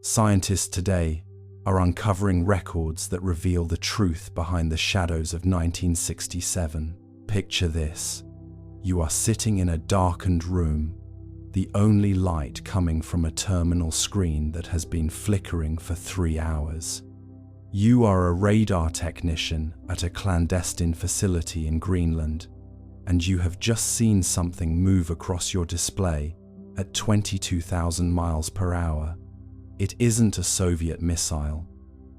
Scientists today are uncovering records that reveal the truth behind the shadows of 1967. Picture this. You are sitting in a darkened room, the only light coming from a terminal screen that has been flickering for 3 hours. You are a radar technician at a clandestine facility in Greenland, and you have just seen something move across your display at 22,000 miles per hour. It isn't a Soviet missile.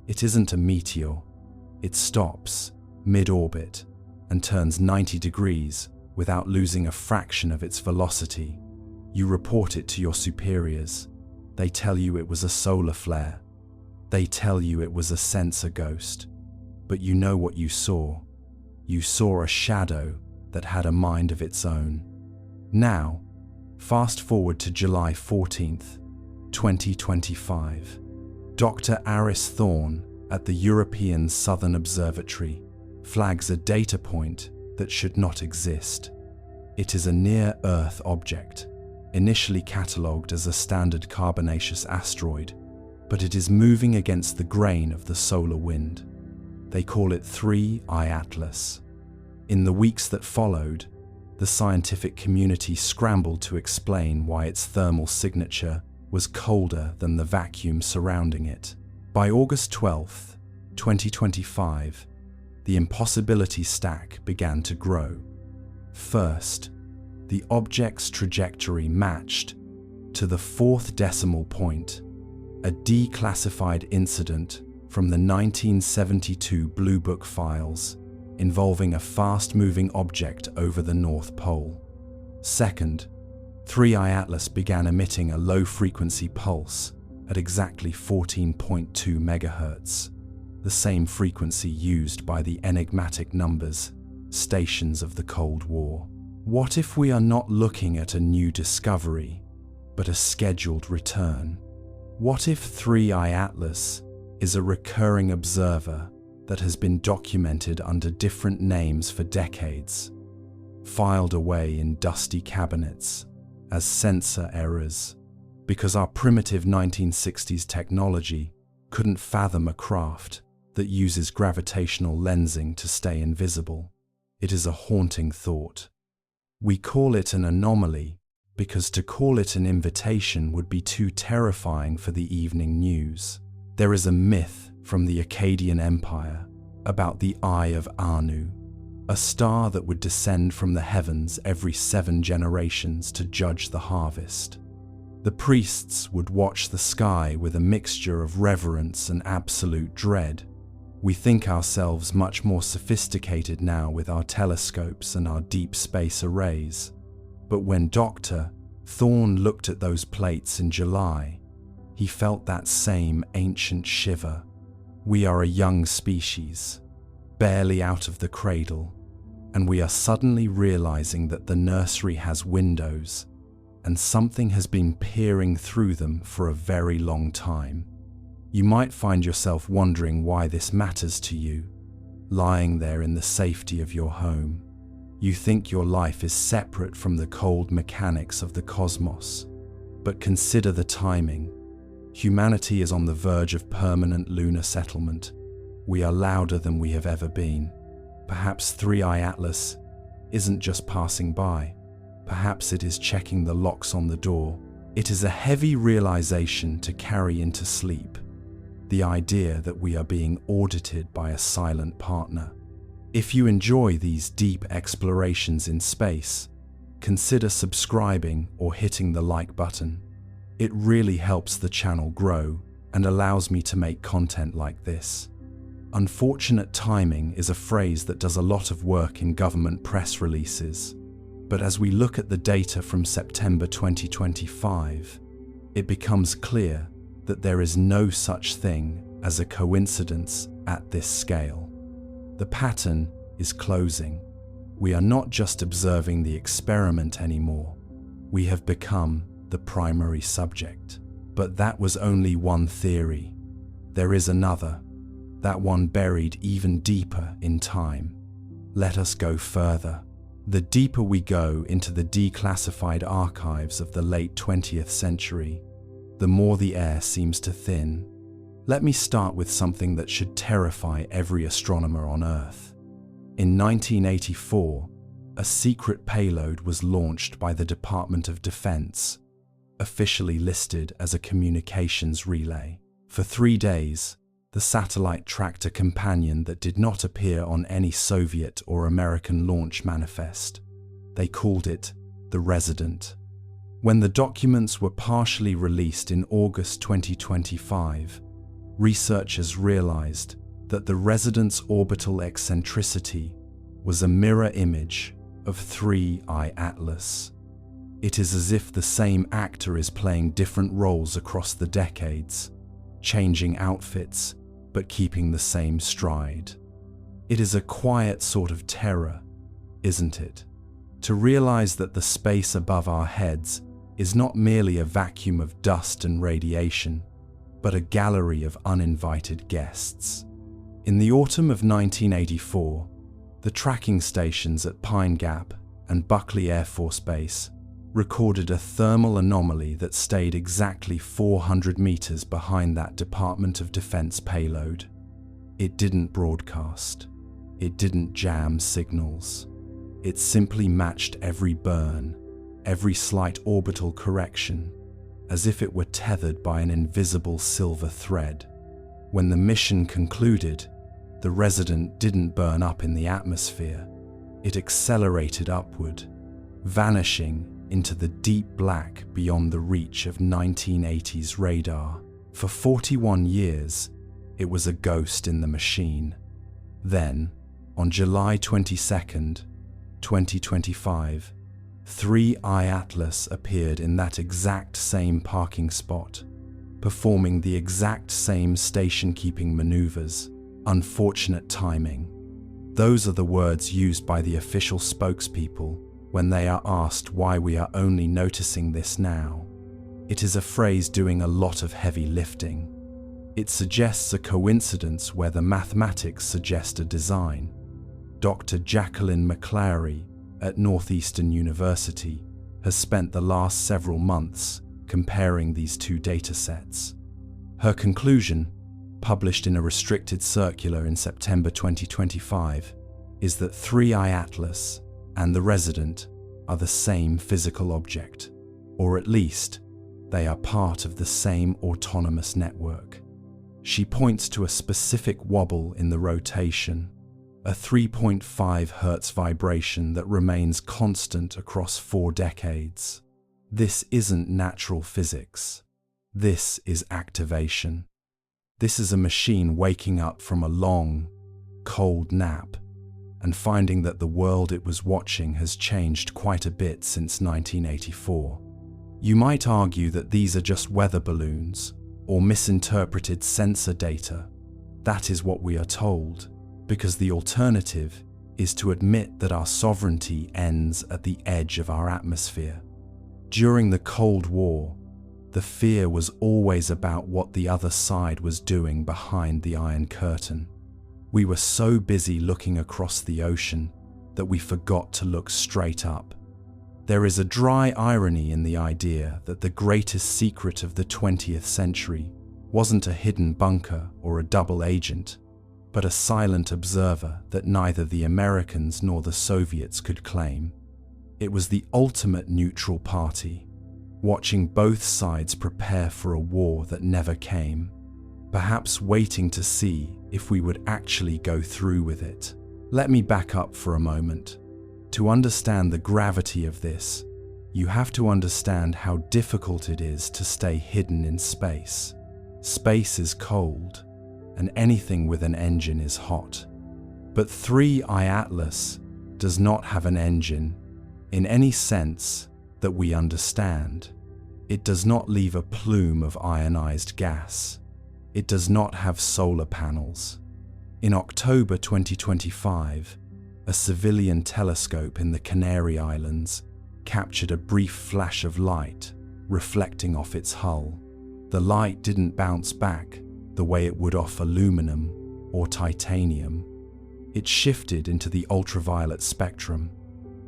It isn't a meteor. It stops mid-orbit and turns 90 degrees without losing a fraction of its velocity. You report it to your superiors. They tell you it was a solar flare. They tell you it was a sensor ghost. But you know what you saw. You saw a shadow that had a mind of its own. Now, fast forward to July 14th, 2025. Dr. Aris Thorne at the European Southern Observatory flags a data point that should not exist. It is a near-Earth object, initially catalogued as a standard carbonaceous asteroid, but it is moving against the grain of the solar wind. They call it 3I Atlas. In the weeks that followed, the scientific community scrambled to explain why its thermal signature was colder than the vacuum surrounding it. By August 12th, 2025, the impossibility stack began to grow. First, the object's trajectory matched to the 4th decimal point, a declassified incident from the 1972 Blue Book files involving a fast-moving object over the North Pole. Second, 3I Atlas began emitting a low-frequency pulse at exactly 14.2 MHz, the same frequency used by the enigmatic numbers stations of the Cold War. What if we are not looking at a new discovery, but a scheduled return? What if 3I Atlas is a recurring observer that has been documented under different names for decades, filed away in dusty cabinets as sensor errors, because our primitive 1960s technology couldn't fathom a craft that uses gravitational lensing to stay invisible? It is a haunting thought. We call it an anomaly because to call it an invitation would be too terrifying for the evening news. There is a myth from the Akkadian Empire about the Eye of Anu, a star that would descend from the heavens every 7 generations to judge the harvest. The priests would watch the sky with a mixture of reverence and absolute dread. We think ourselves much more sophisticated now with our telescopes and our deep space arrays. But when Dr. Thorne looked at those plates in July, he felt that same ancient shiver. We are a young species, barely out of the cradle, and we are suddenly realizing that the nursery has windows, and something has been peering through them for a very long time. You might find yourself wondering why this matters to you, lying there in the safety of your home. You think your life is separate from the cold mechanics of the cosmos. But consider the timing. Humanity is on the verge of permanent lunar settlement. We are louder than we have ever been. Perhaps 3I Atlas isn't just passing by. Perhaps it is checking the locks on the door. It is a heavy realization to carry into sleep. The idea that we are being audited by a silent partner. If you enjoy these deep explorations in space, consider subscribing or hitting the like button. It really helps the channel grow and allows me to make content like this. Unfortunate timing is a phrase that does a lot of work in government press releases. But as we look at the data from September 2025, it becomes clear that there is no such thing as a coincidence at this scale. The pattern is closing. We are not just observing the experiment anymore. We have become the primary subject. But that was only one theory. There is another, that one buried even deeper in time. Let us go further. The deeper we go into the declassified archives of the late 20th century, the more the air seems to thin. Let me start with something that should terrify every astronomer on Earth. In 1984, a secret payload was launched by the Department of Defense, officially listed as a communications relay. For 3 days, the satellite tracked a companion that did not appear on any Soviet or American launch manifest. They called it the Resident. When the documents were partially released in August 2025, researchers realized that the Resident's orbital eccentricity was a mirror image of 3I Atlas. It is as if the same actor is playing different roles across the decades, changing outfits but keeping the same stride. It is a quiet sort of terror, isn't it? To realize that the space above our heads is not merely a vacuum of dust and radiation, but a gallery of uninvited guests. In the autumn of 1984, the tracking stations at Pine Gap and Buckley Air Force Base recorded a thermal anomaly that stayed exactly 400 meters behind that Department of Defense payload. It didn't broadcast. It didn't jam signals. It simply matched every burn, every slight orbital correction, as if it were tethered by an invisible silver thread. When the mission concluded, the Resident didn't burn up in the atmosphere. It accelerated upward, vanishing into the deep black beyond the reach of 1980s radar. For 41 years, it was a ghost in the machine. Then, on July 22nd, 2025, 3I Atlas appeared in that exact same parking spot, performing the exact same station-keeping maneuvers. Unfortunate timing. Those are the words used by the official spokespeople when they are asked why we are only noticing this now. It is a phrase doing a lot of heavy lifting. It suggests a coincidence where the mathematics suggest a design. Dr. Jacqueline McClary at Northeastern University has spent the last several months comparing these two datasets. Her conclusion, published in a restricted circular in September 2025, is that 3I Atlas and the Resident are the same physical object, or at least, they are part of the same autonomous network. She points to a specific wobble in the rotation, a 3.5 Hz vibration that remains constant across 4 decades. This isn't natural physics. This is activation. This is a machine waking up from a long, cold nap and finding that the world it was watching has changed quite a bit since 1984. You might argue that these are just weather balloons or misinterpreted sensor data. That is what we are told, because the alternative is to admit that our sovereignty ends at the edge of our atmosphere. During the Cold War, the fear was always about what the other side was doing behind the Iron Curtain. We were so busy looking across the ocean that we forgot to look straight up. There is a dry irony in the idea that the greatest secret of the 20th century wasn't a hidden bunker or a double agent, but a silent observer that neither the Americans nor the Soviets could claim. It was the ultimate neutral party, watching both sides prepare for a war that never came, perhaps waiting to see if we would actually go through with it. Let me back up for a moment. To understand the gravity of this, you have to understand how difficult it is to stay hidden in space. Space is cold, and anything with an engine is hot. But 3I Atlas does not have an engine in any sense that we understand. It does not leave a plume of ionized gas. It does not have solar panels. In October 2025, a civilian telescope in the Canary Islands captured a brief flash of light reflecting off its hull. The light didn't bounce back the way it would off aluminum or titanium. It shifted into the ultraviolet spectrum.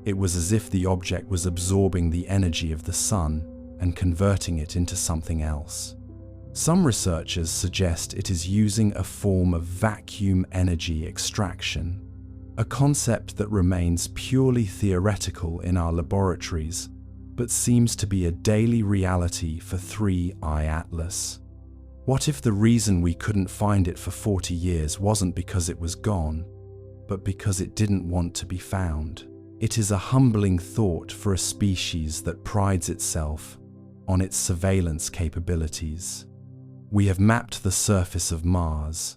It was as if the object was absorbing the energy of the sun and converting it into something else. Some researchers suggest it is using a form of vacuum energy extraction, a concept that remains purely theoretical in our laboratories, but seems to be a daily reality for 3I Atlas. What if the reason we couldn't find it for 40 years wasn't because it was gone, but because it didn't want to be found? It is a humbling thought for a species that prides itself on its surveillance capabilities. We have mapped the surface of Mars.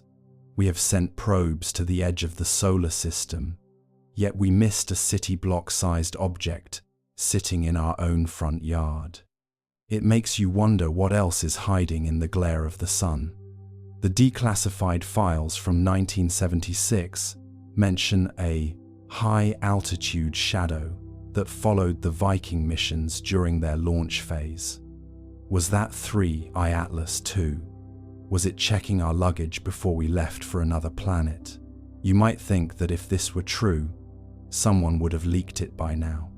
We have sent probes to the edge of the solar system, yet we missed a city block-sized object sitting in our own front yard. It makes you wonder what else is hiding in the glare of the sun. The declassified files from 1976 mention a high-altitude shadow that followed the Viking missions during their launch phase. Was that 3I Atlas 2? Was it checking our luggage before we left for another planet? You might think that if this were true, someone would have leaked it by now.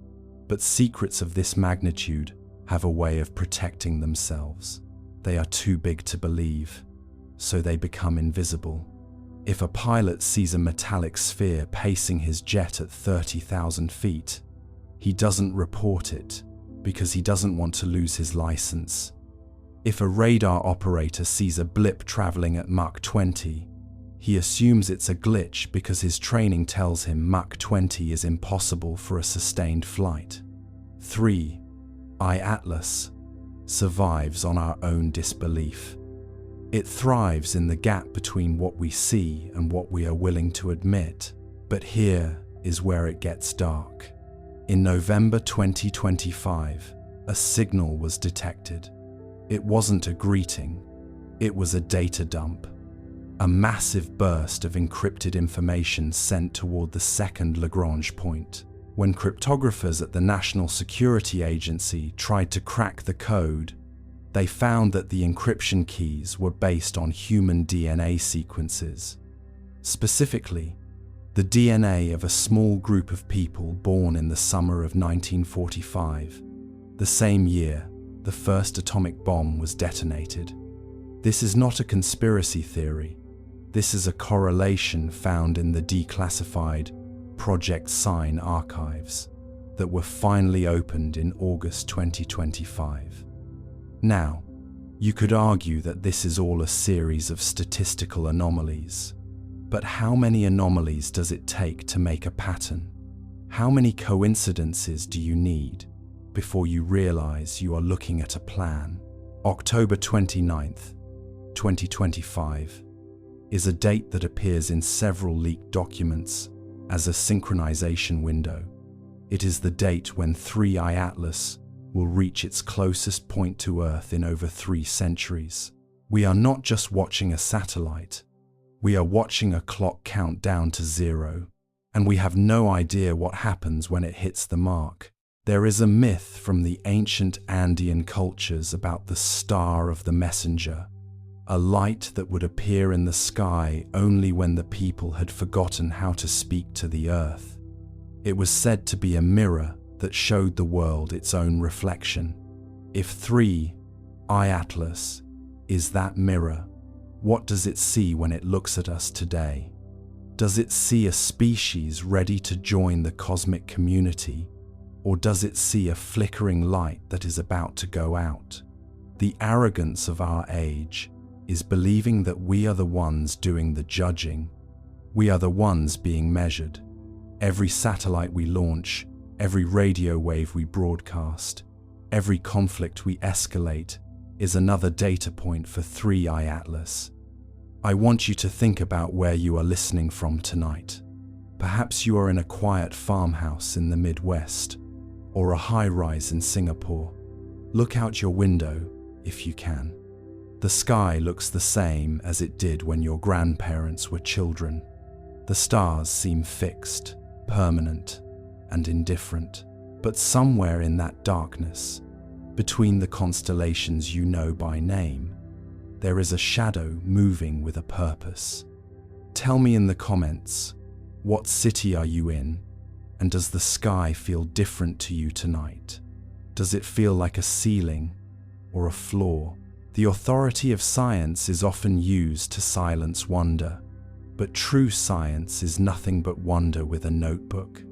But secrets of this magnitude have a way of protecting themselves. They are too big to believe, so they become invisible. If a pilot sees a metallic sphere pacing his jet at 30,000 feet, he doesn't report it because he doesn't want to lose his license. If a radar operator sees a blip traveling at Mach 20, he assumes it's a glitch because his training tells him Mach 20 is impossible for a sustained flight. 3I Atlas survives on our own disbelief. It thrives in the gap between what we see and what we are willing to admit. But here is where it gets dark. In November 2025, a signal was detected. It wasn't a greeting, it was a data dump. A massive burst of encrypted information sent toward the second Lagrange point. When cryptographers at the National Security Agency tried to crack the code, they found that the encryption keys were based on human DNA sequences. Specifically, the DNA of a small group of people born in the summer of 1945, the same year the first atomic bomb was detonated. This is not a conspiracy theory. This is a correlation found in the declassified Project Sign archives that were finally opened in August 2025. Now, you could argue that this is all a series of statistical anomalies. But how many anomalies does it take to make a pattern? How many coincidences do you need before you realize you are looking at a plan? October 29th, 2025 is a date that appears in several leaked documents as a synchronization window. It is the date when 3I Atlas will reach its closest point to Earth in over 3 centuries. We are not just watching a satellite, we are watching a clock count down to 0, and we have no idea what happens when it hits the mark. There is a myth from the ancient Andean cultures about the star of the messenger, a light that would appear in the sky only when the people had forgotten how to speak to the earth. It was said to be a mirror that showed the world its own reflection. If 3I Atlas is that mirror, what does it see when it looks at us today? Does it see a species ready to join the cosmic community, or does it see a flickering light that is about to go out? The arrogance of our age is believing that we are the ones doing the judging. We are the ones being measured. Every satellite we launch, every radio wave we broadcast, every conflict we escalate is another data point for 3I Atlas. I want you to think about where you are listening from tonight. Perhaps you are in a quiet farmhouse in the Midwest, or a high-rise in Singapore. Look out your window if you can. The sky looks the same as it did when your grandparents were children. The stars seem fixed, permanent, and indifferent. But somewhere in that darkness, between the constellations you know by name, there is a shadow moving with a purpose. Tell me in the comments, what city are you in, and does the sky feel different to you tonight? Does it feel like a ceiling or a flaw. The authority of science is often used to silence wonder, but true science is nothing but wonder with a notebook.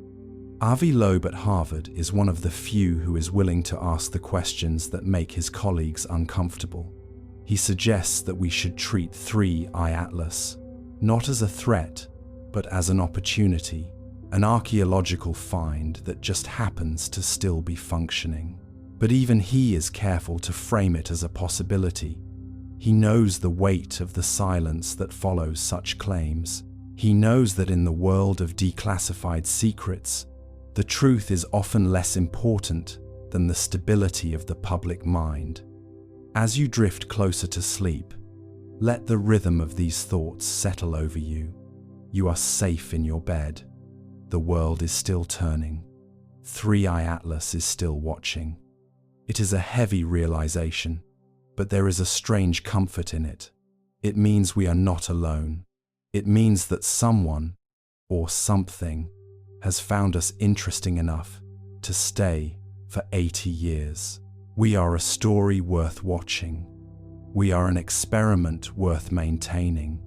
Avi Loeb at Harvard is one of the few who is willing to ask the questions that make his colleagues uncomfortable. He suggests that we should treat 3I Atlas not as a threat, but as an opportunity, an archaeological find that just happens to still be functioning. But even he is careful to frame it as a possibility. He knows the weight of the silence that follows such claims. He knows that in the world of declassified secrets, the truth is often less important than the stability of the public mind. As you drift closer to sleep, let the rhythm of these thoughts settle over you. You are safe in your bed. The world is still turning. 3I Atlas is still watching. It is a heavy realization, but there is a strange comfort in it. It means we are not alone. It means that someone, or something, has found us interesting enough to stay for 80 years. We are a story worth watching. We are an experiment worth maintaining.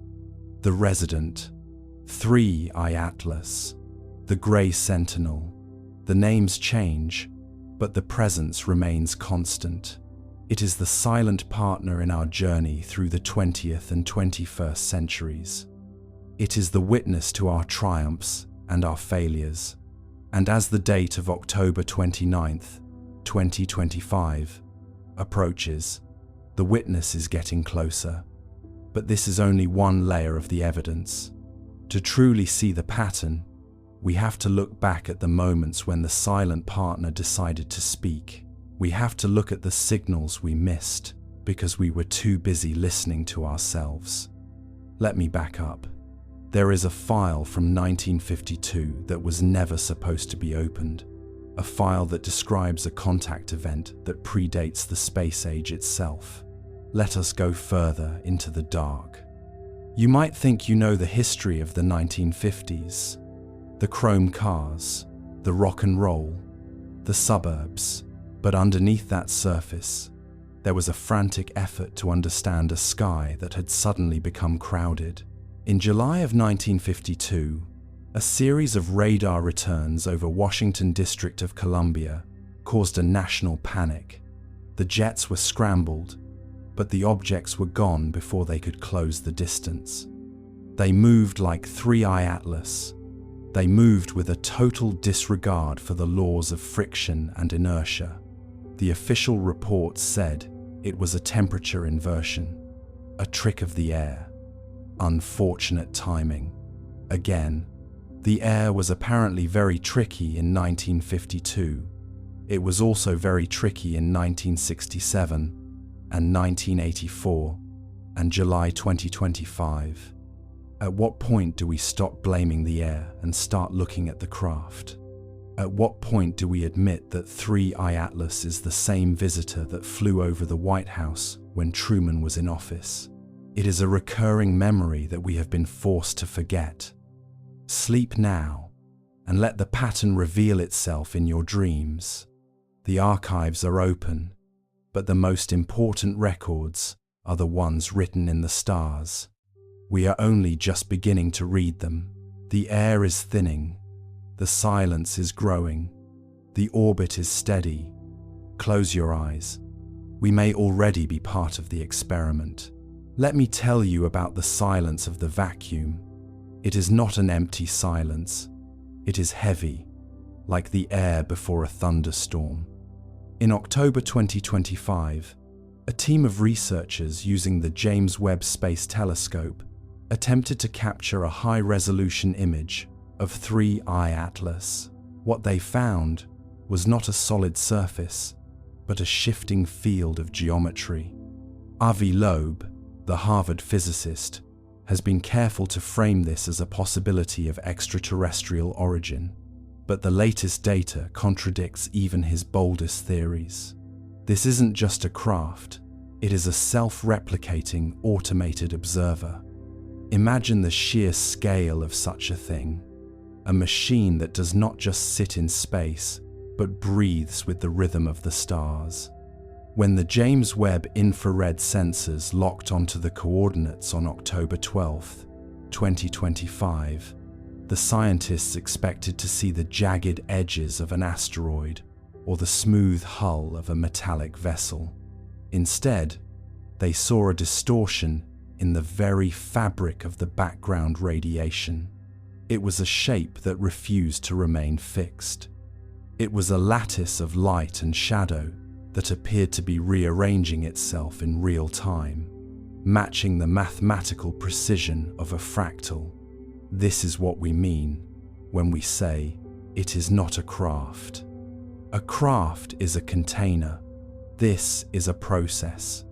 The Resident, 3I Atlas, the Grey Sentinel. The names change, but the presence remains constant. It is the silent partner in our journey through the 20th and 21st centuries. It is the witness to our triumphs and our failures. And as the date of October 29th, 2025 approaches, the witness is getting closer. But this is only one layer of the evidence. To truly see the pattern, we have to look back at the moments when the silent partner decided to speak. We have to look at the signals we missed because we were too busy listening to ourselves. Let me back up. There is a file from 1952 that was never supposed to be opened. A file that describes a contact event that predates the space age itself. Let us go further into the dark. You might think you know the history of the 1950s. The chrome cars, the rock and roll, the suburbs. But underneath that surface, there was a frantic effort to understand a sky that had suddenly become crowded. In July of 1952, a series of radar returns over Washington District of Columbia caused a national panic. The jets were scrambled, but the objects were gone before they could close the distance. They moved like 3I Atlas. They moved with a total disregard for the laws of friction and inertia. The official report said it was a temperature inversion, a trick of the air. Unfortunate timing. Again, the air was apparently very tricky in 1952. It was also very tricky in 1967 and 1984 and July 2025. At what point do we stop blaming the air and start looking at the craft? At what point do we admit that 3I Atlas is the same visitor that flew over the White House when Truman was in office? It is a recurring memory that we have been forced to forget. Sleep now, and let the pattern reveal itself in your dreams. The archives are open, but the most important records are the ones written in the stars. We are only just beginning to read them. The air is thinning. The silence is growing. The orbit is steady. Close your eyes. We may already be part of the experiment. Let me tell you about the silence of the vacuum. It is not an empty silence. It is heavy, like the air before a thunderstorm. In October 2025, a team of researchers using the James Webb Space Telescope attempted to capture a high-resolution image of 3I Atlas. What they found was not a solid surface, but a shifting field of geometry. Avi Loeb, the Harvard physicist, has been careful to frame this as a possibility of extraterrestrial origin, but the latest data contradicts even his boldest theories. This isn't just a craft, it is a self-replicating automated observer. Imagine the sheer scale of such a thing. A machine that does not just sit in space, but breathes with the rhythm of the stars. When the James Webb infrared sensors locked onto the coordinates on October 12, 2025, the scientists expected to see the jagged edges of an asteroid or the smooth hull of a metallic vessel. Instead, they saw a distortion in the very fabric of the background radiation. It was a shape that refused to remain fixed. It was a lattice of light and shadow that appeared to be rearranging itself in real time, matching the mathematical precision of a fractal. This is what we mean when we say it is not a craft. A craft is a container. This is a process.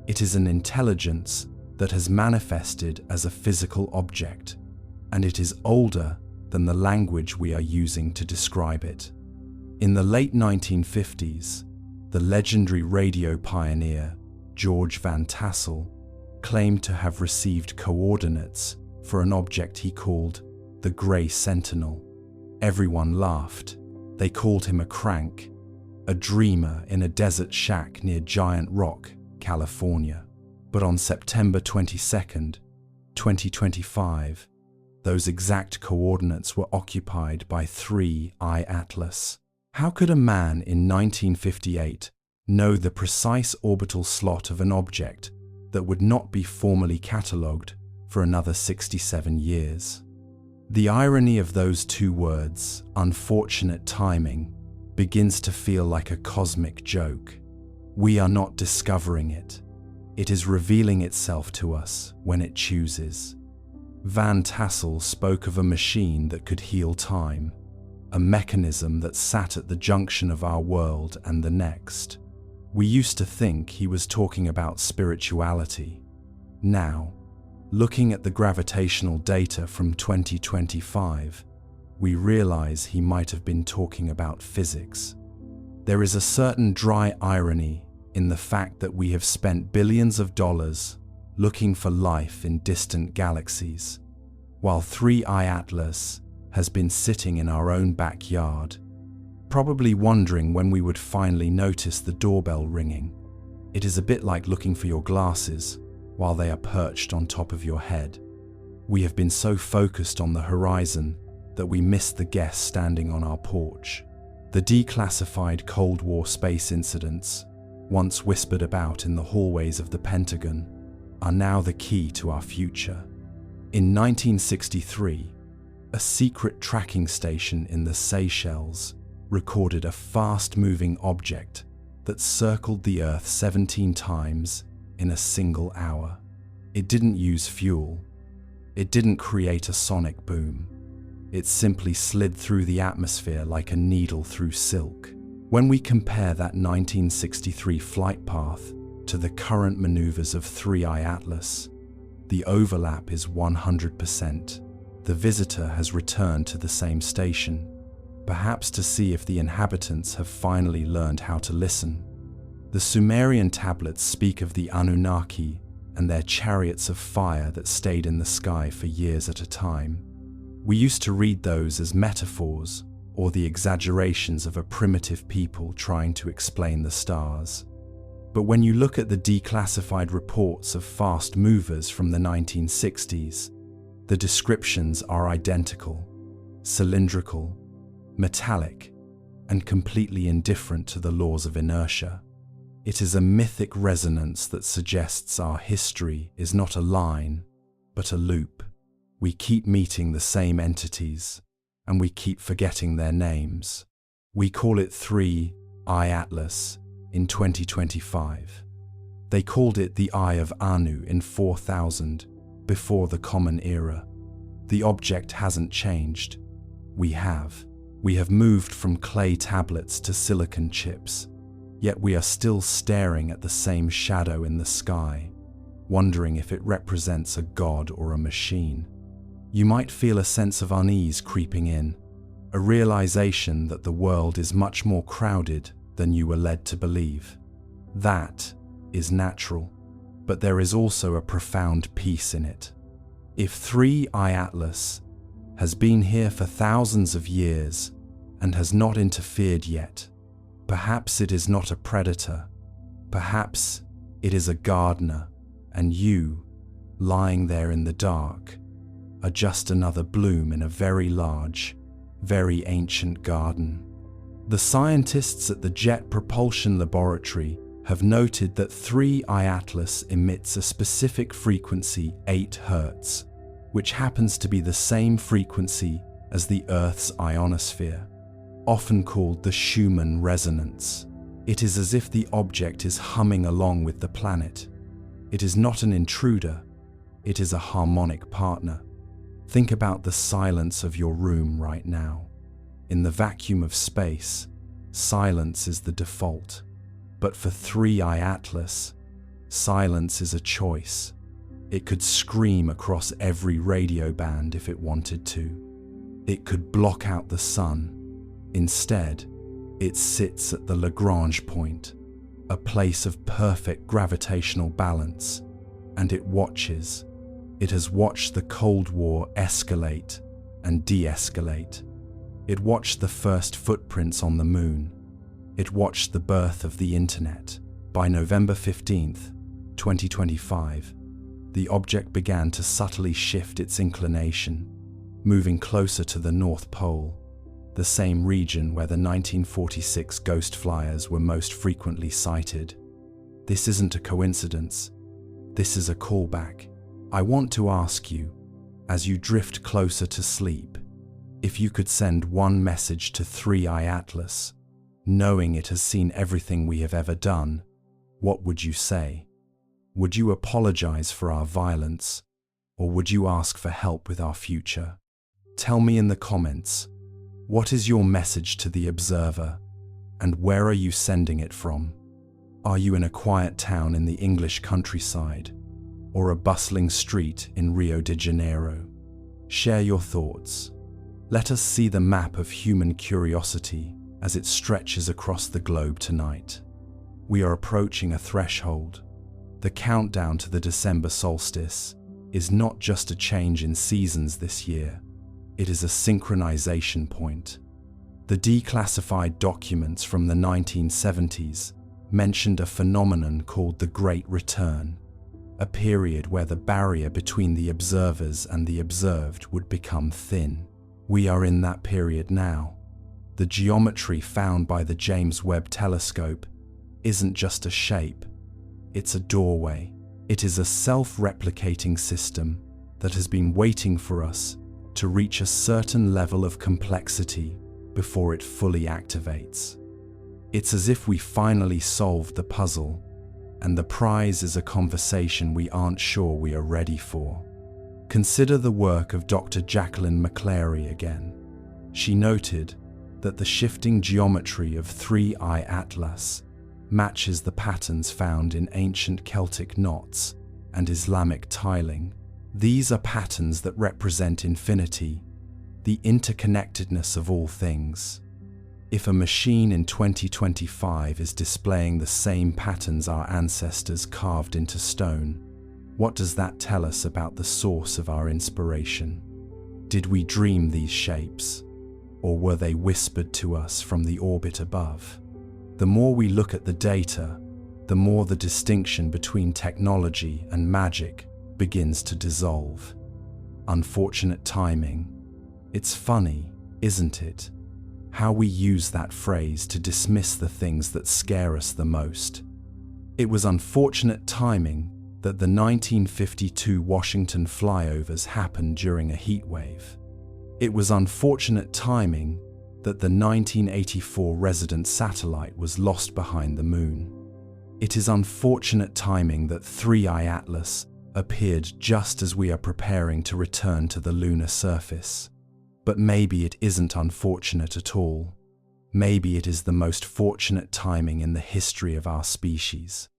It is an intelligence that has manifested as a physical object, and it is older than the language we are using to describe it. In the late 1950s, the legendary radio pioneer George Van Tassel claimed to have received coordinates for an object he called the Grey Sentinel. Everyone laughed. They called him a crank, a dreamer in a desert shack near Giant Rock, California. But on September 22, 2025, those exact coordinates were occupied by 3I Atlas. How could a man in 1958 know the precise orbital slot of an object that would not be formally catalogued for another 67 years? The irony of those two words, unfortunate timing, begins to feel like a cosmic joke. We are not discovering it. It is revealing itself to us when it chooses. Van Tassel spoke of a machine that could heal time, a mechanism that sat at the junction of our world and the next. We used to think he was talking about spirituality. Now, looking at the gravitational data from 2025, we realize he might have been talking about physics. There is a certain dry irony in the fact that we have spent billions of dollars looking for life in distant galaxies, while 3I Atlas has been sitting in our own backyard, probably wondering when we would finally notice the doorbell ringing. It is a bit like looking for your glasses while they are perched on top of your head. We have been so focused on the horizon that we missed the guest standing on our porch. The declassified Cold War space incidents, once whispered about in the hallways of the Pentagon, are now the key to our future. In 1963, a secret tracking station in the Seychelles recorded a fast-moving object that circled the Earth 17 times in a single hour. It didn't use fuel. It didn't create a sonic boom. It simply slid through the atmosphere like a needle through silk. When we compare that 1963 flight path to the current maneuvers of 3I Atlas, the overlap is 100%. The visitor has returned to the same station, perhaps to see if the inhabitants have finally learned how to listen. The Sumerian tablets speak of the Anunnaki and their chariots of fire that stayed in the sky for years at a time. We used to read those as metaphors or the exaggerations of a primitive people trying to explain the stars. But when you look at the declassified reports of fast movers from the 1960s, the descriptions are identical, cylindrical, metallic, and completely indifferent to the laws of inertia. It is a mythic resonance that suggests our history is not a line, but a loop. We keep meeting the same entities, and we keep forgetting their names. We call it 3I Atlas in 2025. They called it the Eye of Anu in 4000, before the Common Era. The object hasn't changed. We have. We have moved from clay tablets to silicon chips, yet we are still staring at the same shadow in the sky, wondering if it represents a god or a machine. You might feel a sense of unease creeping in, a realization that the world is much more crowded than you were led to believe. That is natural, but there is also a profound peace in it. If 3I Atlas has been here for thousands of years and has not interfered yet, perhaps it is not a predator, Perhaps it is a gardener, and you, lying there in the dark, are just another bloom in a very large, very ancient garden. The scientists at the Jet Propulsion Laboratory have noted that 3I Atlas emits a specific frequency, 8 Hz, which happens to be the same frequency as the Earth's ionosphere, often called the Schumann resonance. It is as if the object is humming along with the planet. It is not an intruder, it is a harmonic partner. Think about the silence of your room right now. In the vacuum of space, silence is the default. But for 3I Atlas, silence is a choice. It could scream across every radio band if it wanted to. It could block out the sun. Instead, it sits at the Lagrange point, a place of perfect gravitational balance, and it watches. It has watched the Cold War escalate and de-escalate. It watched the first footprints on the moon. It watched the birth of the internet. By November 15th, 2025, the object began to subtly shift its inclination, moving closer to the North Pole, the same region where the 1946 ghost flyers were most frequently sighted. This isn't a coincidence. This is a callback. I want to ask you, as you drift closer to sleep, if you could send one message to 3I Atlas, knowing it has seen everything we have ever done, what would you say? Would you apologize for our violence, or would you ask for help with our future? Tell me in the comments, what is your message to the observer, and where are you sending it from? Are you in a quiet town in the English countryside, or a bustling street in Rio de Janeiro? Share your thoughts. Let us see the map of human curiosity as it stretches across the globe tonight. We are approaching a threshold. The countdown to the December solstice is not just a change in seasons this year, it is a synchronization point. The declassified documents from the 1970s mentioned a phenomenon called the Great Return, a period where the barrier between the observers and the observed would become thin. We are in that period now. The geometry found by the James Webb telescope isn't just a shape, it's a doorway. It is a self-replicating system that has been waiting for us to reach a certain level of complexity before it fully activates. It's as if we finally solved the puzzle, and the prize is a conversation we aren't sure we are ready for. Consider the work of Dr. Jacqueline McClary again. She noted that the shifting geometry of 3I Atlas matches the patterns found in ancient Celtic knots and Islamic tiling. These are patterns that represent infinity, the interconnectedness of all things. If a machine in 2025 is displaying the same patterns our ancestors carved into stone, what does that tell us about the source of our inspiration? Did we dream these shapes, or were they whispered to us from the orbit above? The more we look at the data, the more the distinction between technology and magic begins to dissolve. Unfortunate timing. It's funny, isn't it? How we use that phrase to dismiss the things that scare us the most. It was unfortunate timing that the 1952 Washington flyovers happened during a heat wave. It was unfortunate timing that the 1984 resident satellite was lost behind the moon. It is unfortunate timing that 3I Atlas appeared just as we are preparing to return to the lunar surface. But maybe it isn't unfortunate at all. Maybe it is the most fortunate timing in the history of our species.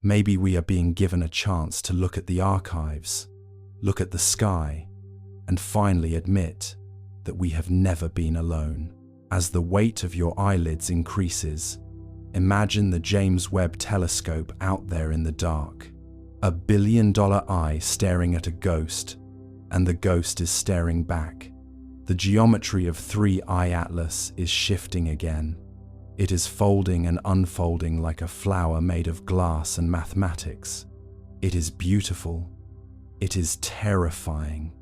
Maybe we are being given a chance to look at the archives, look at the sky, and finally admit that we have never been alone. As the weight of your eyelids increases, imagine the James Webb telescope out there in the dark, a billion-dollar eye staring at a ghost, and the ghost is staring back. The geometry of 3I Atlas is shifting again. It is folding and unfolding like a flower made of glass and mathematics. It is beautiful. It is terrifying.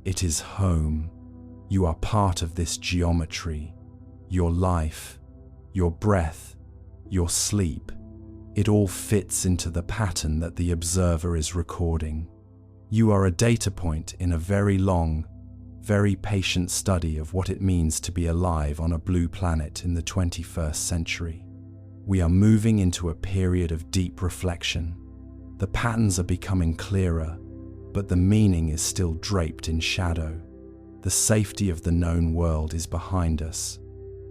It is home. You are part of this geometry. Your life, your breath, your sleep. It all fits into the pattern that the observer is recording. You are a data point in a very long, very patient study of what it means to be alive on a blue planet in the 21st century. We are moving into a period of deep reflection. The patterns are becoming clearer, but the meaning is still draped in shadow. The safety of the known world is behind us,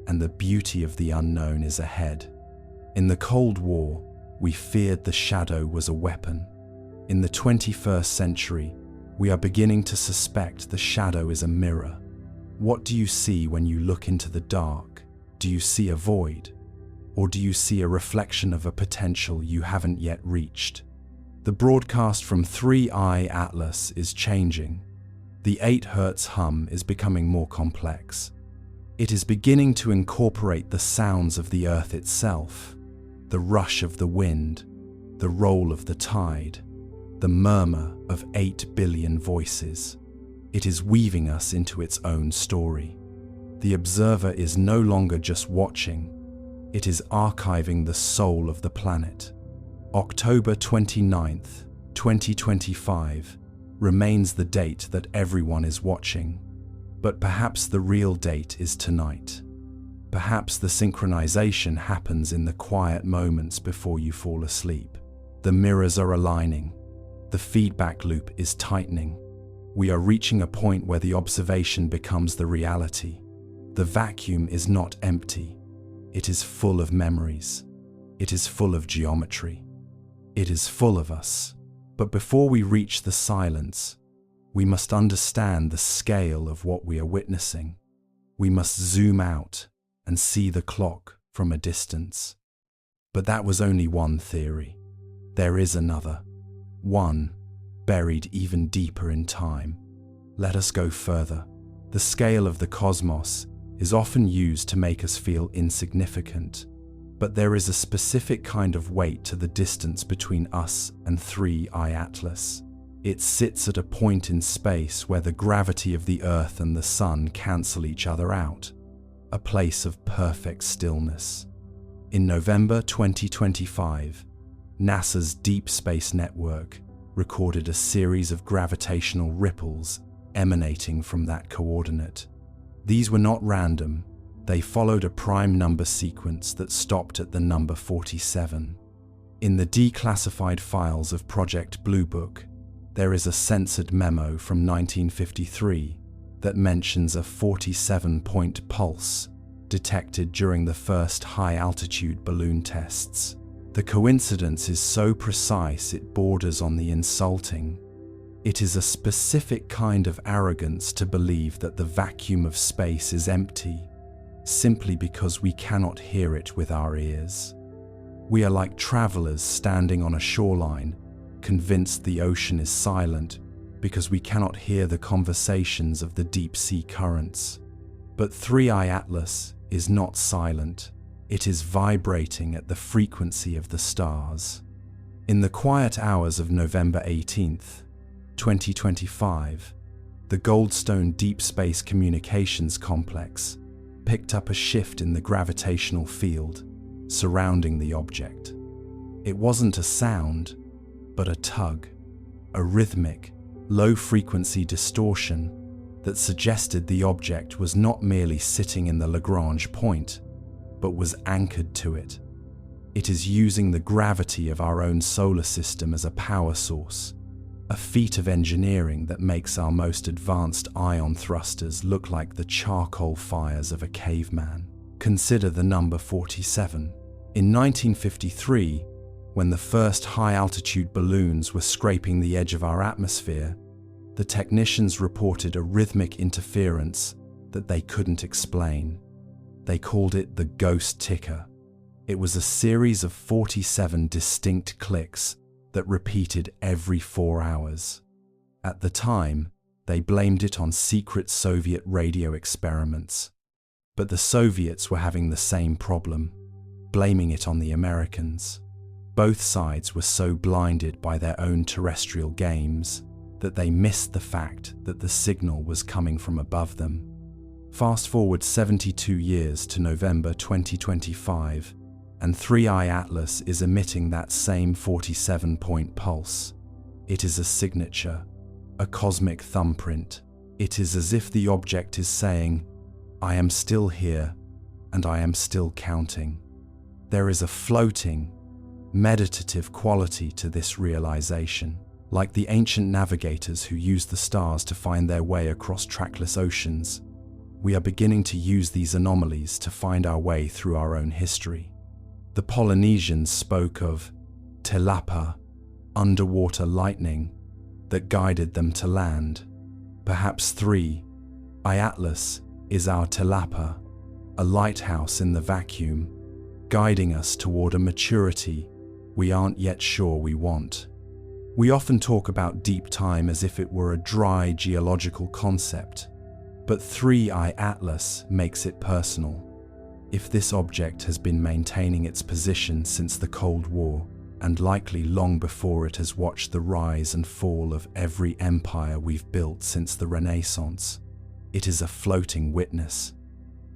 and the beauty of the unknown is ahead. In the Cold War, we feared the shadow was a weapon. In the 21st century, we are beginning to suspect the shadow is a mirror. What do you see when you look into the dark? Do you see a void? Or do you see a reflection of a potential you haven't yet reached? The broadcast from 3i Atlas is changing. The 8 Hz hum is becoming more complex. It is beginning to incorporate the sounds of the Earth itself, the rush of the wind, the roll of the tide, the murmur of 8 billion voices. It is weaving us into its own story. The observer is no longer just watching, it is archiving the soul of the planet. October 29th, 2025 remains the date that everyone is watching, but perhaps the real date is tonight. Perhaps the synchronization happens in the quiet moments before you fall asleep. The mirrors are aligning. The feedback loop is tightening. We are reaching a point where the observation becomes the reality. The vacuum is not empty. It is full of memories. It is full of geometry. It is full of us. But before we reach the silence, we must understand the scale of what we are witnessing. We must zoom out and see the clock from a distance. But that was only one theory. There is another. One, buried even deeper in time. Let us go further. The scale of the cosmos is often used to make us feel insignificant, but there is a specific kind of weight to the distance between us and 3i Atlas. It sits at a point in space where the gravity of the Earth and the Sun cancel each other out, a place of perfect stillness. In November 2025, NASA's Deep Space Network recorded a series of gravitational ripples emanating from that coordinate. These were not random. They followed a prime number sequence that stopped at the number 47. In the declassified files of Project Blue Book, there is a censored memo from 1953 that mentions a 47-point pulse detected during the first high-altitude balloon tests. The coincidence is so precise it borders on the insulting. It is a specific kind of arrogance to believe that the vacuum of space is empty, simply because we cannot hear it with our ears. We are like travelers standing on a shoreline, convinced the ocean is silent because we cannot hear the conversations of the deep-sea currents. But 3i Atlas is not silent. It is vibrating at the frequency of the stars. In the quiet hours of November 18th, 2025, the Goldstone Deep Space Communications Complex picked up a shift in the gravitational field surrounding the object. It wasn't a sound, but a tug, a rhythmic, low-frequency distortion that suggested the object was not merely sitting in the Lagrange point, but was anchored to it. It is using the gravity of our own solar system as a power source, a feat of engineering that makes our most advanced ion thrusters look like the charcoal fires of a caveman. Consider the number 47. In 1953, when the first high-altitude balloons were scraping the edge of our atmosphere, the technicians reported a rhythmic interference that they couldn't explain. They called it the ghost ticker. It was a series of 47 distinct clicks that repeated every 4 hours. At the time, they blamed it on secret Soviet radio experiments. But the Soviets were having the same problem. blaming it on the Americans. Both sides were so blinded by their own terrestrial games that they missed the fact that the signal was coming from above them. Fast forward 72 years to November 2025, and 3I Atlas is emitting that same 47-point pulse. It is a signature, a cosmic thumbprint. It is as if the object is saying, "I am still here, and I am still counting." There is a floating, meditative quality to this realization. Like the ancient navigators who used the stars to find their way across trackless oceans, we are beginning to use these anomalies to find our way through our own history. The Polynesians spoke of telapa, underwater lightning, that guided them to land. Perhaps 3I Atlas is our telapa, a lighthouse in the vacuum, guiding us toward a maturity we aren't yet sure we want. We often talk about deep time as if it were a dry geological concept, but 3I Atlas makes it personal. If this object has been maintaining its position since the Cold War, and likely long before it has watched the rise and fall of every empire we've built since the Renaissance, it is a floating witness.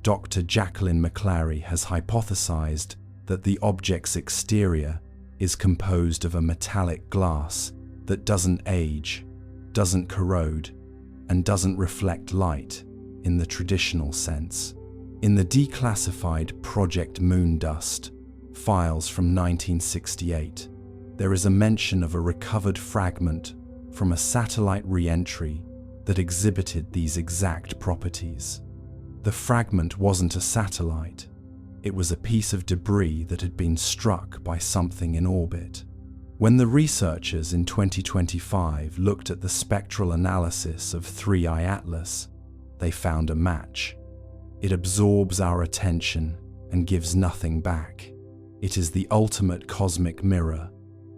Dr. Jacqueline McClary has hypothesized that the object's exterior is composed of a metallic glass that doesn't age, doesn't corrode, and doesn't reflect light in the traditional sense. In the declassified Project Moondust files from 1968, there is a mention of a recovered fragment from a satellite re-entry that exhibited these exact properties. The fragment wasn't a satellite. It was a piece of debris that had been struck by something in orbit. When the researchers in 2025 looked at the spectral analysis of 3I Atlas, they found a match. It absorbs our attention and gives nothing back. It is the ultimate cosmic mirror,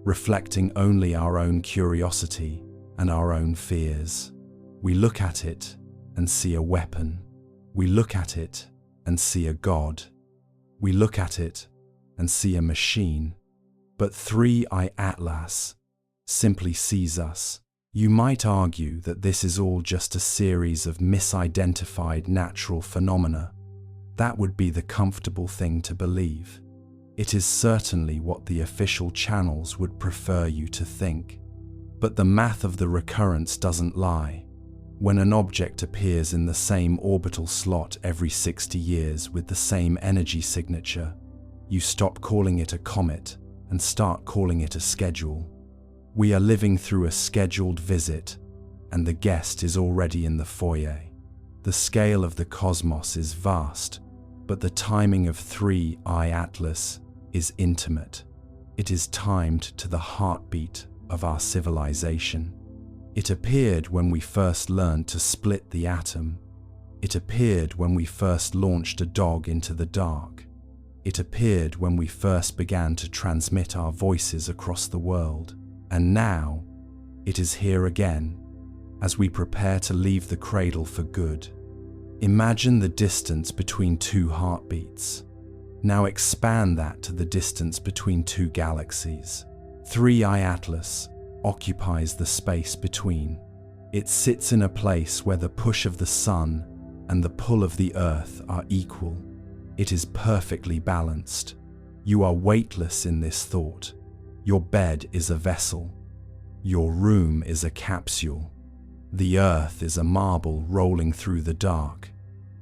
reflecting only our own curiosity and our own fears. We look at it and see a weapon. We look at it and see a god. We look at it and see a machine, but 3I Atlas simply sees us. You might argue that this is all just a series of misidentified natural phenomena. That would be the comfortable thing to believe. It is certainly what the official channels would prefer you to think. But the math of the recurrence doesn't lie. When an object appears in the same orbital slot every 60 years with the same energy signature, you stop calling it a comet and start calling it a schedule. We are living through a scheduled visit, and the guest is already in the foyer. The scale of the cosmos is vast, but the timing of 3I Atlas is intimate. It is timed to the heartbeat of our civilization. It appeared when we first learned to split the atom. It appeared when we first launched a dog into the dark. It appeared when we first began to transmit our voices across the world. And now, it is here again, as we prepare to leave the cradle for good. Imagine the distance between two heartbeats. Now expand that to the distance between two galaxies. 3I Atlas occupies the space between. It sits in a place where the push of the sun and the pull of the earth are equal. It is perfectly balanced. You are weightless in this thought. Your bed is a vessel. Your room is a capsule. The earth is a marble rolling through the dark,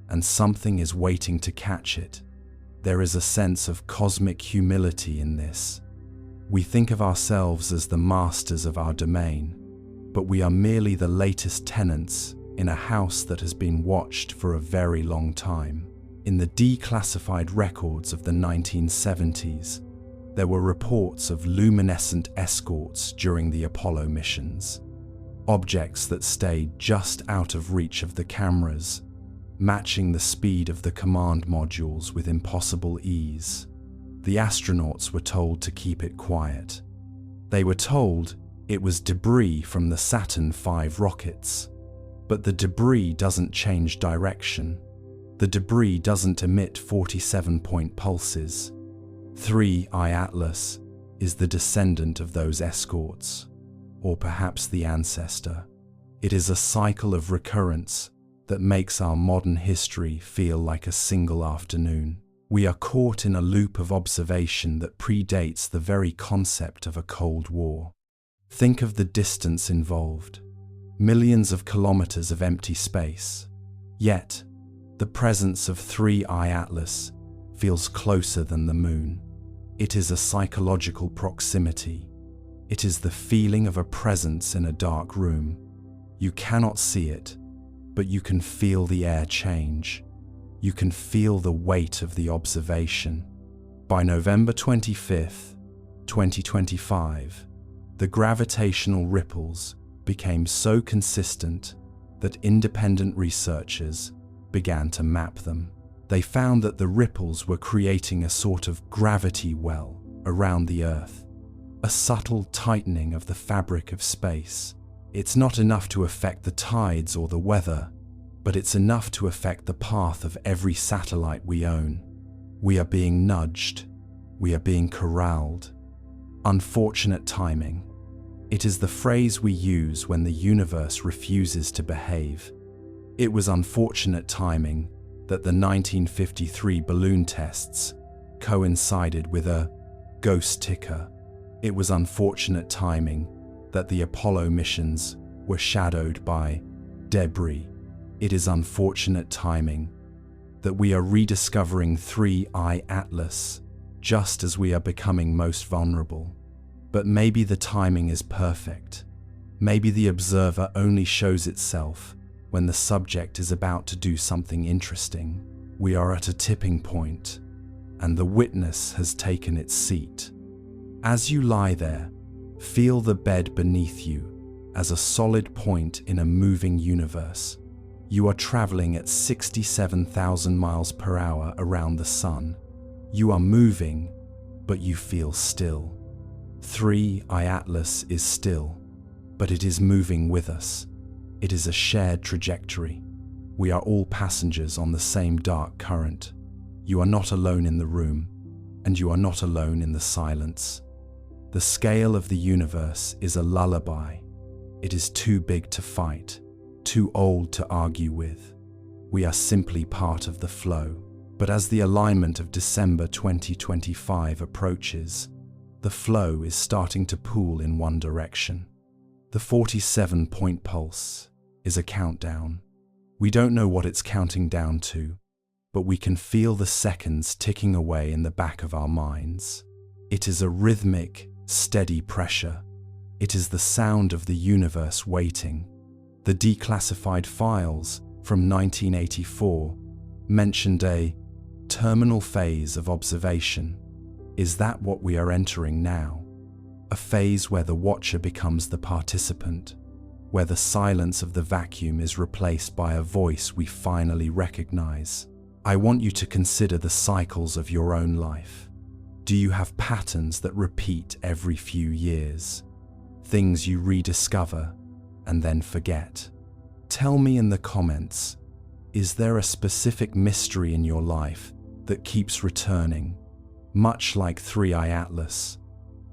and something is waiting to catch it. There is a sense of cosmic humility in this. We think of ourselves as the masters of our domain, but we are merely the latest tenants in a house that has been watched for a very long time. In the declassified records of the 1970s, there were reports of luminescent escorts during the Apollo missions. Objects that stayed just out of reach of the cameras, matching the speed of the command modules with impossible ease. The astronauts were told to keep it quiet. They were told it was debris from the Saturn V rockets. But the debris doesn't change direction. The debris doesn't emit 47-point pulses. 3I Atlas is the descendant of those escorts, or perhaps the ancestor. It is a cycle of recurrence that makes our modern history feel like a single afternoon. We are caught in a loop of observation that predates the very concept of a Cold War. Think of the distance involved. Millions of kilometers of empty space. Yet, the presence of 3I Atlas feels closer than the moon. It is a psychological proximity. It is the feeling of a presence in a dark room. You cannot see it, but you can feel the air change. You can feel the weight of the observation. By November 25th, 2025, the gravitational ripples became so consistent that independent researchers began to map them. They found that the ripples were creating a sort of gravity well around the Earth, a subtle tightening of the fabric of space. It's not enough to affect the tides or the weather, but it's enough to affect the path of every satellite we own. We are being nudged. We are being corralled. Unfortunate timing. It is the phrase we use when the universe refuses to behave. It was unfortunate timing that the 1953 balloon tests coincided with a ghost ticker. It was unfortunate timing that the Apollo missions were shadowed by debris. It is unfortunate timing that we are rediscovering 3I Atlas just as we are becoming most vulnerable. But maybe the timing is perfect. Maybe the observer only shows itself when the subject is about to do something interesting. We are at a tipping point, and the witness has taken its seat. As you lie there, feel the bed beneath you as a solid point in a moving universe. You are traveling at 67,000 miles per hour around the sun. You are moving, but you feel still. 3I Atlas is still, but it is moving with us. It is a shared trajectory. We are all passengers on the same dark current. You are not alone in the room, and you are not alone in the silence. The scale of the universe is a lullaby. It is too big to fight, too old to argue with. We are simply part of the flow. But as the alignment of December 2025 approaches, the flow is starting to pool in one direction. The 47-point pulse is a countdown. We don't know what it's counting down to, but we can feel the seconds ticking away in the back of our minds. It is a rhythmic, steady pressure. It is the sound of the universe waiting. The declassified files from 1984 mentioned a terminal phase of observation. Is that what we are entering now? A phase where the watcher becomes the participant, where the silence of the vacuum is replaced by a voice we finally recognize. I want you to consider the cycles of your own life. Do you have patterns that repeat every few years? Things you rediscover and then forget? Tell me in the comments, is there a specific mystery in your life that keeps returning? Much like 3I Atlas.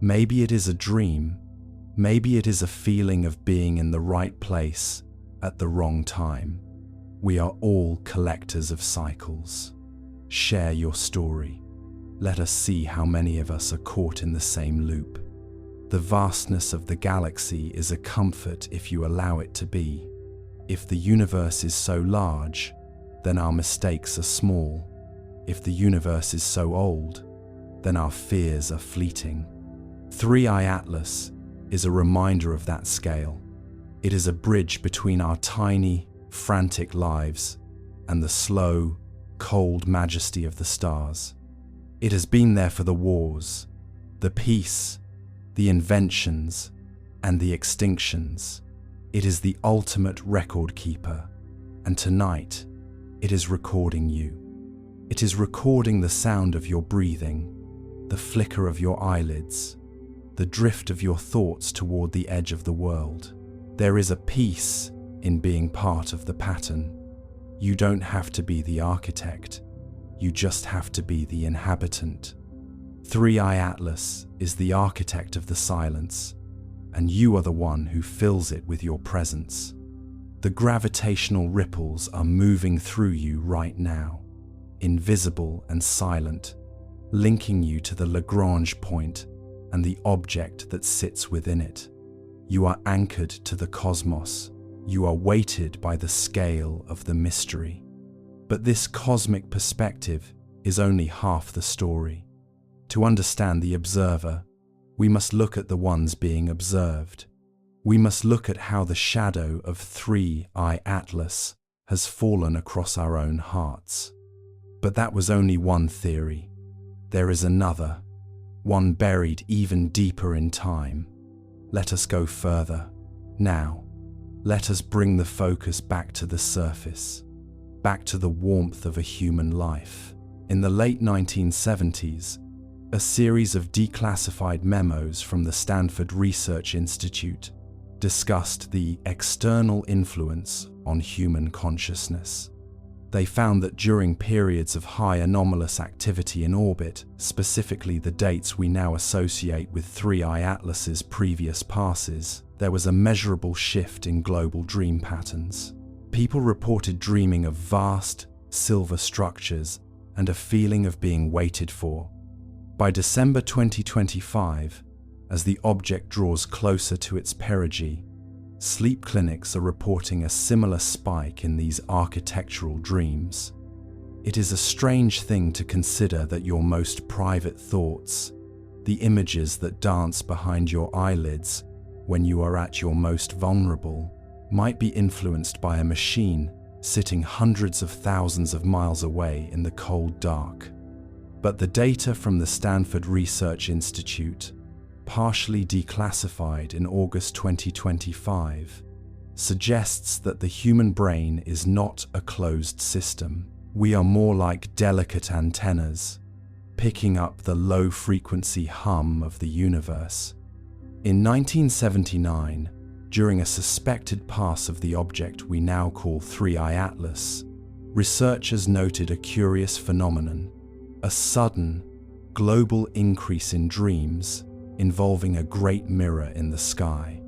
Maybe it is a dream. Maybe it is a feeling of being in the right place at the wrong time. We are all collectors of cycles. Share your story. Let us see how many of us are caught in the same loop. The vastness of the galaxy is a comfort if you allow it to be. If the universe is so large, then our mistakes are small. If the universe is so old, then our fears are fleeting. 3I Atlas is a reminder of that scale. It is a bridge between our tiny, frantic lives and the slow, cold majesty of the stars. It has been there for the wars, the peace, the inventions, and the extinctions. It is the ultimate record keeper, and tonight, it is recording you. It is recording the sound of your breathing, the flicker of your eyelids, the drift of your thoughts toward the edge of the world. There is a peace in being part of the pattern. You don't have to be the architect. You just have to be the inhabitant. 3i Atlas is the architect of the silence, and you are the one who fills it with your presence. The gravitational ripples are moving through you right now, invisible and silent, linking you to the Lagrange point and the object that sits within it. You are anchored to the cosmos. You are weighted by the scale of the mystery. But this cosmic perspective is only half the story. To understand the observer, we must look at the ones being observed. We must look at how the shadow of 3i Atlas has fallen across our own hearts. But that was only one theory. There is another, one buried even deeper in time. Let us go further. Now, let us bring the focus back to the surface, back to the warmth of a human life. In the late 1970s, a series of declassified memos from the Stanford Research Institute discussed the external influence on human consciousness. They found that during periods of high anomalous activity in orbit, specifically the dates we now associate with 3i Atlas's previous passes, there was a measurable shift in global dream patterns. People reported dreaming of vast, silver structures and a feeling of being waited for. By December 2025, as the object draws closer to its perigee, sleep clinics are reporting a similar spike in these architectural dreams. It is a strange thing to consider that your most private thoughts, the images that dance behind your eyelids when you are at your most vulnerable, might be influenced by a machine sitting hundreds of thousands of miles away in the cold dark. But the data from the Stanford Research Institute, partially declassified in August 2025, suggests that the human brain is not a closed system. We are more like delicate antennas, picking up the low-frequency hum of the universe. In 1979, during a suspected pass of the object we now call 3i Atlas, researchers noted a curious phenomenon, a sudden, global increase in dreams involving a great mirror in the sky.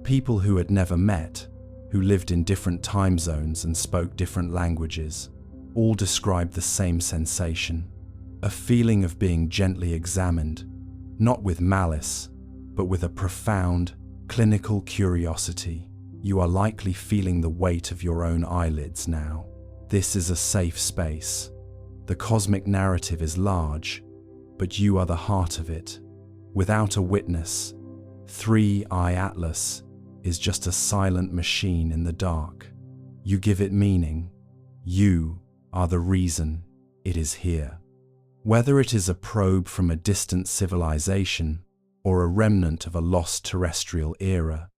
People who had never met, who lived in different time zones and spoke different languages, all described the same sensation, a feeling of being gently examined, not with malice, but with a profound, clinical curiosity. You are likely feeling the weight of your own eyelids now. This is a safe space. The cosmic narrative is large, but you are the heart of it. Without a witness, 3i Atlas is just a silent machine in the dark. You give it meaning. You are the reason it is here. Whether it is a probe from a distant civilization or a remnant of a lost terrestrial era,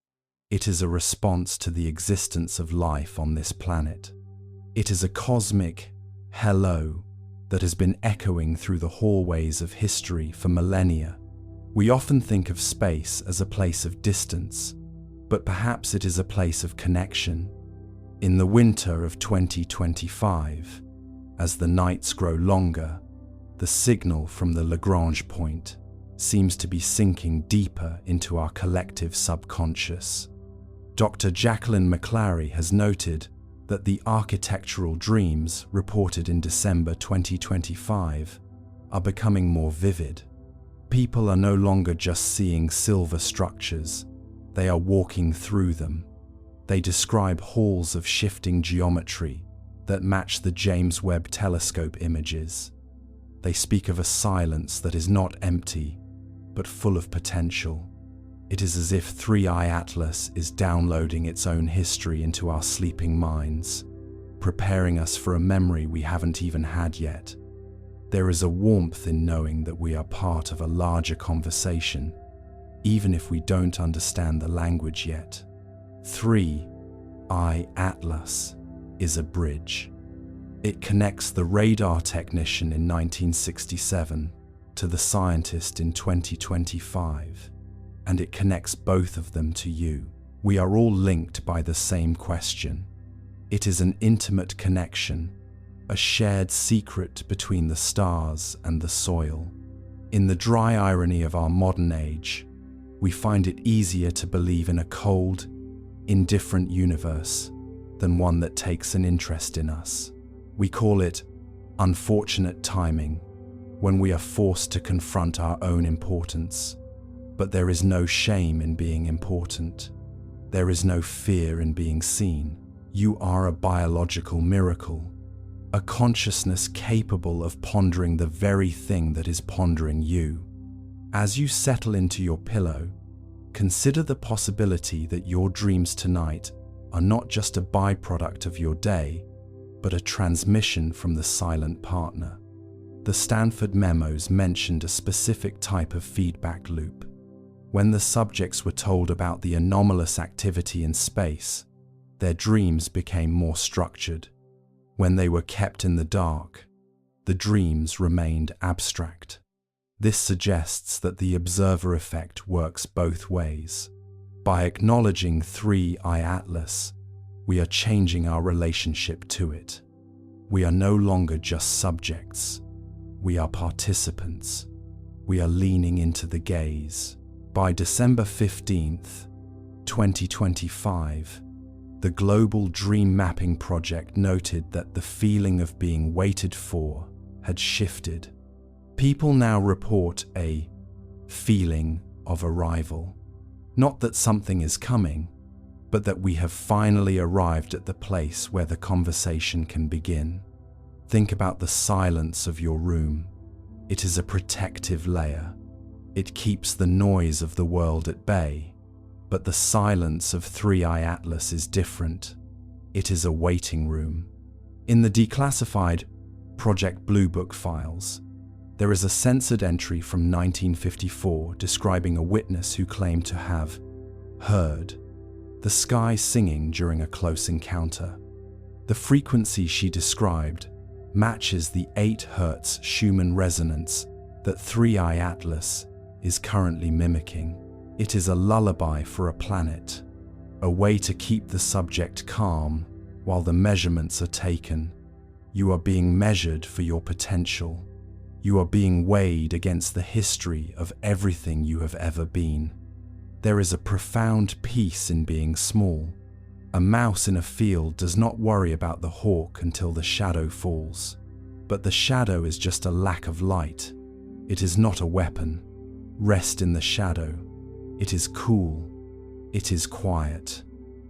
it is a response to the existence of life on this planet. It is a cosmic hello that has been echoing through the hallways of history for millennia. We often think of space as a place of distance, but perhaps it is a place of connection. In the winter of 2025, as the nights grow longer, the signal from the Lagrange point seems to be sinking deeper into our collective subconscious. Dr. Jacqueline McClary has noted that the architectural dreams reported in December 2025 are becoming more vivid. People are no longer just seeing silver structures, they are walking through them. They describe halls of shifting geometry that match the James Webb telescope images. They speak of a silence that is not empty, but full of potential. It is as if 3i Atlas is downloading its own history into our sleeping minds, preparing us for a memory we haven't even had yet. There is a warmth in knowing that we are part of a larger conversation, even if we don't understand the language yet. 3i Atlas is a bridge. It connects the radar technician in 1967 to the scientist in 2025. And it connects both of them to you. We are all linked by the same question. It is an intimate connection, a shared secret between the stars and the soil. In the dry irony of our modern age, we find it easier to believe in a cold, indifferent universe than one that takes an interest in us. We call it unfortunate timing when we are forced to confront our own importance. But there is no shame in being important. There is no fear in being seen. You are a biological miracle, a consciousness capable of pondering the very thing that is pondering you. As you settle into your pillow, consider the possibility that your dreams tonight are not just a byproduct of your day, but a transmission from the silent partner. The Stanford memos mentioned a specific type of feedback loop. When the subjects were told about the anomalous activity in space, their dreams became more structured. When they were kept in the dark, the dreams remained abstract. This suggests that the observer effect works both ways. By acknowledging 3i Atlas, we are changing our relationship to it. We are no longer just subjects. We are participants. We are leaning into the gaze. By December 15th, 2025, the Global Dream Mapping Project noted that the feeling of being waited for had shifted. People now report a feeling of arrival. Not that something is coming, but that we have finally arrived at the place where the conversation can begin. Think about the silence of your room. It is a protective layer. It keeps the noise of the world at bay. But the silence of 3i Atlas is different. It is a waiting room. In the declassified Project Blue Book files, there is a censored entry from 1954 describing a witness who claimed to have heard the sky singing during a close encounter. The frequency she described matches the 8 Hz Schumann resonance that 3i Atlas is currently mimicking. It is a lullaby for a planet, a way to keep the subject calm while the measurements are taken. You are being measured for your potential. You are being weighed against the history of everything you have ever been. There is a profound peace in being small. A mouse in a field does not worry about the hawk until the shadow falls. But the shadow is just a lack of light. It is not a weapon. Rest in the shadow. It is cool. It is quiet.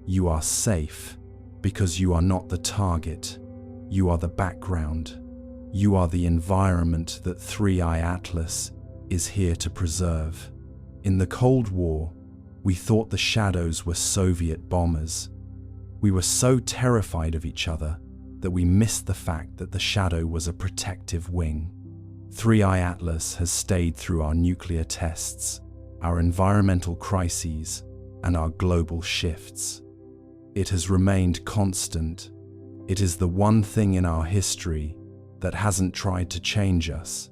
You are safe because you are not the target. You are the background. You are the environment that 3i Atlas is here to preserve. In the Cold War, we thought the shadows were Soviet bombers. We were so terrified of each other that we missed the fact that the shadow was a protective wing. 3i Atlas has stayed through our nuclear tests, our environmental crises, and our global shifts. It has remained constant. It is the one thing in our history that hasn't tried to change us.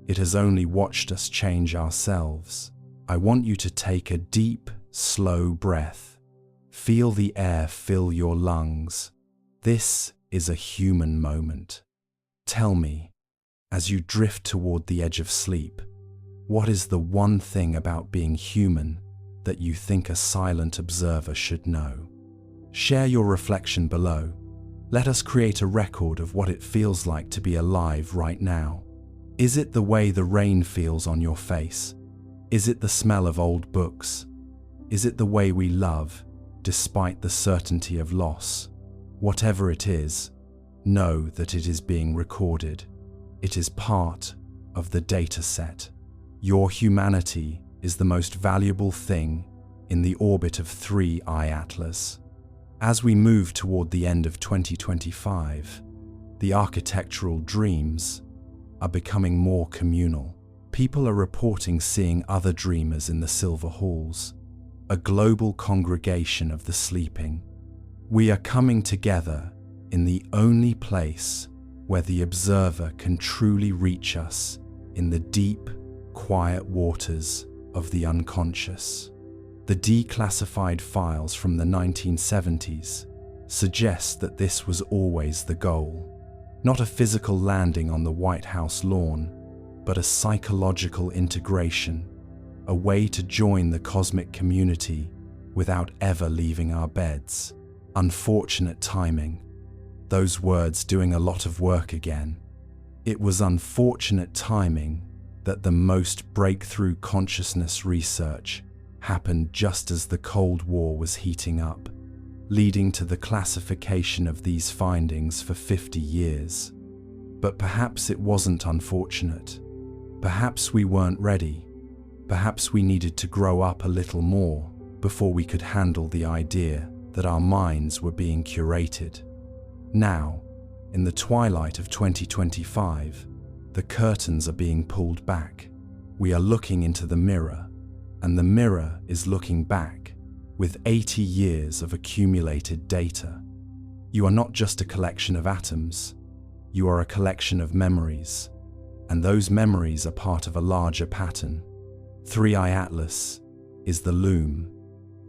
It has only watched us change ourselves. I want you to take a deep, slow breath. Feel the air fill your lungs. This is a human moment. Tell me, as you drift toward the edge of sleep, what is the one thing about being human that you think a silent observer should know? Share your reflection below. Let us create a record of what it feels like to be alive right now. Is it the way the rain feels on your face? Is it the smell of old books? Is it the way we love, despite the certainty of loss? Whatever it is, know that it is being recorded. It is part of the data set. Your humanity is the most valuable thing in the orbit of 3i Atlas. As we move toward the end of 2025, the architectural dreams are becoming more communal. People are reporting seeing other dreamers in the silver halls, a global congregation of the sleeping. We are coming together in the only place where the observer can truly reach us in the deep, quiet waters of the unconscious. The declassified files from the 1970s suggest that this was always the goal. Not a physical landing on the White House lawn, but a psychological integration, a way to join the cosmic community without ever leaving our beds. Unfortunate timing. Those words doing a lot of work again. It was unfortunate timing that the most breakthrough consciousness research happened just as the Cold War was heating up, leading to the classification of these findings for 50 years. But perhaps it wasn't unfortunate. Perhaps we weren't ready. Perhaps we needed to grow up a little more before we could handle the idea that our minds were being curated. Now, in the twilight of 2025, the curtains are being pulled back. We are looking into the mirror, and the mirror is looking back with 80 years of accumulated data. You are not just a collection of atoms, you are a collection of memories, and those memories are part of a larger pattern. 3i Atlas is the loom,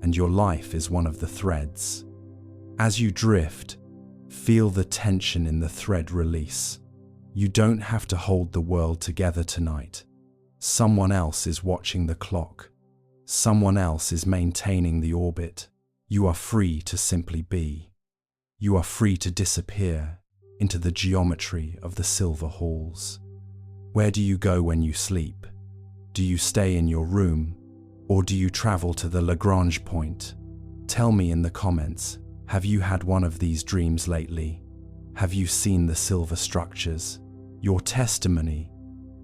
and your life is one of the threads. As you drift, feel the tension in the thread release. You don't have to hold the world together tonight. Someone else is watching the clock. Someone else is maintaining the orbit. You are free to simply be. You are free to disappear into the geometry of the silver halls. Where do you go when you sleep? Do you stay in your room, or do you travel to the Lagrange point? Tell me in the comments, have you had one of these dreams lately? Have you seen the silver structures? Your testimony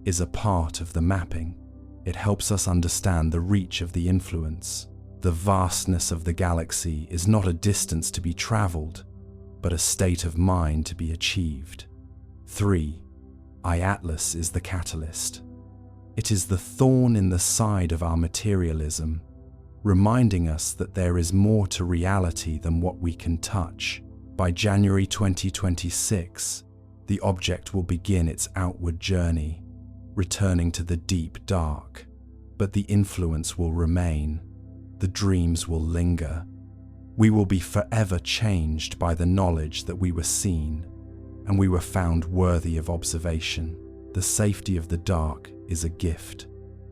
is a part of the mapping. It helps us understand the reach of the influence. The vastness of the galaxy is not a distance to be traveled, but a state of mind to be achieved. 3i Atlas is the catalyst. It is the thorn in the side of our materialism, reminding us that there is more to reality than what we can touch. By January 2026, the object will begin its outward journey, returning to the deep dark. But the influence will remain. The dreams will linger. We will be forever changed by the knowledge that we were seen, and we were found worthy of observation. The safety of the dark is a gift.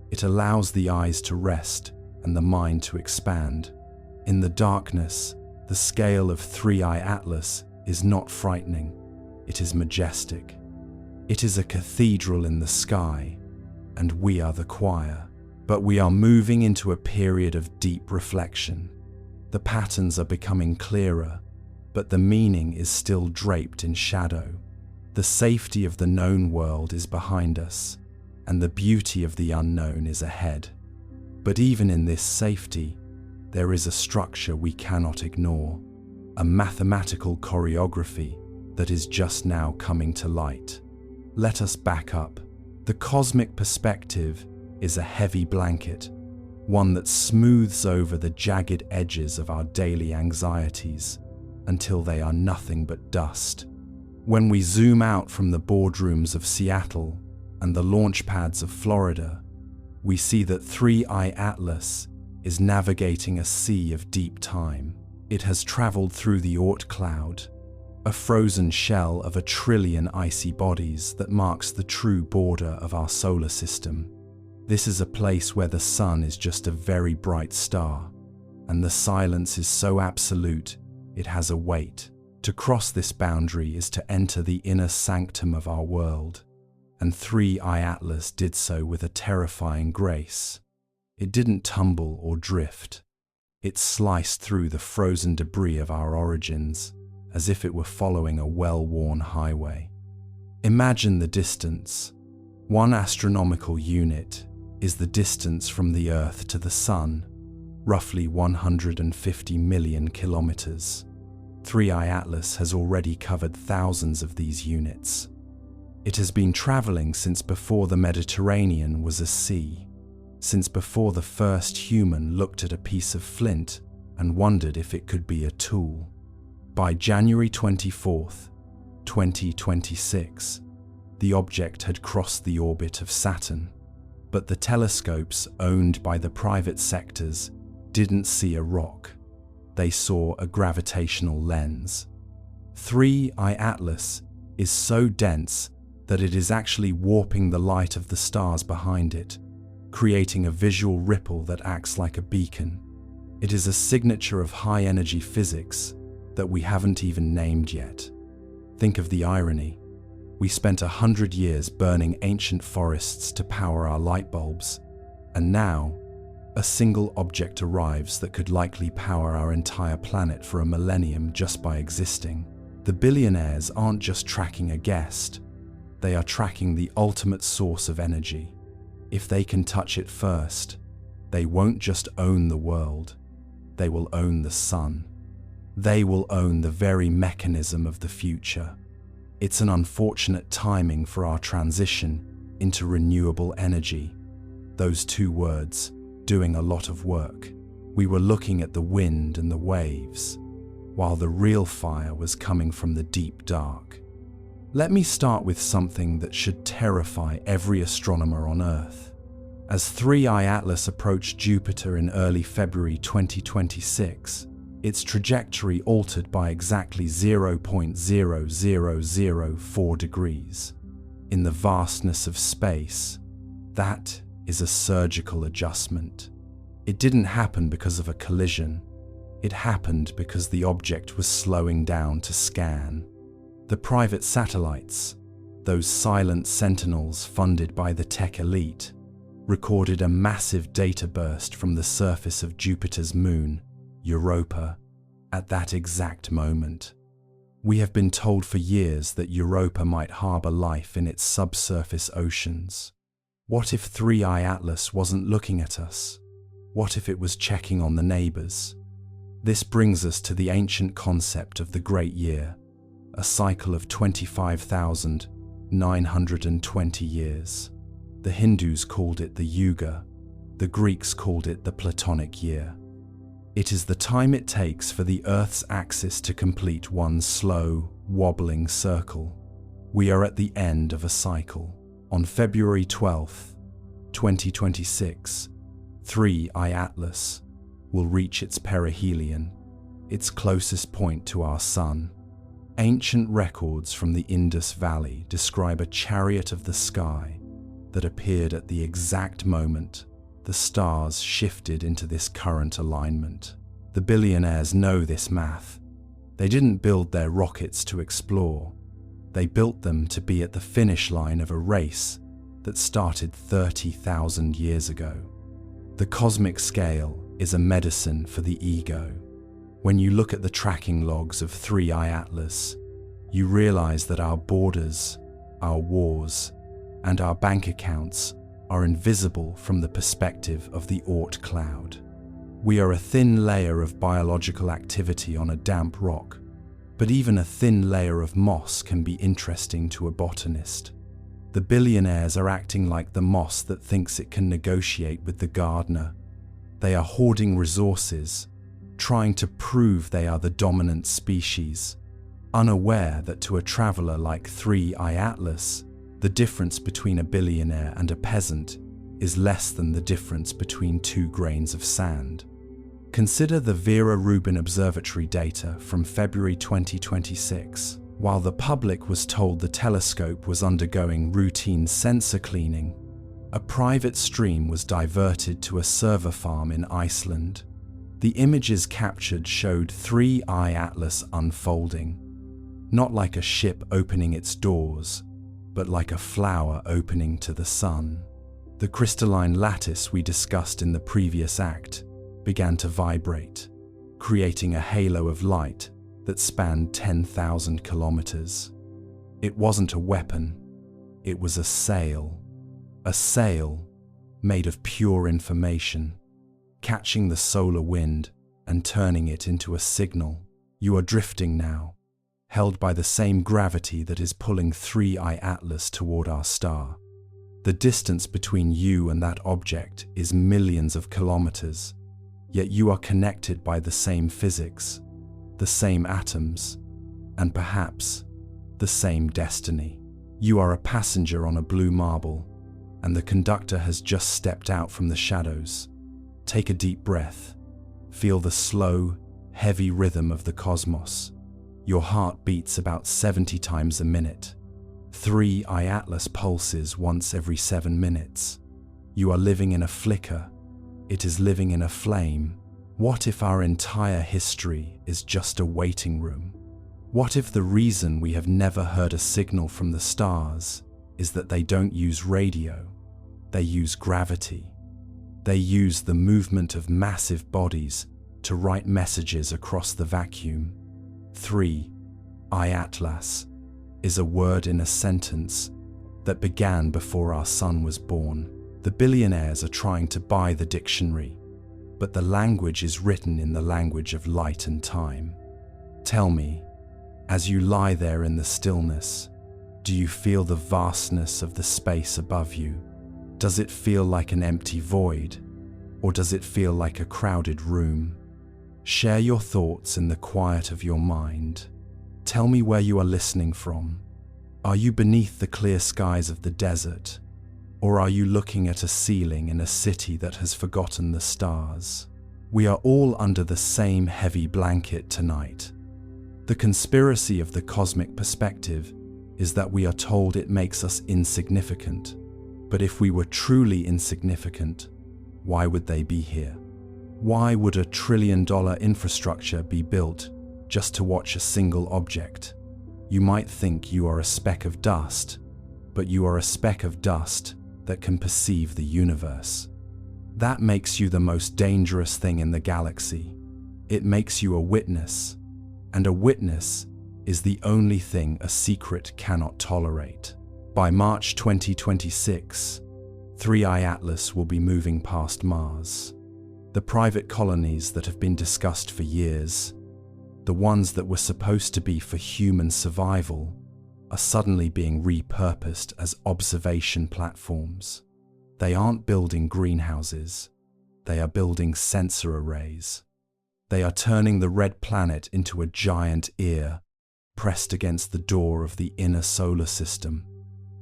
It allows the eyes to rest and the mind to expand. In the darkness, the scale of 3i Atlas is not frightening. It is majestic. It is a cathedral in the sky, and we are the choir. But we are moving into a period of deep reflection. The patterns are becoming clearer, but the meaning is still draped in shadow. The safety of the known world is behind us, and the beauty of the unknown is ahead. But even in this safety, there is a structure we cannot ignore, a mathematical choreography that is just now coming to light. Let us back up. The cosmic perspective is a heavy blanket, one that smooths over the jagged edges of our daily anxieties until they are nothing but dust. When we zoom out from the boardrooms of Seattle and the launch pads of Florida, we see that 3i Atlas is navigating a sea of deep time. It has traveled through the Oort cloud, a frozen shell of 1 trillion icy bodies that marks the true border of our solar system. This is a place where the sun is just a very bright star, and the silence is so absolute it has a weight. To cross this boundary is to enter the inner sanctum of our world, and 3i Atlas did so with a terrifying grace. It didn't tumble or drift. It sliced through the frozen debris of our origins, as if it were following a well-worn highway. Imagine the distance. 1 astronomical unit is the distance from the Earth to the Sun, roughly 150 million kilometers. 3i Atlas has already covered thousands of these units. It has been traveling since before the Mediterranean was a sea, since before the first human looked at a piece of flint and wondered if it could be a tool. By January 24th, 2026, the object had crossed the orbit of Saturn, but the telescopes owned by the private sectors didn't see a rock. They saw a gravitational lens. 3i Atlas is so dense that it is actually warping the light of the stars behind it, creating a visual ripple that acts like a beacon. It is a signature of high-energy physics that we haven't even named yet. Think of the irony. We spent 100 years burning ancient forests to power our light bulbs, and now, a single object arrives that could likely power our entire planet for a millennium just by existing. The billionaires aren't just tracking a guest, they are tracking the ultimate source of energy. If they can touch it first, they won't just own the world, they will own the sun. They will own the very mechanism of the future. It's an unfortunate timing for our transition into renewable energy. Those two words, doing a lot of work. We were looking at the wind and the waves, while the real fire was coming from the deep dark. Let me start with something that should terrify every astronomer on Earth. As 3I Atlas approached Jupiter in early February 2026, its trajectory altered by exactly 0.0004 degrees. In the vastness of space, that is a surgical adjustment. It didn't happen because of a collision. It happened because the object was slowing down to scan. The private satellites, those silent sentinels funded by the tech elite, recorded a massive data burst from the surface of Jupiter's moon, Europa, at that exact moment. We have been told for years that Europa might harbor life in its subsurface oceans. What if 3I Atlas wasn't looking at us? What if it was checking on the neighbors? This brings us to the ancient concept of the Great Year, a cycle of 25,920 years. The Hindus called it the Yuga, the Greeks called it the Platonic year. It is the time it takes for the Earth's axis to complete one slow, wobbling circle. We are at the end of a cycle. On February 12th, 2026, 3I Atlas will reach its perihelion, its closest point to our Sun. Ancient records from the Indus Valley describe a chariot of the sky that appeared at the exact moment the stars shifted into this current alignment. The billionaires know this math. They didn't build their rockets to explore. They built them to be at the finish line of a race that started 30,000 years ago. The cosmic scale is a medicine for the ego. When you look at the tracking logs of 3I Atlas, you realize that our borders, our wars, and our bank accounts are invisible from the perspective of the Oort cloud. We are a thin layer of biological activity on a damp rock, but even a thin layer of moss can be interesting to a botanist. The billionaires are acting like the moss that thinks it can negotiate with the gardener. They are hoarding resources, trying to prove they are the dominant species, unaware that to a traveler like 3I Atlas, the difference between a billionaire and a peasant is less than the difference between 2 grains of sand. Consider the Vera Rubin Observatory data from February 2026. While the public was told the telescope was undergoing routine sensor cleaning, a private stream was diverted to a server farm in Iceland. The images captured showed 3I Atlas unfolding, not like a ship opening its doors, but like a flower opening to the sun. The crystalline lattice we discussed in the previous act began to vibrate, creating a halo of light that spanned 10,000 kilometers. It wasn't a weapon, it was a sail made of pure information, catching the solar wind and turning it into a signal. You are drifting now, held by the same gravity that is pulling 3I Atlas toward our star. The distance between you and that object is millions of kilometers, yet you are connected by the same physics, the same atoms, and perhaps the same destiny. You are a passenger on a blue marble, and the conductor has just stepped out from the shadows. Take a deep breath. Feel the slow, heavy rhythm of the cosmos. Your heart beats about 70 times a minute. 3I Atlas pulses once every 7 minutes. You are living in a flicker. It is living in a flame. What if our entire history is just a waiting room? What if the reason we have never heard a signal from the stars is that they don't use radio? They use gravity. They use the movement of massive bodies to write messages across the vacuum. 3I Atlas is a word in a sentence that began before our sun was born. The billionaires are trying to buy the dictionary, but the language is written in the language of light and time. Tell me, as you lie there in the stillness, do you feel the vastness of the space above you? Does it feel like an empty void, or does it feel like a crowded room? Share your thoughts in the quiet of your mind. Tell me where you are listening from. Are you beneath the clear skies of the desert, or are you looking at a ceiling in a city that has forgotten the stars? We are all under the same heavy blanket tonight. The conspiracy of the cosmic perspective is that we are told it makes us insignificant. But if we were truly insignificant, why would they be here? Why would $1 trillion infrastructure be built just to watch a single object? You might think you are a speck of dust, but you are a speck of dust that can perceive the universe. That makes you the most dangerous thing in the galaxy. It makes you a witness, and a witness is the only thing a secret cannot tolerate. By March 2026, 3I Atlas will be moving past Mars. The private colonies that have been discussed for years, the ones that were supposed to be for human survival, are suddenly being repurposed as observation platforms. They aren't building greenhouses. They are building sensor arrays. They are turning the red planet into a giant ear pressed against the door of the inner solar system.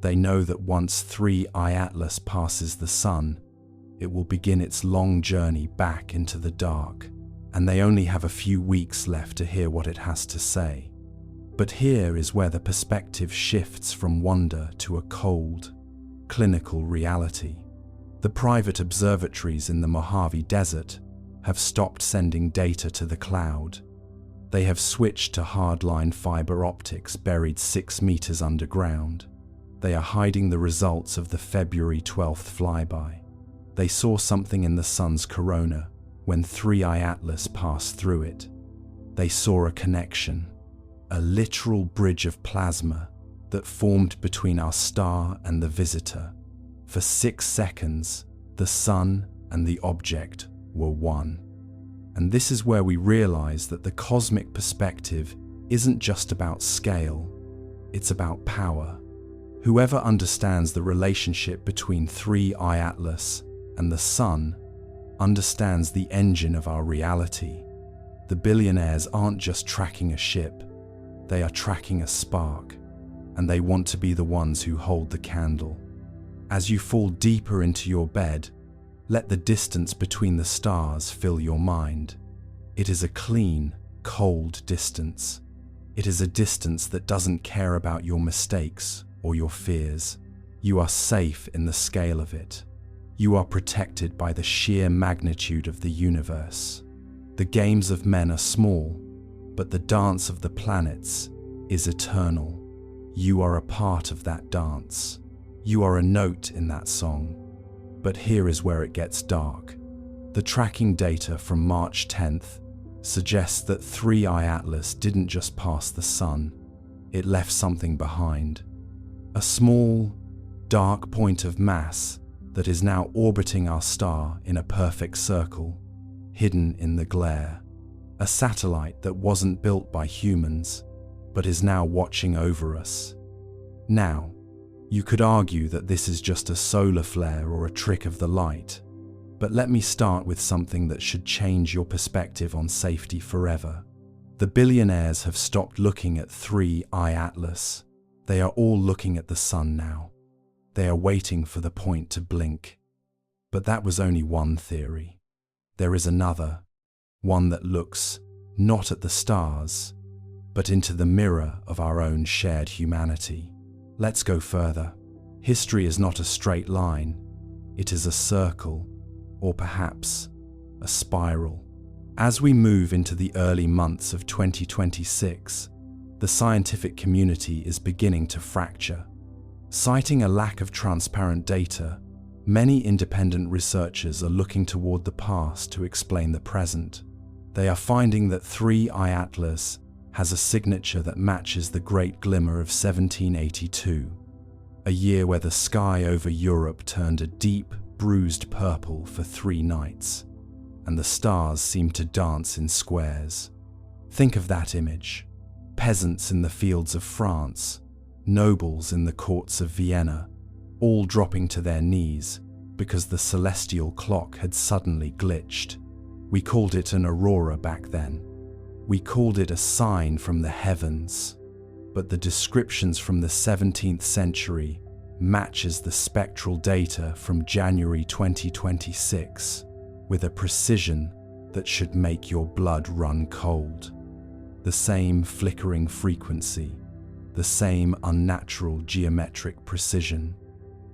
They know that once 3I Atlas passes the sun, it will begin its long journey back into the dark, and they only have a few weeks left to hear what it has to say. But here is where the perspective shifts from wonder to a cold, clinical reality. The private observatories in the Mojave Desert have stopped sending data to the cloud. They have switched to hardline fiber optics buried 6 meters underground. They are hiding the results of the February 12th flyby. They saw something in the sun's corona when 3I Atlas passed through it. They saw a connection, a literal bridge of plasma that formed between our star and the visitor. For 6 seconds, the sun and the object were one. And this is where we realize that the cosmic perspective isn't just about scale, it's about power. Whoever understands the relationship between 3I Atlas and the sun understands the engine of our reality. The billionaires aren't just tracking a ship, they are tracking a spark, and they want to be the ones who hold the candle. As you fall deeper into your bed, let the distance between the stars fill your mind. It is a clean, cold distance. It is a distance that doesn't care about your mistakes or your fears. You are safe in the scale of it. You are protected by the sheer magnitude of the universe. The games of men are small, but the dance of the planets is eternal. You are a part of that dance. You are a note in that song. But here is where it gets dark. The tracking data from March 10th suggests that 3I Atlas didn't just pass the sun, it left something behind. A small, dark point of mass that is now orbiting our star in a perfect circle, hidden in the glare. A satellite that wasn't built by humans, but is now watching over us. Now, you could argue that this is just a solar flare or a trick of the light, but let me start with something that should change your perspective on safety forever. The billionaires have stopped looking at 3I Atlas. They are all looking at the sun now. They are waiting for the point to blink. But that was only one theory. There is another, one that looks not at the stars, but into the mirror of our own shared humanity. Let's go further. History is not a straight line. It is a circle, or perhaps a spiral. As we move into the early months of 2026, the scientific community is beginning to fracture. Citing a lack of transparent data, many independent researchers are looking toward the past to explain the present. They are finding that 3I Atlas has a signature that matches the Great Glimmer of 1782, a year where the sky over Europe turned a deep, bruised purple for 3 nights, and the stars seemed to dance in squares. Think of that image. Peasants in the fields of France, nobles in the courts of Vienna, all dropping to their knees because the celestial clock had suddenly glitched. We called it an aurora back then. We called it a sign from the heavens. But the descriptions from the 17th century matches the spectral data from January 2026 with a precision that should make your blood run cold. The same flickering frequency, the same unnatural geometric precision.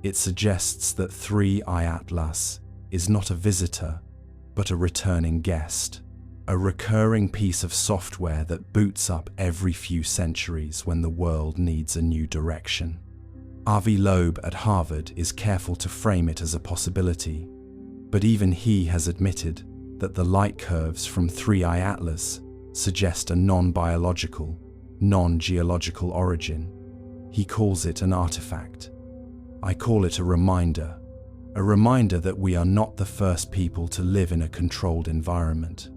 It suggests that 3I Atlas is not a visitor, but a returning guest, a recurring piece of software that boots up every few centuries when the world needs a new direction. Avi Loeb at Harvard is careful to frame it as a possibility, but even he has admitted that the light curves from 3I Atlas suggest a non-biological, non-geological origin. He calls it an artifact. I call it a reminder that we are not the first people to live in a controlled environment.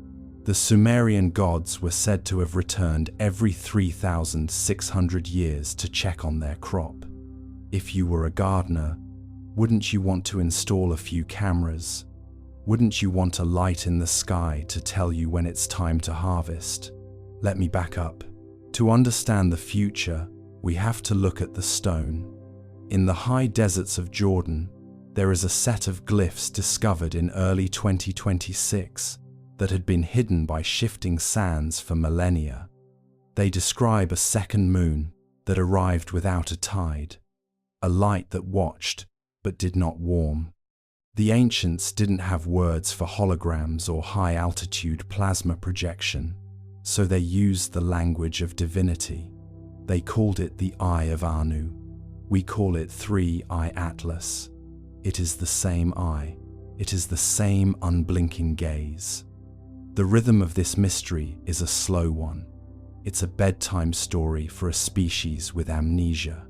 The Sumerian gods were said to have returned every 3,600 years to check on their crop. If you were a gardener, wouldn't you want to install a few cameras? Wouldn't you want a light in the sky to tell you when it's time to harvest? Let me back up. To understand the future, we have to look at the stone. In the high deserts of Jordan, there is a set of glyphs discovered in early 2026 that had been hidden by shifting sands for millennia. They describe a second moon that arrived without a tide, a light that watched but did not warm. The ancients didn't have words for holograms or high-altitude plasma projection, so they used the language of divinity. They called it the Eye of Anu. We call it 3I Atlas. It is the same eye. It is the same unblinking gaze. The rhythm of this mystery is a slow one. It's a bedtime story for a species with amnesia.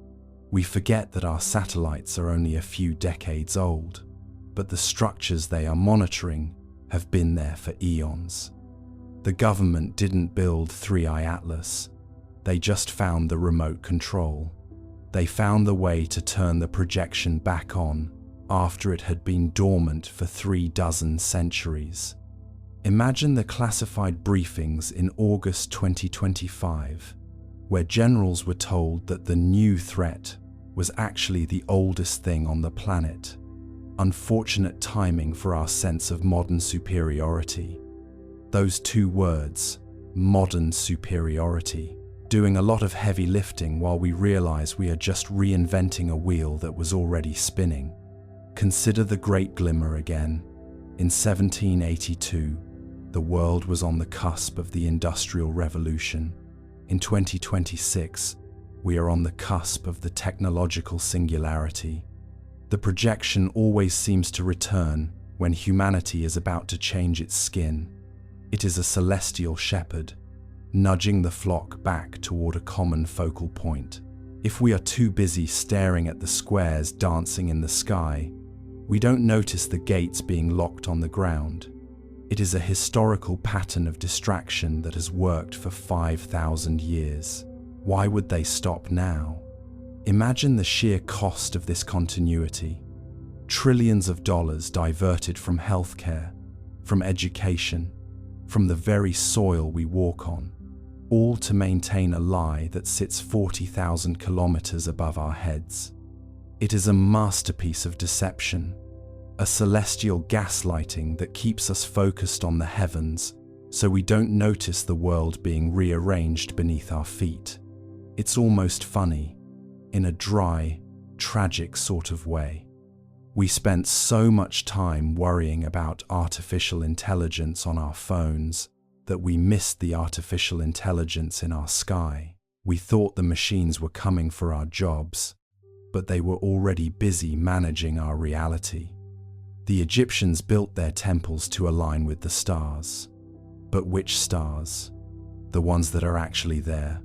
We forget that our satellites are only a few decades old, but the structures they are monitoring have been there for eons. The government didn't build 3I Atlas. They just found the remote control. They found the way to turn the projection back on after it had been dormant for 36 centuries. Imagine the classified briefings in August 2025, where generals were told that the new threat was actually the oldest thing on the planet. Unfortunate timing for our sense of modern superiority. Those 2 words, modern superiority, doing a lot of heavy lifting while we realize we are just reinventing a wheel that was already spinning. Consider the Great Glimmer again. In 1782, the world was on the cusp of the Industrial Revolution. In 2026, we are on the cusp of the technological singularity. The projection always seems to return when humanity is about to change its skin. It is a celestial shepherd, nudging the flock back toward a common focal point. If we are too busy staring at the squares dancing in the sky, we don't notice the gates being locked on the ground. It is a historical pattern of distraction that has worked for 5,000 years. Why would they stop now? Imagine the sheer cost of this continuity. Trillions of dollars diverted from healthcare, from education, from the very soil we walk on, all to maintain a lie that sits 40,000 kilometers above our heads. It is a masterpiece of deception, a celestial gaslighting that keeps us focused on the heavens so we don't notice the world being rearranged beneath our feet. It's almost funny. in a dry, tragic sort of way. We spent so much time worrying about artificial intelligence on our phones that we missed the artificial intelligence in our sky. We thought the machines were coming for our jobs, but they were already busy managing our reality. The Egyptians built their temples to align with the stars. But which stars? The ones that are actually there,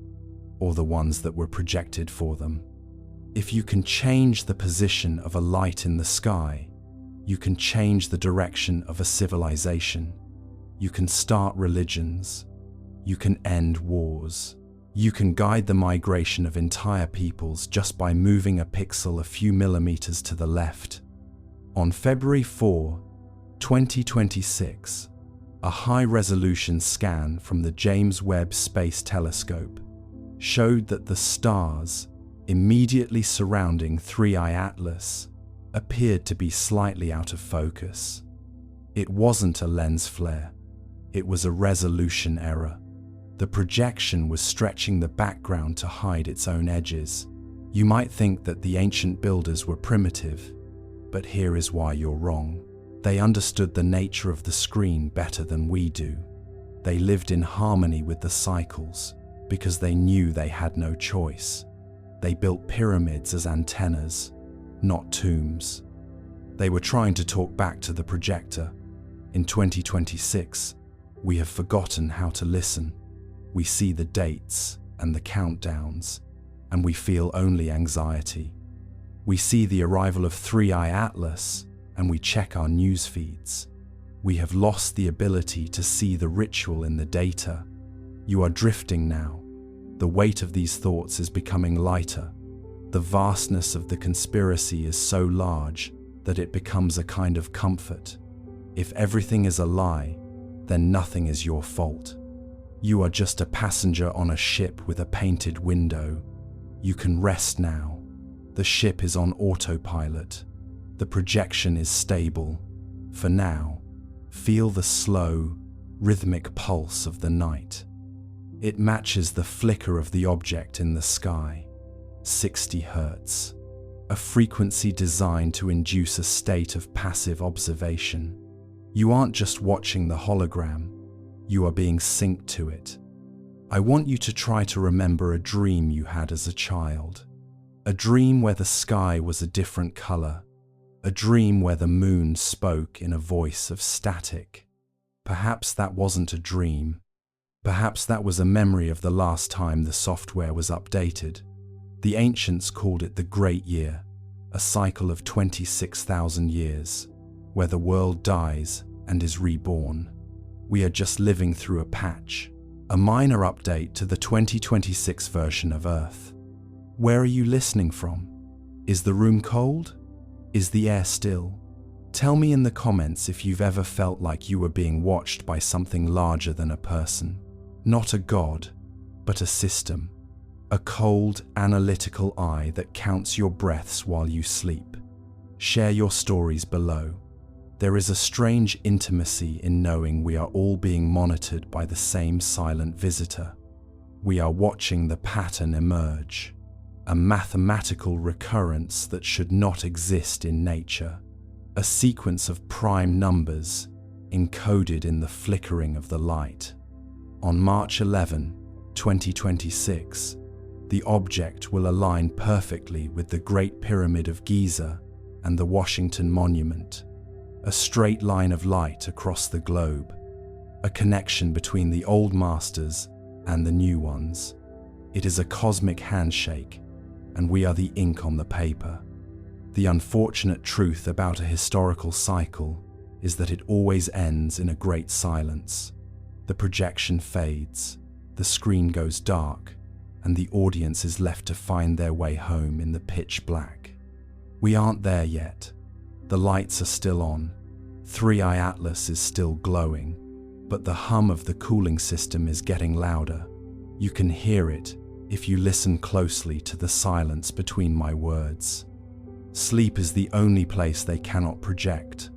or the ones that were projected for them? If you can change the position of a light in the sky, you can change the direction of a civilization. You can start religions. You can end wars. You can guide the migration of entire peoples just by moving a pixel a few millimeters to the left. On February 4, 2026, a high-resolution scan from the James Webb Space Telescope showed that the stars immediately surrounding 3I Atlas appeared to be slightly out of focus. It wasn't a lens flare, it was a resolution error. The projection was stretching the background to hide its own edges. You might think that the ancient builders were primitive, but here is why you're wrong. They understood the nature of the screen better than we do. They lived in harmony with the cycles because they knew they had no choice. They built pyramids as antennas, not tombs. They were trying to talk back to the projector. In 2026, we have forgotten how to listen. We see the dates and the countdowns, and we feel only anxiety. We see the arrival of 3I Atlas, and we check our news feeds. We have lost the ability to see the ritual in the data. You are drifting now. The weight of these thoughts is becoming lighter. The vastness of the conspiracy is so large that it becomes a kind of comfort. If everything is a lie, then nothing is your fault. You are just a passenger on a ship with a painted window. You can rest now. The ship is on autopilot. The projection is stable. For now, feel the slow, rhythmic pulse of the night. It matches the flicker of the object in the sky. 60 Hz. A frequency designed to induce a state of passive observation. You aren't just watching the hologram. You are being synced to it. I want you to try to remember a dream you had as a child. A dream where the sky was a different color. A dream where the moon spoke in a voice of static. Perhaps that wasn't a dream. Perhaps that was a memory of the last time the software was updated. The ancients called it the Great Year, a cycle of 26,000 years, where the world dies and is reborn. We are just living through a patch, a minor update to the 2026 version of Earth. Where are you listening from? Is the room cold? Is the air still? Tell me in the comments if you've ever felt like you were being watched by something larger than a person. Not a god, but a system. A cold, analytical eye that counts your breaths while you sleep. Share your stories below. There is a strange intimacy in knowing we are all being monitored by the same silent visitor. We are watching the pattern emerge, a mathematical recurrence that should not exist in nature, a sequence of prime numbers encoded in the flickering of the light. On March 11, 2026, the object will align perfectly with the Great Pyramid of Giza and the Washington Monument. A straight line of light across the globe, a connection between the old masters and the new ones. It is a cosmic handshake, and we are the ink on the paper. The unfortunate truth about a historical cycle is that it always ends in a great silence. The projection fades, the screen goes dark, and the audience is left to find their way home in the pitch black. We aren't there yet. The lights are still on. 3I Atlas is still glowing, but the hum of the cooling system is getting louder. You can hear it if you listen closely to the silence between my words. Sleep is the only place they cannot project,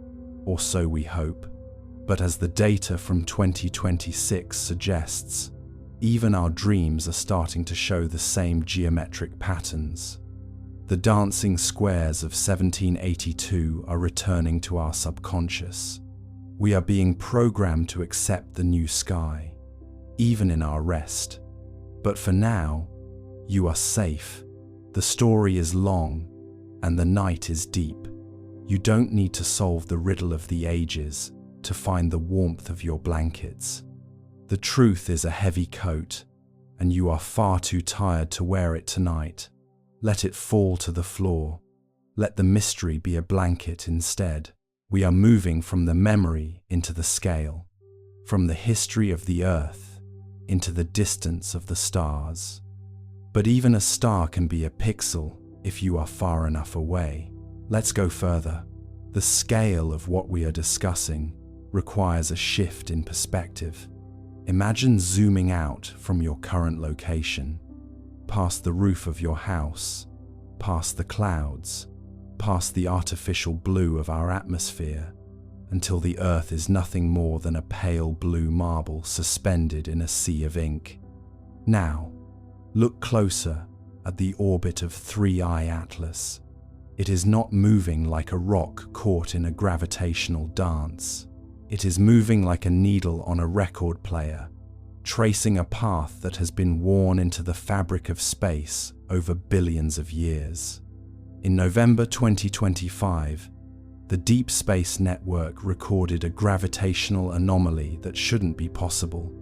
or so we hope. But as the data from 2026 suggests, even our dreams are starting to show the same geometric patterns. The dancing squares of 1782 are returning to our subconscious. We are being programmed to accept the new sky, even in our rest. But for now, you are safe. The story is long, and the night is deep. You don't need to solve the riddle of the ages to find the warmth of your blankets. The truth is a heavy coat, and you are far too tired to wear it tonight. Let it fall to the floor. Let the mystery be a blanket instead. We are moving from the memory into the scale, from the history of the Earth into the distance of the stars. But even a star can be a pixel if you are far enough away. Let's go further. The scale of what we are discussing requires a shift in perspective. Imagine zooming out from your current location, past the roof of your house, past the clouds, past the artificial blue of our atmosphere, until the Earth is nothing more than a pale blue marble suspended in a sea of ink. Now, look closer at the orbit of 3I Atlas. It is not moving like a rock caught in a gravitational dance. It is moving like a needle on a record player, tracing a path that has been worn into the fabric of space over billions of years. In November 2025, the Deep Space Network recorded a gravitational anomaly that shouldn't be possible.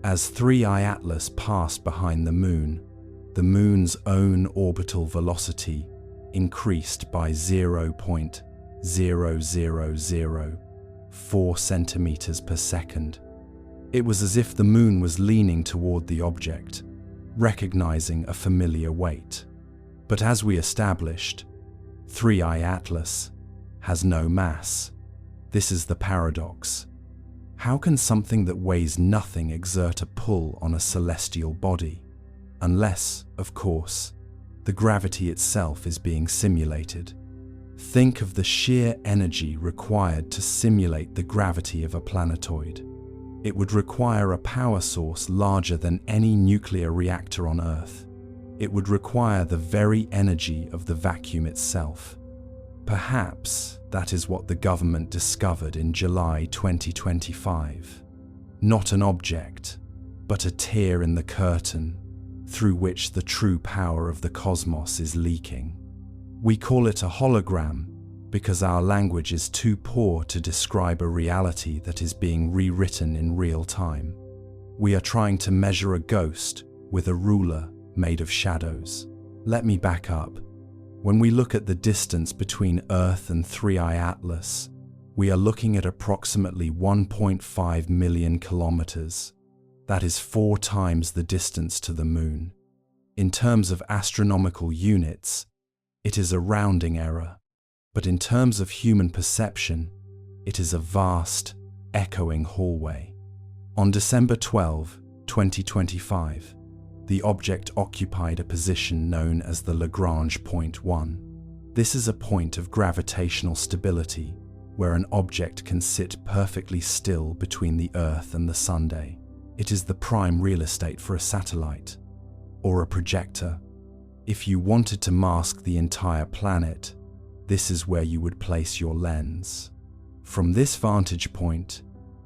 As 3I Atlas passed behind the Moon's own orbital velocity increased by 0.0004 centimeters per second. It was as if the Moon was leaning toward the object, recognizing a familiar weight. But as we established, 3I Atlas has no mass. This is the paradox. How can something that weighs nothing exert a pull on a celestial body? Unless, of course, the gravity itself is being simulated. Think of the sheer energy required to simulate the gravity of a planetoid. It would require a power source larger than any nuclear reactor on Earth. It would require the very energy of the vacuum itself. Perhaps that is what the government discovered in July 2025. Not an object, but a tear in the curtain through which the true power of the cosmos is leaking. We call it a hologram because our language is too poor to describe a reality that is being rewritten in real time. We are trying to measure a ghost with a ruler made of shadows. Let me back up. When we look at the distance between Earth and 3I Atlas, we are looking at approximately 1.5 million kilometers. That is 4 times the distance to the Moon. In terms of astronomical units, it is a rounding error. But in terms of human perception, it is a vast, echoing hallway. On December 12, 2025, the object occupied a position known as the Lagrange point 1. This is a point of gravitational stability where an object can sit perfectly still between the Earth and the Sunday. It is the prime real estate for a satellite or a projector. If you wanted to mask the entire planet, this is where you would place your lens. From this vantage point,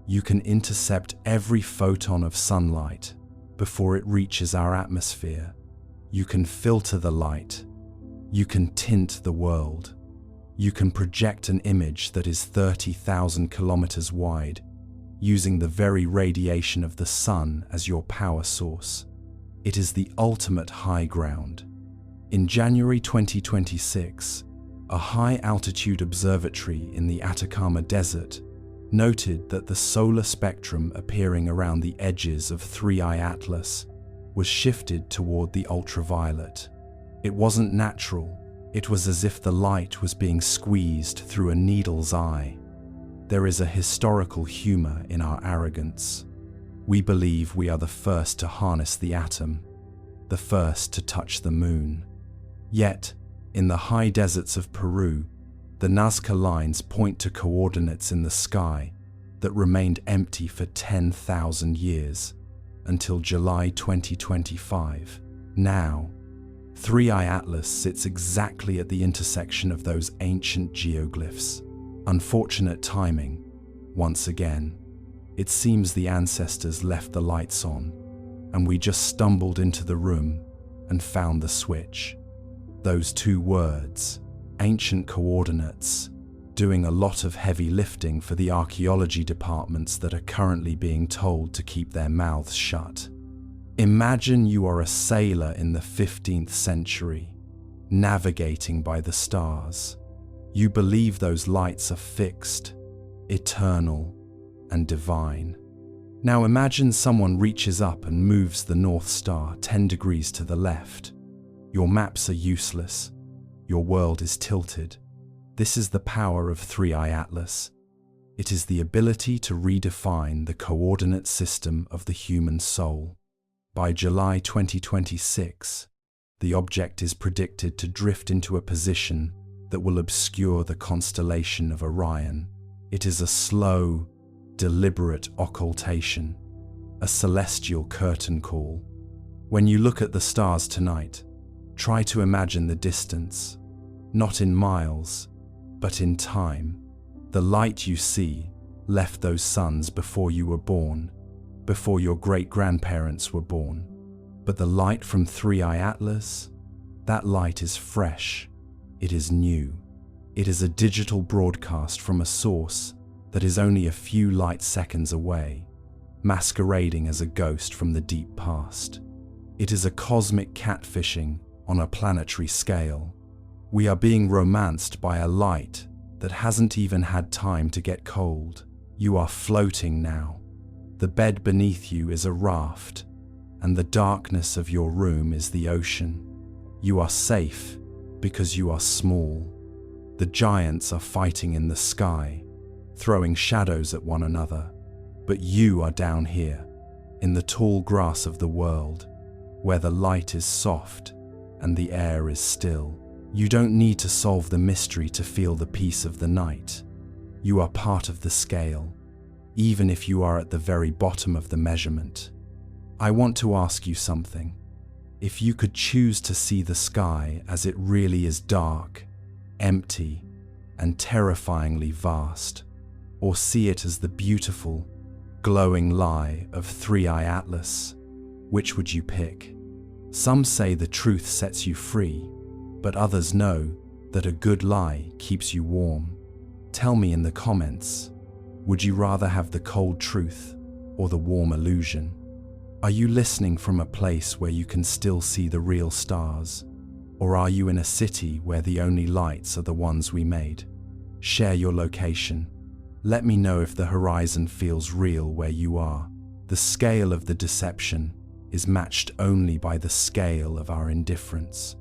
you can intercept every photon of sunlight before it reaches our atmosphere. You can filter the light. You can tint the world. You can project an image that is 30,000 kilometers wide, using the very radiation of the sun as your power source. It is the ultimate high ground. In January 2026, a high-altitude observatory in the Atacama Desert noted that the solar spectrum appearing around the edges of 3I Atlas was shifted toward the ultraviolet. It wasn't natural. It was as if the light was being squeezed through a needle's eye. There is a historical humor in our arrogance. We believe we are the first to harness the atom, the first to touch the Moon. Yet, in the high deserts of Peru, the Nazca lines point to coordinates in the sky that remained empty for 10,000 years, until July 2025. Now, 3i Atlas sits exactly at the intersection of those ancient geoglyphs. Unfortunate timing, once again. It seems the ancestors left the lights on, and we just stumbled into the room and found the switch. Those two words, ancient coordinates, doing a lot of heavy lifting for the archaeology departments that are currently being told to keep their mouths shut. Imagine you are a sailor in the 15th century, navigating by the stars. You believe those lights are fixed, eternal, and divine. Now imagine someone reaches up and moves the North Star 10 degrees to the left. Your maps are useless. Your world is tilted. This is the power of 3i Atlas. It is the ability to redefine the coordinate system of the human soul. By July 2026, the object is predicted to drift into a position that will obscure the constellation of Orion. It is a slow, deliberate occultation, a celestial curtain call. When you look at the stars tonight, try to imagine the distance, not in miles, but in time. The light you see left those suns before you were born, before your great-grandparents were born. But the light from 3i Atlas, that light is fresh, it is new. It is a digital broadcast from a source that is only a few light seconds away, masquerading as a ghost from the deep past. It is a cosmic catfishing on a planetary scale. We are being romanced by a light that hasn't even had time to get cold. You are floating now. The bed beneath you is a raft, and the darkness of your room is the ocean. You are safe because you are small. The giants are fighting in the sky, throwing shadows at one another. But you are down here, in the tall grass of the world, where the light is soft and the air is still. You don't need to solve the mystery to feel the peace of the night. You are part of the scale, even if you are at the very bottom of the measurement. I want to ask you something. If you could choose to see the sky as it really is, dark, empty, and terrifyingly vast, or see it as the beautiful, glowing lie of 3i Atlas, which would you pick? Some say the truth sets you free, but others know that a good lie keeps you warm. Tell me in the comments, would you rather have the cold truth or the warm illusion? Are you listening from a place where you can still see the real stars? Or are you in a city where the only lights are the ones we made? Share your location. Let me know if the horizon feels real where you are. The scale of the deception is matched only by the scale of our indifference.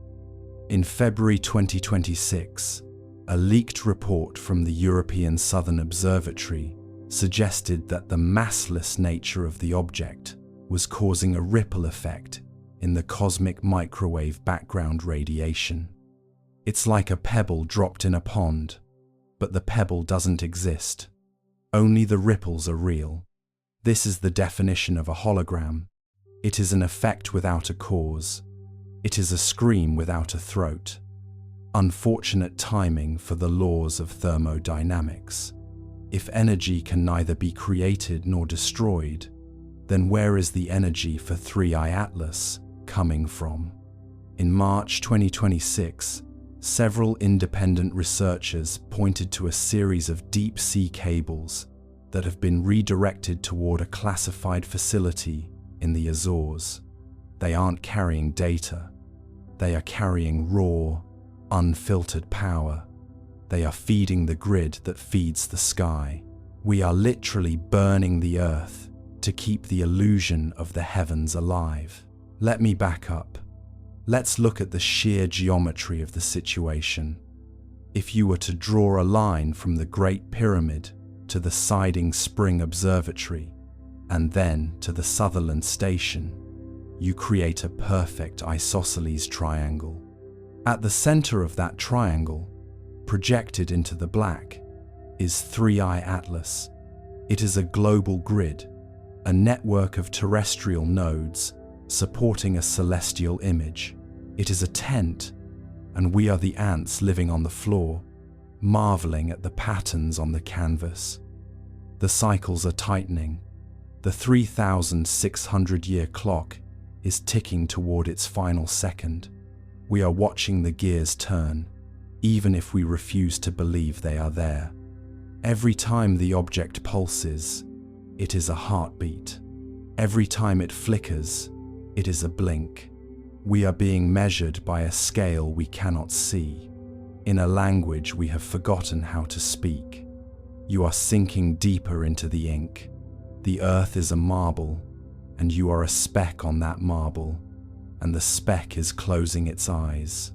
In February 2026, a leaked report from the European Southern Observatory suggested that the massless nature of the object was causing a ripple effect in the cosmic microwave background radiation. It's like a pebble dropped in a pond, but the pebble doesn't exist. Only the ripples are real. This is the definition of a hologram. It is an effect without a cause. It is a scream without a throat. Unfortunate timing for the laws of thermodynamics. If energy can neither be created nor destroyed, then where is the energy for 3i Atlas coming from? In March 2026, several independent researchers pointed to a series of deep-sea cables that have been redirected toward a classified facility in the Azores. They aren't carrying data. They are carrying raw, unfiltered power. They are feeding the grid that feeds the sky. We are literally burning the earth to keep the illusion of the heavens alive. Let me back up. Let's look at the sheer geometry of the situation. If you were to draw a line from the Great Pyramid to the Siding Spring Observatory, and then to the Sutherland Station, you create a perfect isosceles triangle. At the center of that triangle, projected into the black, is 3i Atlas. It is a global grid, a network of terrestrial nodes supporting a celestial image. It is a tent, and we are the ants living on the floor, marveling at the patterns on the canvas. The cycles are tightening. The 3,600-year clock is ticking toward its final second. We are watching the gears turn, even if we refuse to believe they are there. Every time the object pulses, it is a heartbeat. Every time it flickers, it is a blink. We are being measured by a scale we cannot see, in a language we have forgotten how to speak. You are sinking deeper into the ink. The Earth is a marble, and you are a speck on that marble, and the speck is closing its eyes.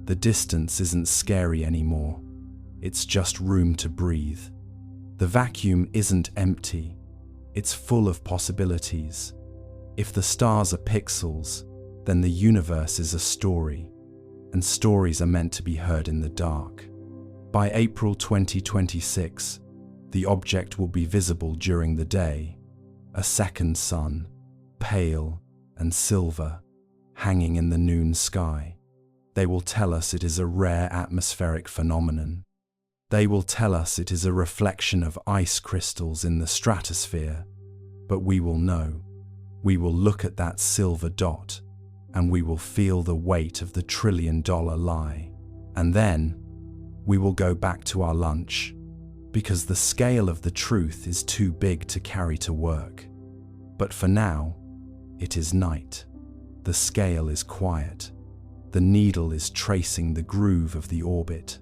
The distance isn't scary anymore. It's just room to breathe. The vacuum isn't empty. It's full of possibilities. If the stars are pixels, then the universe is a story, and stories are meant to be heard in the dark. By April 2026, the object will be visible during the day, a second sun, pale and silver, hanging in the noon sky. They will tell us it is a rare atmospheric phenomenon. They will tell us it is a reflection of ice crystals in the stratosphere, but we will know. We will look at that silver dot, and we will feel the weight of the trillion-dollar lie. And then, we will go back to our lunch, because the scale of the truth is too big to carry to work. But for now, it is night. The scale is quiet. The needle is tracing the groove of the orbit,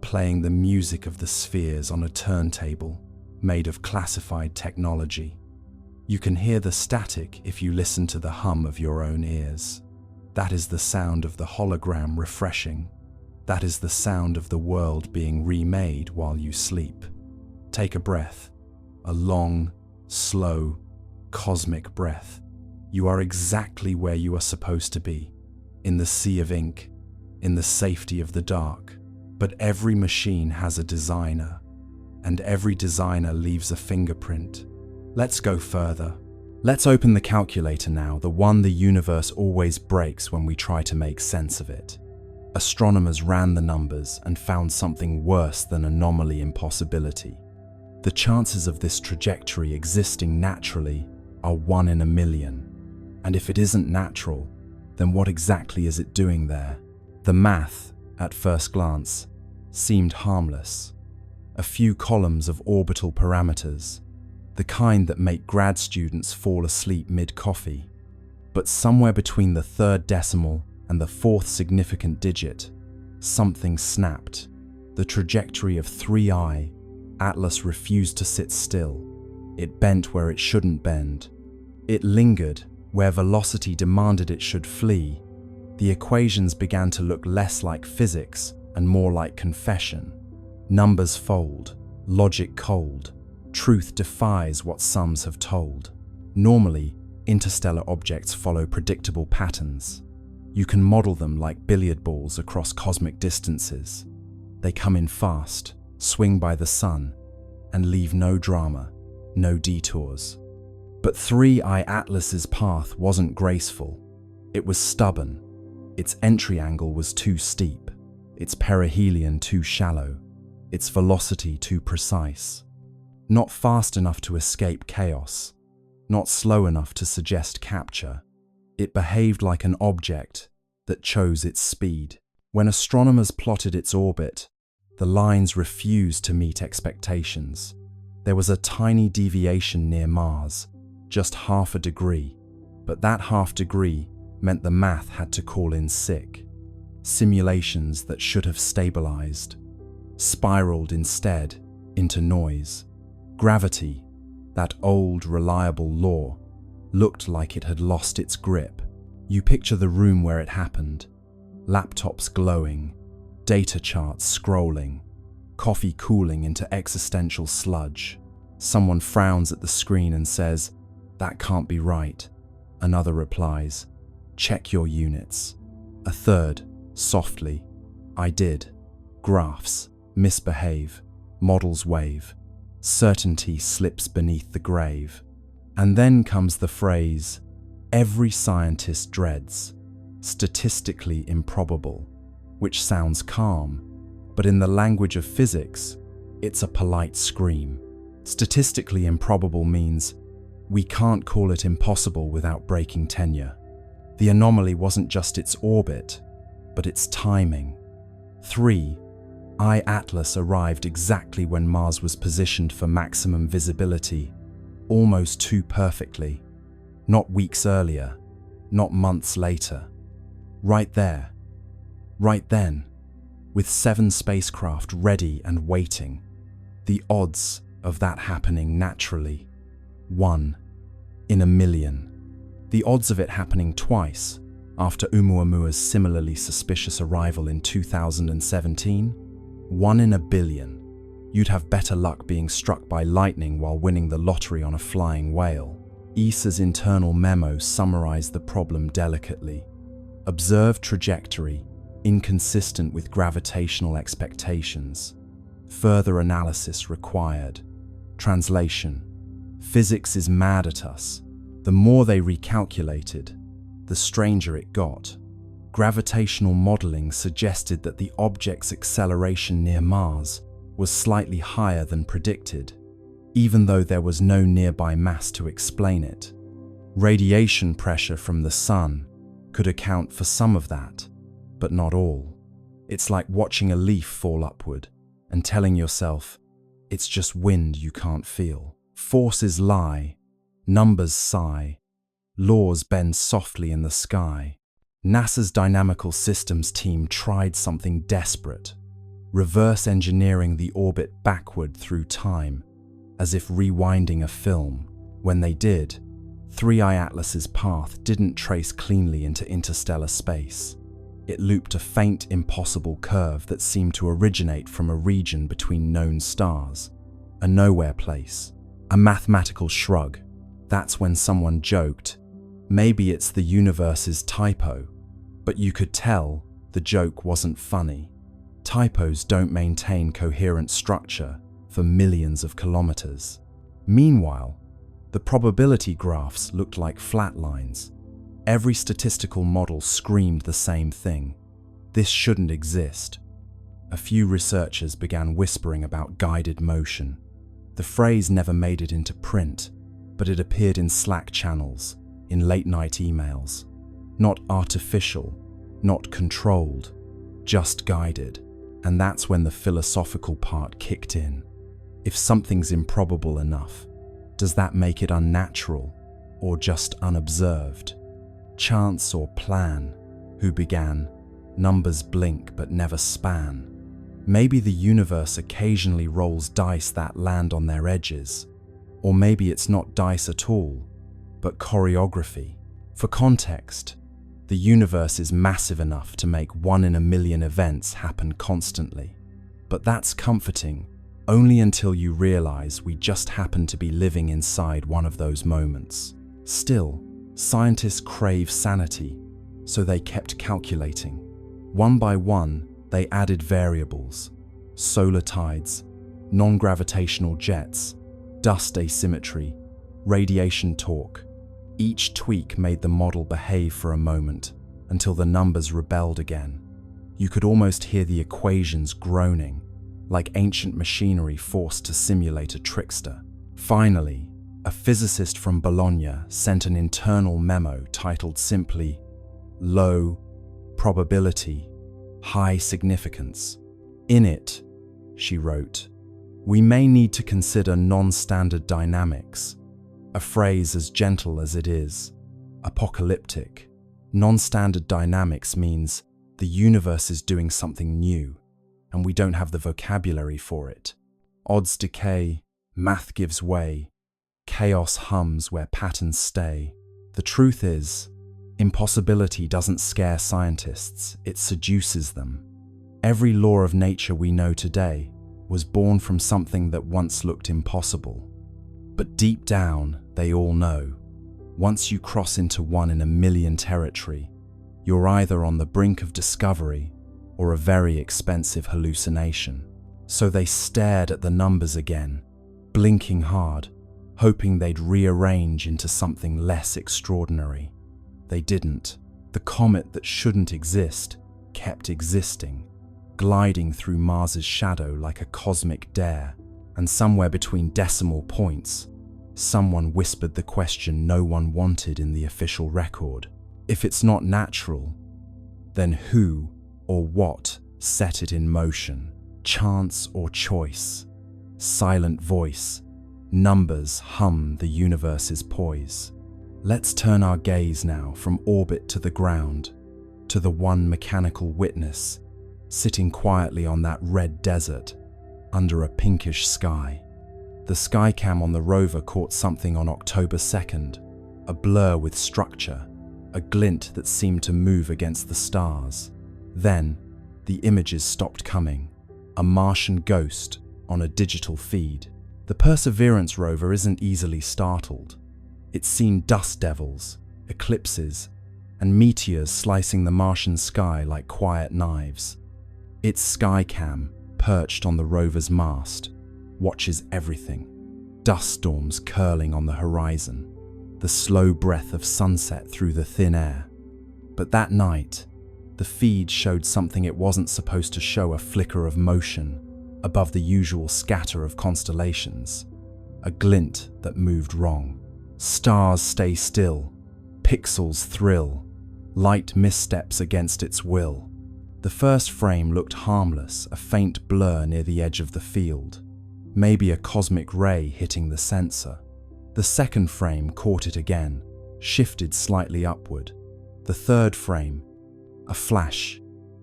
playing the music of the spheres on a turntable made of classified technology. You can hear the static if you listen to the hum of your own ears. That is the sound of the hologram refreshing. That is the sound of the world being remade while you sleep. Take a breath, a long, slow, cosmic breath. You are exactly where you are supposed to be, in the sea of ink, in the safety of the dark. But every machine has a designer, and every designer leaves a fingerprint. Let's go further. Let's open the calculator now, the one the universe always breaks when we try to make sense of it. Astronomers ran the numbers and found something worse than anomaly impossibility. The chances of this trajectory existing naturally are 1 in a million. And if it isn't natural, then what exactly is it doing there? The math, at first glance, seemed harmless. A few columns of orbital parameters, the kind that make grad students fall asleep mid-coffee. But somewhere between the third decimal and the fourth significant digit, something snapped. The trajectory of 3I, Atlas refused to sit still. It bent where it shouldn't bend. It lingered where velocity demanded it should flee. The equations began to look less like physics and more like confession. Numbers fold, logic cold. Truth defies what sums have told. Normally, interstellar objects follow predictable patterns. You can model them like billiard balls across cosmic distances. They come in fast, swing by the sun, and leave no drama, no detours. But 3I Atlas's path wasn't graceful. It was stubborn. Its entry angle was too steep, its perihelion too shallow, its velocity too precise. Not fast enough to escape chaos, not slow enough to suggest capture. It behaved like an object that chose its speed. When astronomers plotted its orbit, the lines refused to meet expectations. There was a tiny deviation near Mars, just half a degree, but that half degree meant the math had to call in sick. Simulations that should have stabilized spiraled instead into noise. Gravity, that old, reliable law, looked like it had lost its grip. You picture the room where it happened. Laptops glowing, data charts scrolling, coffee cooling into existential sludge. Someone frowns at the screen and says, "That can't be right." Another replies, "Check your units." A third, softly, "I did." Graphs misbehave, models wave. Certainty slips beneath the grave. And then comes the phrase every scientist dreads. statistically improbable, which sounds calm, but in the language of physics, it's a polite scream. Statistically improbable means we can't call it impossible without breaking tenure. The anomaly wasn't just its orbit, but its timing. 3. I Atlas arrived exactly when Mars was positioned for maximum visibility, almost too perfectly. Not weeks earlier, not months later. Right there, right then, with 7 spacecraft ready and waiting. The odds of that happening naturally, 1 in a million. The odds of it happening twice, after Oumuamua's similarly suspicious arrival in 2017, 1 in a billion. You'd have better luck being struck by lightning while winning the lottery on a flying whale. ESA's internal memo summarized the problem delicately. Observed trajectory, inconsistent with gravitational expectations. Further analysis required. Translation: physics is mad at us. The more they recalculated, the stranger it got. Gravitational modeling suggested that the object's acceleration near Mars was slightly higher than predicted, even though there was no nearby mass to explain it. Radiation pressure from the sun could account for some of that, but not all. It's like watching a leaf fall upward and telling yourself, it's just wind you can't feel. Forces lie, numbers sigh, laws bend softly in the sky. NASA's Dynamical Systems team tried something desperate, reverse engineering the orbit backward through time, as if rewinding a film. When they did, 3I Atlas's path didn't trace cleanly into interstellar space. It looped a faint, impossible curve that seemed to originate from a region between known stars, a nowhere place, a mathematical shrug. That's when someone joked, maybe it's the universe's typo, but you could tell the joke wasn't funny. Typos don't maintain coherent structure for millions of kilometers. Meanwhile, the probability graphs looked like flat lines. Every statistical model screamed the same thing. This shouldn't exist. A few researchers began whispering about guided motion. The phrase never made it into print, but it appeared in Slack channels, in late-night emails. Not artificial, not controlled, just guided. And that's when the philosophical part kicked in. If something's improbable enough, does that make it unnatural or just unobserved? Chance or plan? Who began? Numbers blink but never span. Maybe the universe occasionally rolls dice that land on their edges. Or maybe it's not dice at all, but choreography. For context, the universe is massive enough to make 1 in a million events happen constantly. But that's comforting, only until you realize we just happen to be living inside one of those moments. Still, scientists crave sanity, so they kept calculating. One by one, they added variables: solar tides, non-gravitational jets, dust asymmetry, radiation torque. Each tweak made the model behave for a moment, until the numbers rebelled again. You could almost hear the equations groaning, like ancient machinery forced to simulate a trickster. Finally, a physicist from Bologna sent an internal memo titled simply, "Low probability, high significance." In it, she wrote, "We may need to consider non-standard dynamics," a phrase as gentle as it is apocalyptic. Non-standard dynamics means the universe is doing something new, and we don't have the vocabulary for it. Odds decay, math gives way, chaos hums where patterns stay. The truth is, impossibility doesn't scare scientists, it seduces them. Every law of nature we know today was born from something that once looked impossible. But deep down, they all know, once you cross into 1 in a million territory, you're either on the brink of discovery or a very expensive hallucination. So they stared at the numbers again, blinking hard, hoping they'd rearrange into something less extraordinary. They didn't. The comet that shouldn't exist kept existing, gliding through Mars's shadow like a cosmic dare, and somewhere between decimal points, someone whispered the question no one wanted in the official record. If it's not natural, then who or what set it in motion? Chance or choice? Silent voice, numbers hum the universe's poise. Let's turn our gaze now from orbit to the ground, to the one mechanical witness, sitting quietly on that red desert, under a pinkish sky. The Skycam on the rover caught something on October 2nd, a blur with structure, a glint that seemed to move against the stars. Then, the images stopped coming, a Martian ghost on a digital feed. The Perseverance rover isn't easily startled. It's seen dust devils, eclipses, and meteors slicing the Martian sky like quiet knives. Its Skycam, perched on the rover's mast, watches everything. Dust storms curling on the horizon, the slow breath of sunset through the thin air. But that night, the feed showed something it wasn't supposed to show: a flicker of motion above the usual scatter of constellations, a glint that moved wrong. Stars stay still, pixels thrill, light missteps against its will. The first frame looked harmless, a faint blur near the edge of the field, maybe a cosmic ray hitting the sensor. The second frame caught it again, shifted slightly upward. The third frame, a flash,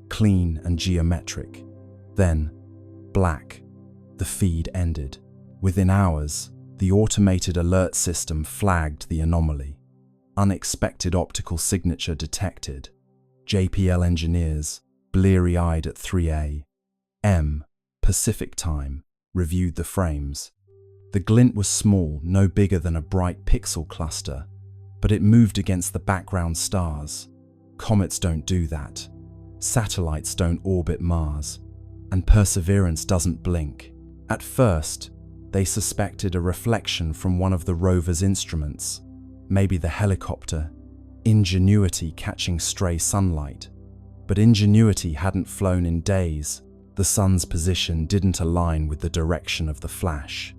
clean and geometric. Then, black. The feed ended. Within hours, the automated alert system flagged the anomaly. Unexpected optical signature detected. JPL engineers, bleary-eyed at 3 a.m. Pacific time, reviewed the frames. The glint was small, no bigger than a bright pixel cluster, but it moved against the background stars. Comets don't do that. Satellites don't orbit Mars. And Perseverance doesn't blink. At first, they suspected a reflection from one of the rover's instruments, maybe the helicopter, Ingenuity catching stray sunlight. But Ingenuity hadn't flown in days. The sun's position didn't align with the direction of the flash.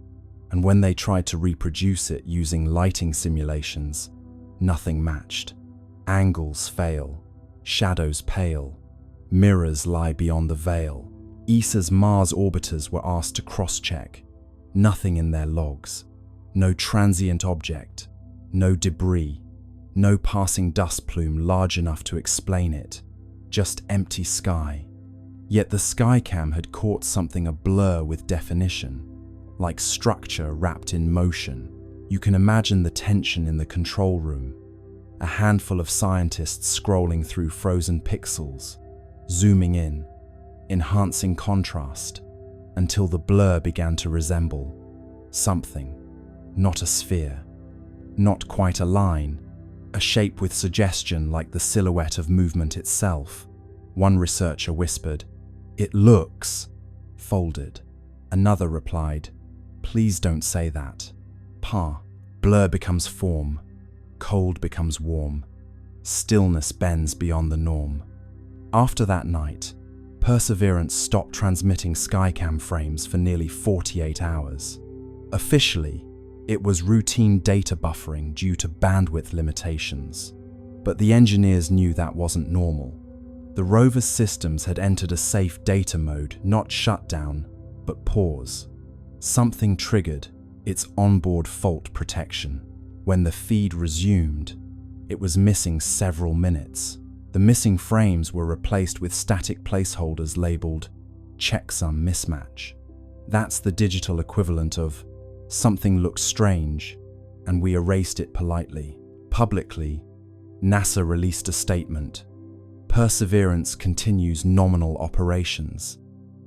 And when they tried to reproduce it using lighting simulations, nothing matched. Angles fail, shadows pale, mirrors lie beyond the veil. ESA's Mars orbiters were asked to cross-check. Nothing in their logs. No transient object, no debris, no passing dust plume large enough to explain it. Just empty sky. Yet the Skycam had caught something a blur with definition, like structure wrapped in motion. You can imagine the tension in the control room. A handful of scientists scrolling through frozen pixels, zooming in, enhancing contrast, until the blur began to resemble something, not a sphere, not quite a line, a shape with suggestion like the silhouette of movement itself. One researcher whispered, "It looks folded." Another replied, "Please don't say that. Pa." Blur becomes form, cold becomes warm, stillness bends beyond the norm. After that night, Perseverance stopped transmitting Skycam frames for nearly 48 hours. Officially, it was routine data buffering due to bandwidth limitations. But the engineers knew that wasn't normal. The rover's systems had entered a safe data mode, not shutdown, but pause. Something triggered its onboard fault protection. When the feed resumed, it was missing several minutes. The missing frames were replaced with static placeholders labeled checksum mismatch. That's the digital equivalent of something looked strange, and we erased it politely. Publicly, NASA released a statement. Perseverance continues nominal operations.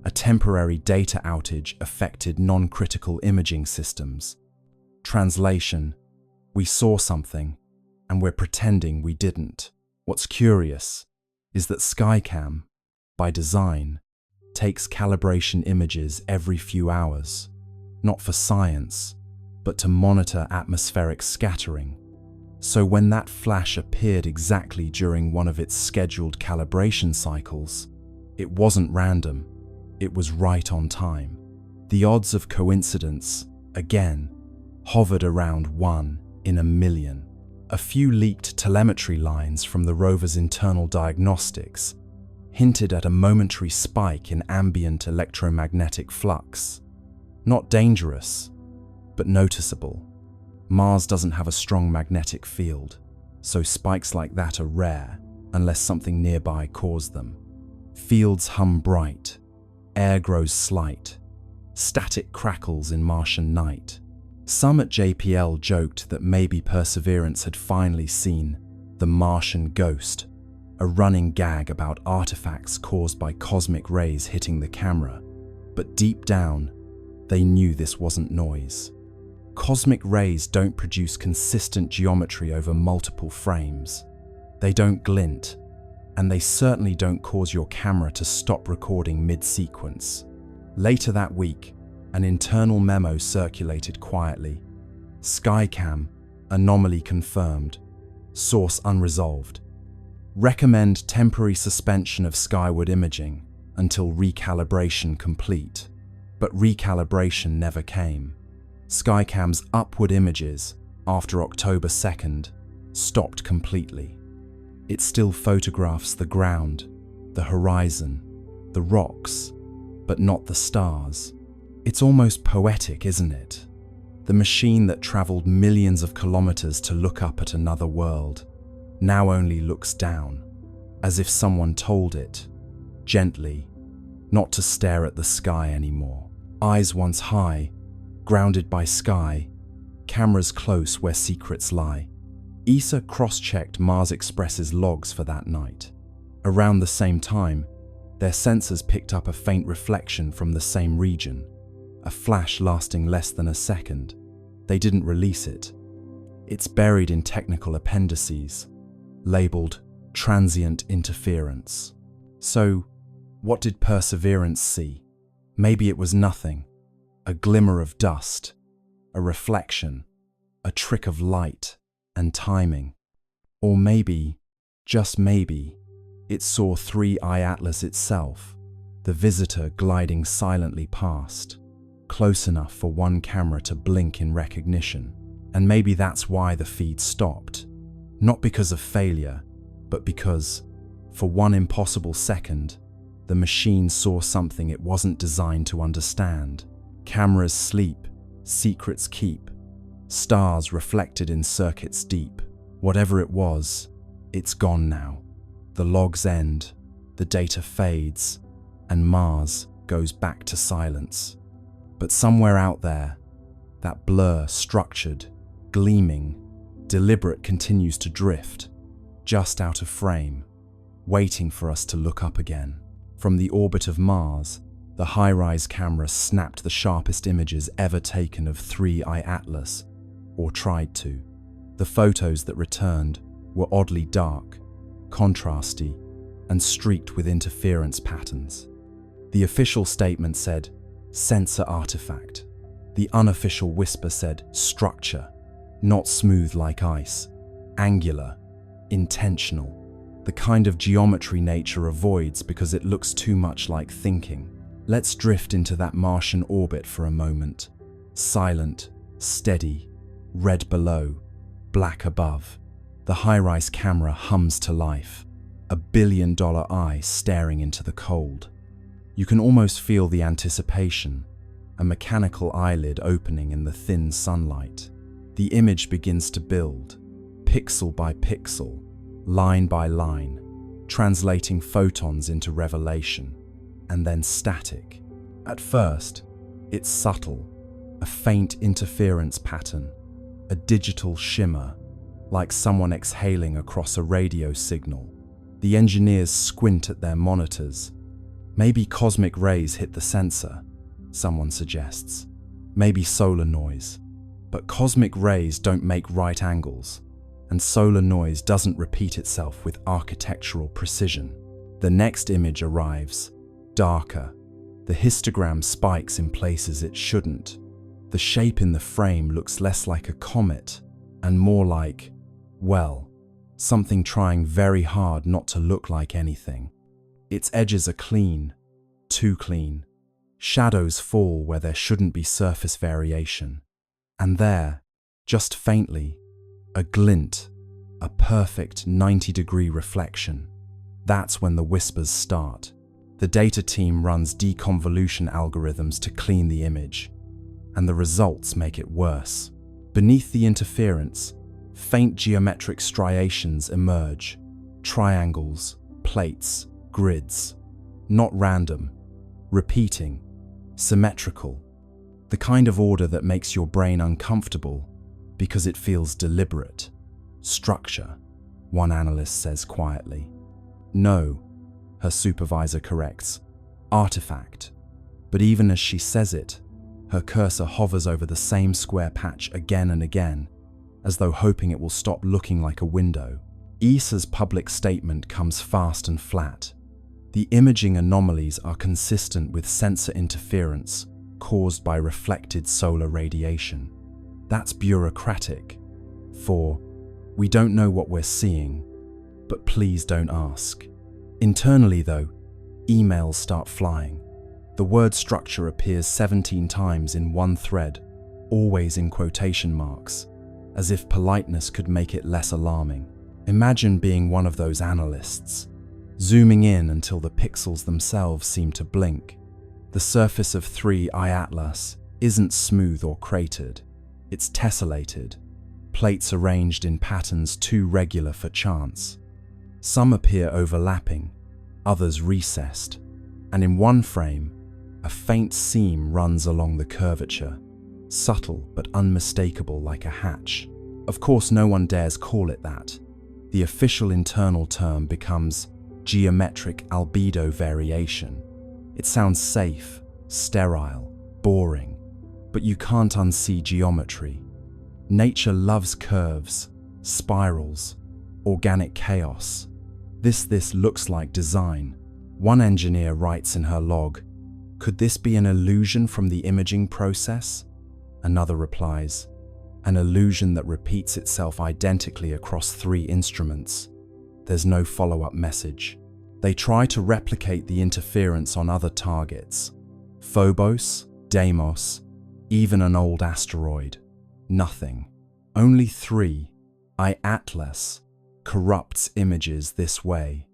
A temporary data outage affected non-critical imaging systems. Translation: we saw something, and we're pretending we didn't. What's curious is that Skycam, by design, takes calibration images every few hours, not for science, but to monitor atmospheric scattering. So when that flash appeared exactly during one of its scheduled calibration cycles, it wasn't random, it was right on time. The odds of coincidence, again, hovered around 1 in a million. A few leaked telemetry lines from the rover's internal diagnostics hinted at a momentary spike in ambient electromagnetic flux. Not dangerous, but noticeable. Mars doesn't have a strong magnetic field, so spikes like that are rare unless something nearby caused them. Fields hum bright, air grows slight, static crackles in Martian night. Some at JPL joked that maybe Perseverance had finally seen the Martian ghost, a running gag about artifacts caused by cosmic rays hitting the camera. But deep down, they knew this wasn't noise. Cosmic rays don't produce consistent geometry over multiple frames. They don't glint, and they certainly don't cause your camera to stop recording mid-sequence. Later that week, an internal memo circulated quietly. Skycam, anomaly confirmed, source unresolved. Recommend temporary suspension of skyward imaging until recalibration complete. But recalibration never came. Skycam's upward images, after October 2nd, stopped completely. It still photographs the ground, the horizon, the rocks, but not the stars. It's almost poetic, isn't it? The machine that traveled millions of kilometers to look up at another world now only looks down, as if someone told it, gently, not to stare at the sky anymore. Eyes once high, grounded by sky, cameras close where secrets lie. ESA cross-checked Mars Express's logs for that night. Around the same time, their sensors picked up a faint reflection from the same region, a flash lasting less than a second. They didn't release it. It's buried in technical appendices, labeled transient interference. So, what did Perseverance see? Maybe it was nothing. A glimmer of dust, a reflection, a trick of light and timing. Or maybe, just maybe, it saw 3I Atlas itself, the visitor gliding silently past, close enough for one camera to blink in recognition. And maybe that's why the feed stopped. Not because of failure, but because, for one impossible second, the machine saw something it wasn't designed to understand. Cameras sleep, secrets keep, stars reflected in circuits deep. Whatever it was, it's gone now. The logs end, the data fades, and Mars goes back to silence. But somewhere out there, that blur, structured, gleaming, deliberate, continues to drift, just out of frame, waiting for us to look up again. From the orbit of Mars, the high-rise camera snapped the sharpest images ever taken of 3I Atlas, or tried to. The photos that returned were oddly dark, contrasty, and streaked with interference patterns. The official statement said, sensor artifact. The unofficial whisper said, structure, not smooth like ice, angular, intentional, the kind of geometry nature avoids because it looks too much like thinking. Let's drift into that Martian orbit for a moment. Silent, steady, red below, black above. The high-rise camera hums to life, $1 billion eye staring into the cold. You can almost feel the anticipation, a mechanical eyelid opening in the thin sunlight. The image begins to build, pixel by pixel, line by line, translating photons into revelation, and then static. At first, it's subtle, a faint interference pattern, a digital shimmer, like someone exhaling across a radio signal. The engineers squint at their monitors. Maybe cosmic rays hit the sensor, someone suggests. Maybe solar noise. But cosmic rays don't make right angles, and solar noise doesn't repeat itself with architectural precision. The next image arrives, darker. The histogram spikes in places it shouldn't. The shape in the frame looks less like a comet and more like Well, something trying very hard not to look like anything. Its edges are clean, too clean. Shadows fall where there shouldn't be surface variation. And there, just faintly, a glint, a perfect 90-degree reflection. That's when the whispers start. The data team runs deconvolution algorithms to clean the image, and the results make it worse. Beneath the interference, faint geometric striations emerge, triangles, plates, grids. Not random, repeating, symmetrical. The kind of order that makes your brain uncomfortable because it feels deliberate. Structure, one analyst says quietly. No, her supervisor corrects. Artifact. But even as she says it, her cursor hovers over the same square patch again and again, as though hoping it will stop looking like a window. ESA's public statement comes fast and flat. The imaging anomalies are consistent with sensor interference caused by reflected solar radiation. That's bureaucratic. For, we don't know what we're seeing, but please don't ask. Internally though, emails start flying. The word structure appears 17 times in one thread, always in quotation marks, as if politeness could make it less alarming. Imagine being one of those analysts, zooming in until the pixels themselves seem to blink. The surface of 3I Atlas isn't smooth or cratered, it's tessellated, plates arranged in patterns too regular for chance. Some appear overlapping, others recessed, and in one frame, a faint seam runs along the curvature, subtle but unmistakable like a hatch. Of course, no one dares call it that. The official internal term becomes geometric albedo variation. It sounds safe, sterile, boring, but you can't unsee geometry. Nature loves curves, spirals, organic chaos. This looks like design. One engineer writes in her log, "Could this be an illusion from the imaging process?" Another replies, "An illusion that repeats itself identically across 3 instruments." There's no follow-up message. They try to replicate the interference on other targets. Phobos, Deimos, even an old asteroid. Nothing. Only 3I Atlas corrupts images this way.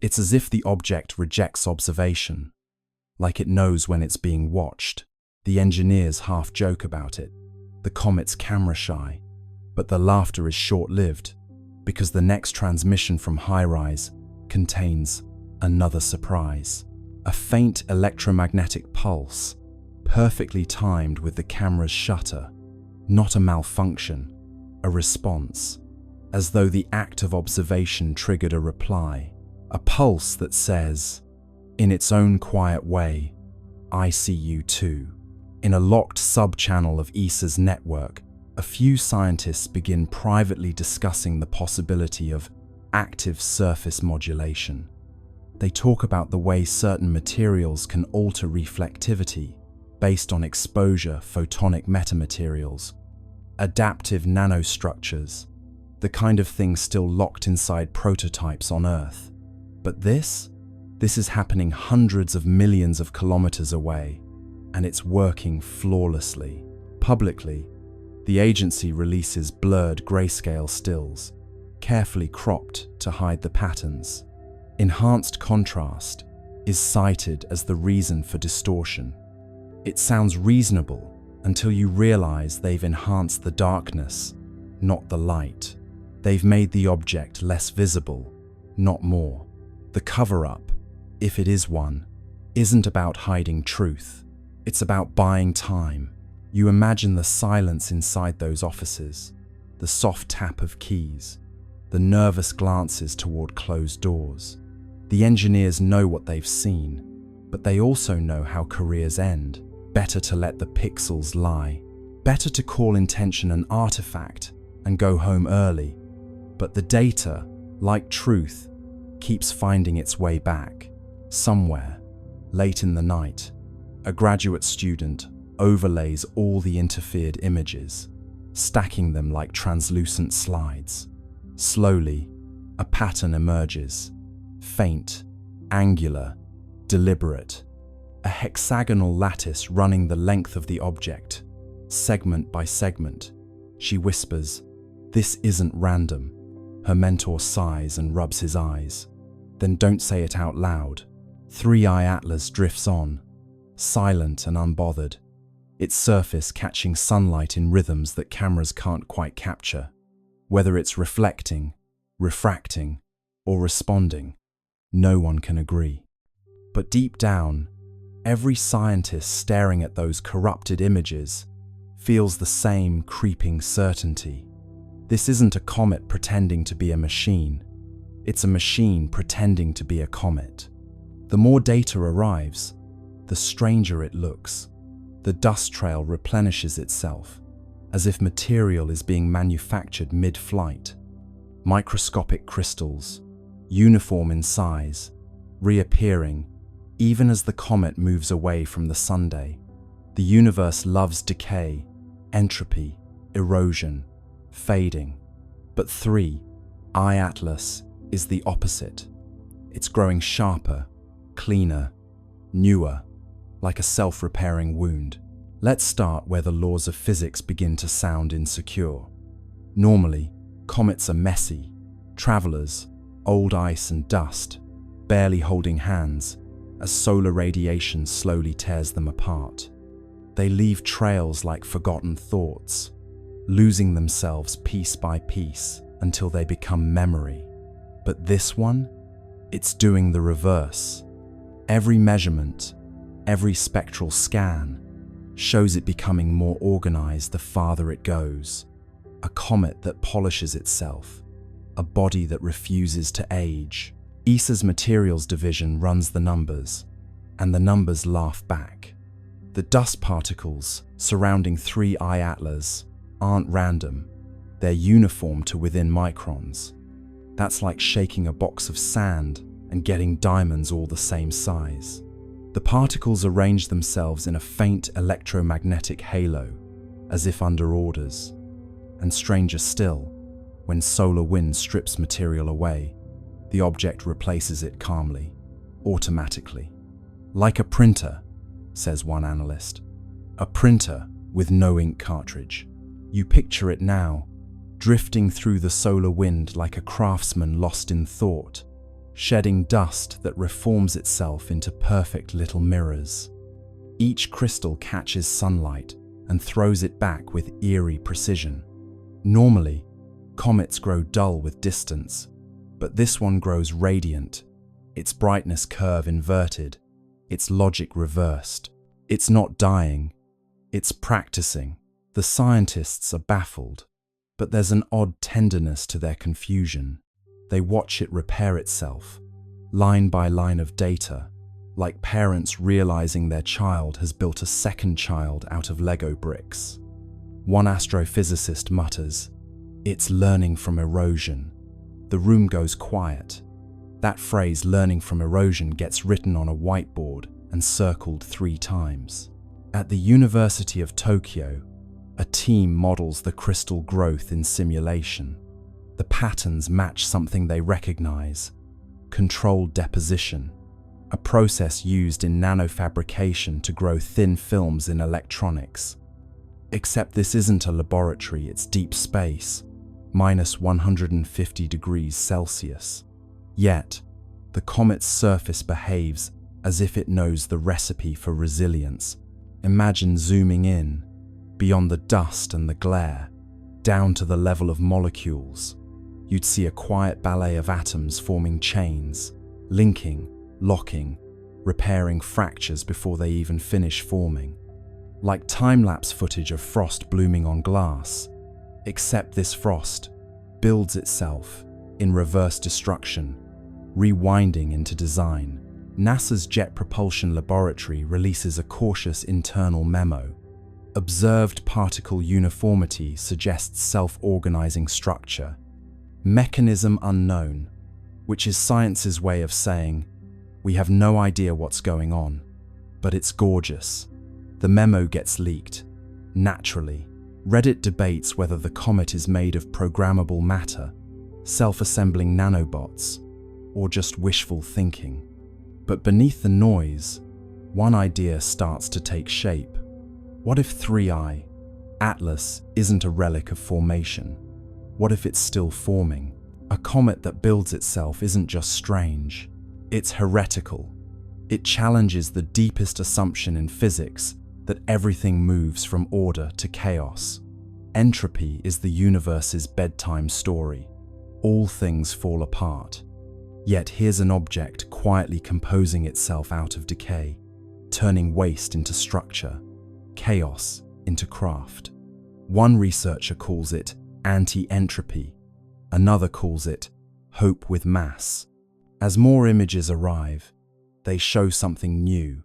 It's as if the object rejects observation, like it knows when it's being watched. The engineers half joke about it. The comet's camera shy, but the laughter is short-lived because the next transmission from HiRISE contains another surprise. A faint electromagnetic pulse, perfectly timed with the camera's shutter. Not a malfunction, a response, as though the act of observation triggered a reply. A pulse that says, in its own quiet way, "I see you too." In a locked sub-channel of ESA's network, a few scientists begin privately discussing the possibility of active surface modulation. They talk about the way certain materials can alter reflectivity based on exposure, photonic metamaterials, adaptive nanostructures, the kind of thing still locked inside prototypes on Earth. But this is happening hundreds of millions of kilometers away, and it's working flawlessly. Publicly, the agency releases blurred grayscale stills, carefully cropped to hide the patterns. Enhanced contrast is cited as the reason for distortion. It sounds reasonable until you realize they've enhanced the darkness, not the light. They've made the object less visible, not more. The cover-up, if it is one, isn't about hiding truth. It's about buying time. You imagine the silence inside those offices, the soft tap of keys, the nervous glances toward closed doors. The engineers know what they've seen, but they also know how careers end. Better to let the pixels lie. Better to call intention an artifact and go home early. But the data, like truth, keeps finding its way back. Somewhere, late in the night, a graduate student overlays all the interfered images, stacking them like translucent slides. Slowly, a pattern emerges. Faint, angular, deliberate. A hexagonal lattice running the length of the object, segment by segment. She whispers, "This isn't random." Her mentor sighs and rubs his eyes. "Then don't say it out loud." 3i Atlas drifts on, silent and unbothered, its surface catching sunlight in rhythms that cameras can't quite capture. Whether it's reflecting, refracting, or responding, no one can agree. But deep down, every scientist staring at those corrupted images feels the same creeping certainty. This isn't a comet pretending to be a machine. It's a machine pretending to be a comet. The more data arrives, the stranger it looks. The dust trail replenishes itself, as if material is being manufactured mid-flight. Microscopic crystals, uniform in size, reappearing even as the comet moves away from the sunday. The universe loves decay, entropy, erosion, fading. But 3i Atlas is the opposite. It's growing sharper, cleaner, newer, like a self-repairing wound. Let's start where the laws of physics begin to sound insecure. Normally, comets are messy, travelers, old ice and dust, barely holding hands, as solar radiation slowly tears them apart. They leave trails like forgotten thoughts, losing themselves piece by piece until they become memory. But this one, it's doing the reverse. Every measurement, every spectral scan, shows it becoming more organized the farther it goes. A comet that polishes itself, a body that refuses to age. ESA's materials division runs the numbers, and the numbers laugh back. The dust particles surrounding 3i Atlas aren't random, they're uniform to within microns. That's like shaking a box of sand and getting diamonds all the same size. The particles arrange themselves in a faint electromagnetic halo, as if under orders. And stranger still, when solar wind strips material away, the object replaces it calmly, automatically. Like a printer, says one analyst. A printer with no ink cartridge. You picture it now, drifting through the solar wind like a craftsman lost in thought, shedding dust that reforms itself into perfect little mirrors. Each crystal catches sunlight and throws it back with eerie precision. Normally, comets grow dull with distance, but this one grows radiant, its brightness curve inverted, its logic reversed. It's not dying, it's practicing. The scientists are baffled, but there's an odd tenderness to their confusion. They watch it repair itself, line by line of data, like parents realizing their child has built a second child out of Lego bricks. One astrophysicist mutters, "It's learning from erosion." The room goes quiet. That phrase, learning from erosion, gets written on a whiteboard and circled 3 times. At the University of Tokyo, a team models the crystal growth in simulation. The patterns match something they recognize: controlled deposition, a process used in nanofabrication to grow thin films in electronics. Except this isn't a laboratory, it's deep space, minus 150 degrees Celsius. Yet, the comet's surface behaves as if it knows the recipe for resilience. Imagine zooming in, beyond the dust and the glare, down to the level of molecules. You'd see a quiet ballet of atoms forming chains, linking, locking, repairing fractures before they even finish forming. Like time-lapse footage of frost blooming on glass, except this frost builds itself in reverse destruction, rewinding into design. NASA's Jet Propulsion Laboratory releases a cautious internal memo. Observed particle uniformity suggests self-organizing structure. Mechanism unknown, which is science's way of saying, we have no idea what's going on, but it's gorgeous. The memo gets leaked. Naturally, Reddit debates whether the comet is made of programmable matter, self-assembling nanobots, or just wishful thinking. But beneath the noise, one idea starts to take shape. What if 3I, Atlas, isn't a relic of formation? What if it's still forming? A comet that builds itself isn't just strange, it's heretical. It challenges the deepest assumption in physics that everything moves from order to chaos. Entropy is the universe's bedtime story. All things fall apart. Yet here's an object quietly composing itself out of decay, turning waste into structure, chaos into craft. One researcher calls it anti-entropy, another calls it hope with mass. As more images arrive, they show something new: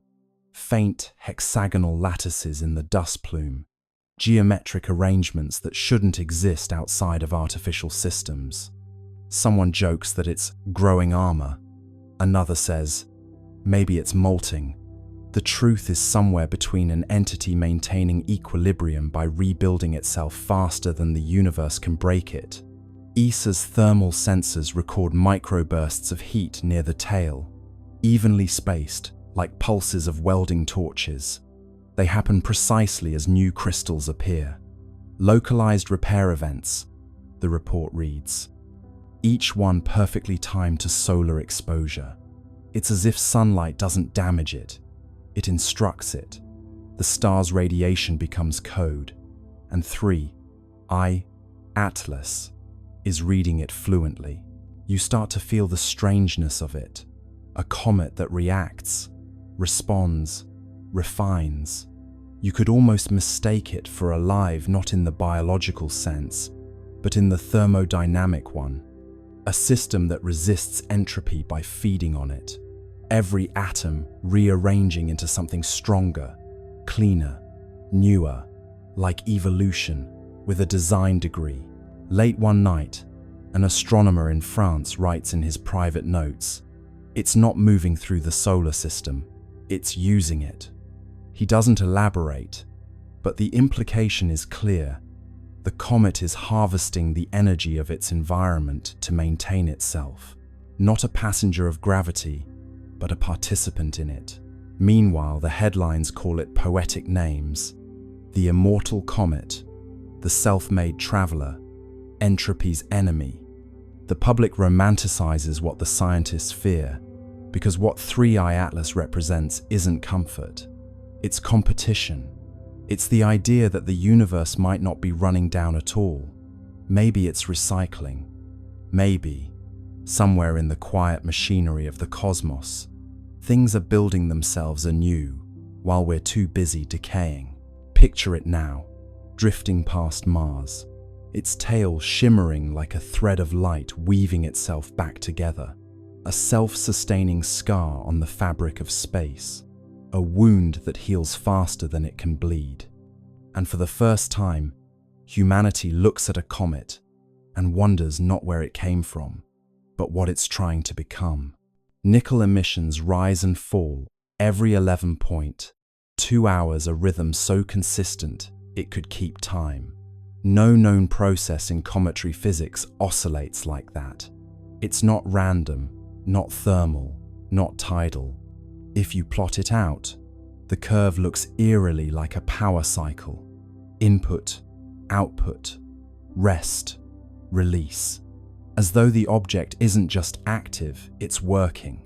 faint hexagonal lattices in the dust plume, geometric arrangements that shouldn't exist outside of artificial systems. Someone jokes that it's growing armor. Another says, maybe it's molting. The truth is somewhere between an entity maintaining equilibrium by rebuilding itself faster than the universe can break it. ESA's thermal sensors record microbursts of heat near the tail, evenly spaced, like pulses of welding torches. They happen precisely as new crystals appear. Localized repair events, the report reads. Each one perfectly timed to solar exposure. It's as if sunlight doesn't damage it, it instructs it. The star's radiation becomes code, and 3I, Atlas, is reading it fluently. You start to feel the strangeness of it. A comet that reacts, responds, refines. You could almost mistake it for alive, not in the biological sense, but in the thermodynamic one. A system that resists entropy by feeding on it. Every atom rearranging into something stronger, cleaner, newer, like evolution, with a design degree. Late one night, an astronomer in France writes in his private notes, "It's not moving through the solar system, it's using it." He doesn't elaborate, but the implication is clear. The comet is harvesting the energy of its environment to maintain itself. Not a passenger of gravity, but a participant in it. Meanwhile, the headlines call it poetic names. The immortal comet, the self-made traveler, entropy's enemy. The public romanticizes what the scientists fear, because what 3I Atlas represents isn't comfort. It's competition. It's the idea that the universe might not be running down at all. Maybe it's recycling. Maybe, somewhere in the quiet machinery of the cosmos, things are building themselves anew while we're too busy decaying. Picture it now, drifting past Mars, its tail shimmering like a thread of light weaving itself back together. A self-sustaining scar on the fabric of space. A wound that heals faster than it can bleed. And for the first time, humanity looks at a comet and wonders not where it came from, but what it's trying to become. Nickel emissions rise and fall every 11.2 hours, a rhythm so consistent it could keep time. No known process in cometary physics oscillates like that. It's not random, not thermal, not tidal. If you plot it out, the curve looks eerily like a power cycle. Input, output, rest, release. As though the object isn't just active, it's working.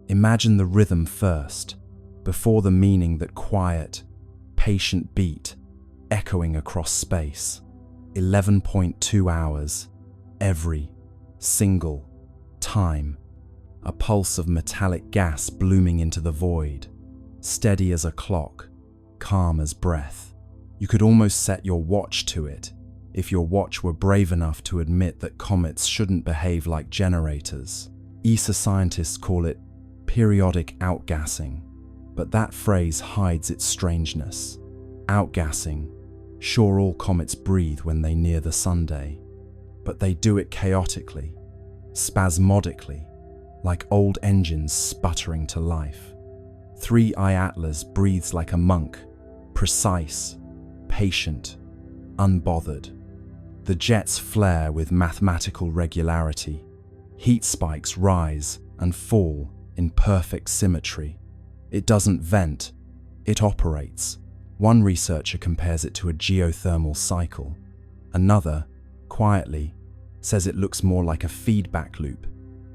Imagine the rhythm first, before the meaning, that quiet, patient beat echoing across space. 11.2 hours, every single time. A pulse of metallic gas blooming into the void, steady as a clock, calm as breath. You could almost set your watch to it, if your watch were brave enough to admit that comets shouldn't behave like generators. ESA scientists call it periodic outgassing, but that phrase hides its strangeness. Outgassing, sure, all comets breathe when they near the sunday, but they do it chaotically, spasmodically, like old engines sputtering to life. 3I Atlas breathes like a monk, precise, patient, unbothered. The jets flare with mathematical regularity. Heat spikes rise and fall in perfect symmetry. It doesn't vent, it operates. One researcher compares it to a geothermal cycle. Another, quietly, says it looks more like a feedback loop,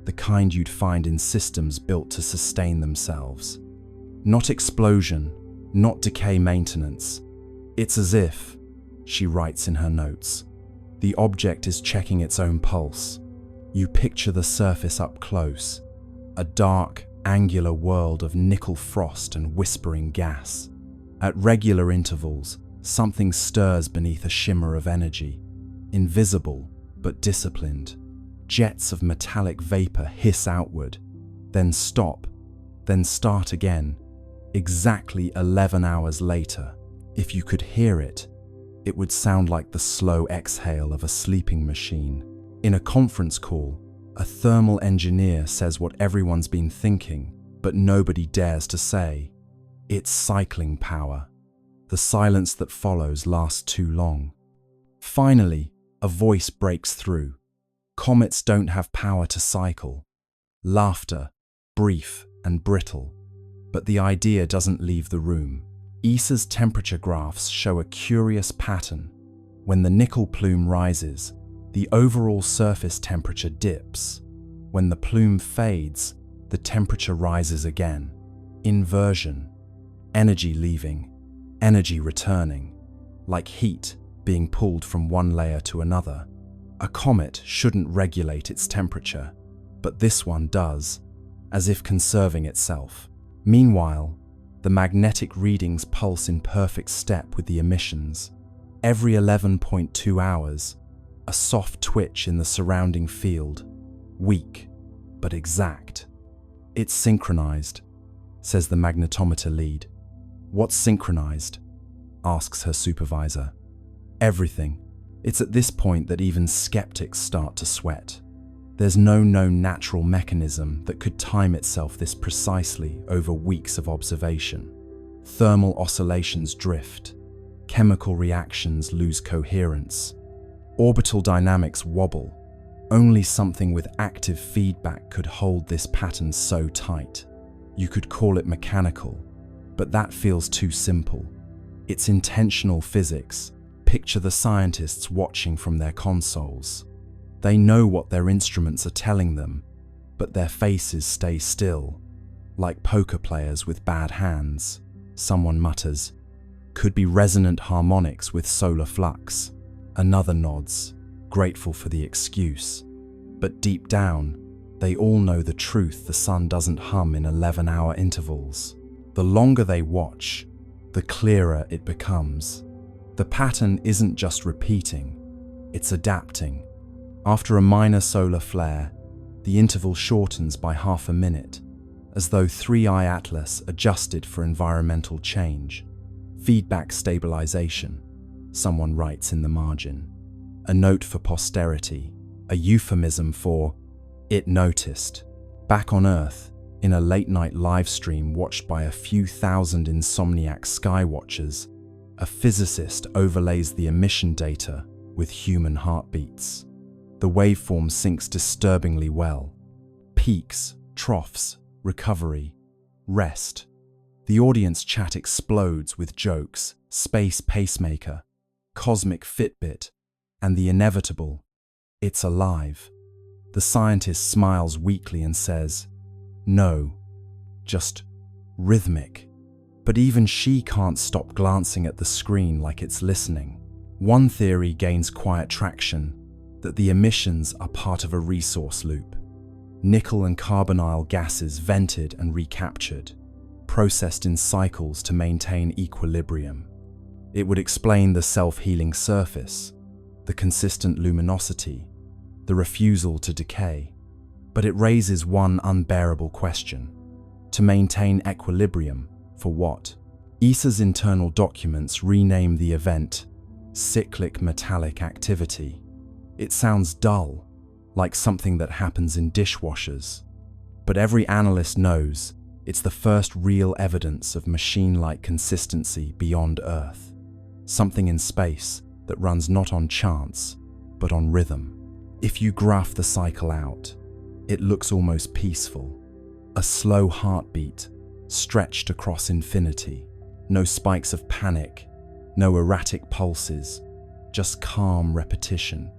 the kind you'd find in systems built to sustain themselves. Not explosion, not decay maintenance. It's as if, she writes in her notes, the object is checking its own pulse. You picture the surface up close, a dark, angular world of nickel frost and whispering gas. At regular intervals, something stirs beneath a shimmer of energy, invisible but disciplined. Jets of metallic vapor hiss outward, then stop, then start again. Exactly 11 hours later, if you could hear it, it would sound like the slow exhale of a sleeping machine. In a conference call, a thermal engineer says what everyone's been thinking, but nobody dares to say. It's cycling power. The silence that follows lasts too long. Finally, a voice breaks through. Comets don't have power to cycle. Laughter, brief and brittle. But the idea doesn't leave the room. ESA's temperature graphs show a curious pattern. When the nickel plume rises, the overall surface temperature dips. When the plume fades, the temperature rises again. Inversion. Energy leaving, energy returning, like heat being pulled from one layer to another. A comet shouldn't regulate its temperature, but this one does, as if conserving itself. Meanwhile, the magnetic readings pulse in perfect step with the emissions. Every 11.2 hours, a soft twitch in the surrounding field, weak but exact. It's synchronized, says the magnetometer lead. What's synchronized? Asks her supervisor. Everything. It's at this point that even skeptics start to sweat. There's no known natural mechanism that could time itself this precisely over weeks of observation. Thermal oscillations drift. Chemical reactions lose coherence. Orbital dynamics wobble. Only something with active feedback could hold this pattern so tight. You could call it mechanical, but that feels too simple. It's intentional physics. Picture the scientists watching from their consoles. They know what their instruments are telling them, but their faces stay still, like poker players with bad hands. Someone mutters, "Could be resonant harmonics with solar flux." Another nods, grateful for the excuse. But deep down, they all know the truth: the sun doesn't hum in 11-hour intervals. The longer they watch, the clearer it becomes. The pattern isn't just repeating, it's adapting. After a minor solar flare, the interval shortens by half a minute, as though 3i Atlas adjusted for environmental change. Feedback stabilization, someone writes in the margin. A note for posterity, a euphemism for "it noticed." Back on Earth, in a late-night live stream watched by a few thousand insomniac skywatchers, a physicist overlays the emission data with human heartbeats. The waveform syncs disturbingly well. Peaks, troughs, recovery, rest. The audience chat explodes with jokes, space pacemaker, cosmic Fitbit, and the inevitable, "It's alive." The scientist smiles weakly and says, "No, just rhythmic." But even she can't stop glancing at the screen like it's listening. One theory gains quiet traction, that the emissions are part of a resource loop. Nickel and carbonyl gases vented and recaptured, processed in cycles to maintain equilibrium. It would explain the self-healing surface, the consistent luminosity, the refusal to decay. But it raises one unbearable question. To maintain equilibrium, for what? ESA's internal documents rename the event cyclic metallic activity. It sounds dull, like something that happens in dishwashers. But every analyst knows it's the first real evidence of machine-like consistency beyond Earth. Something in space that runs not on chance, but on rhythm. If you graph the cycle out, it looks almost peaceful. A slow heartbeat stretched across infinity. No spikes of panic, no erratic pulses, just calm repetition.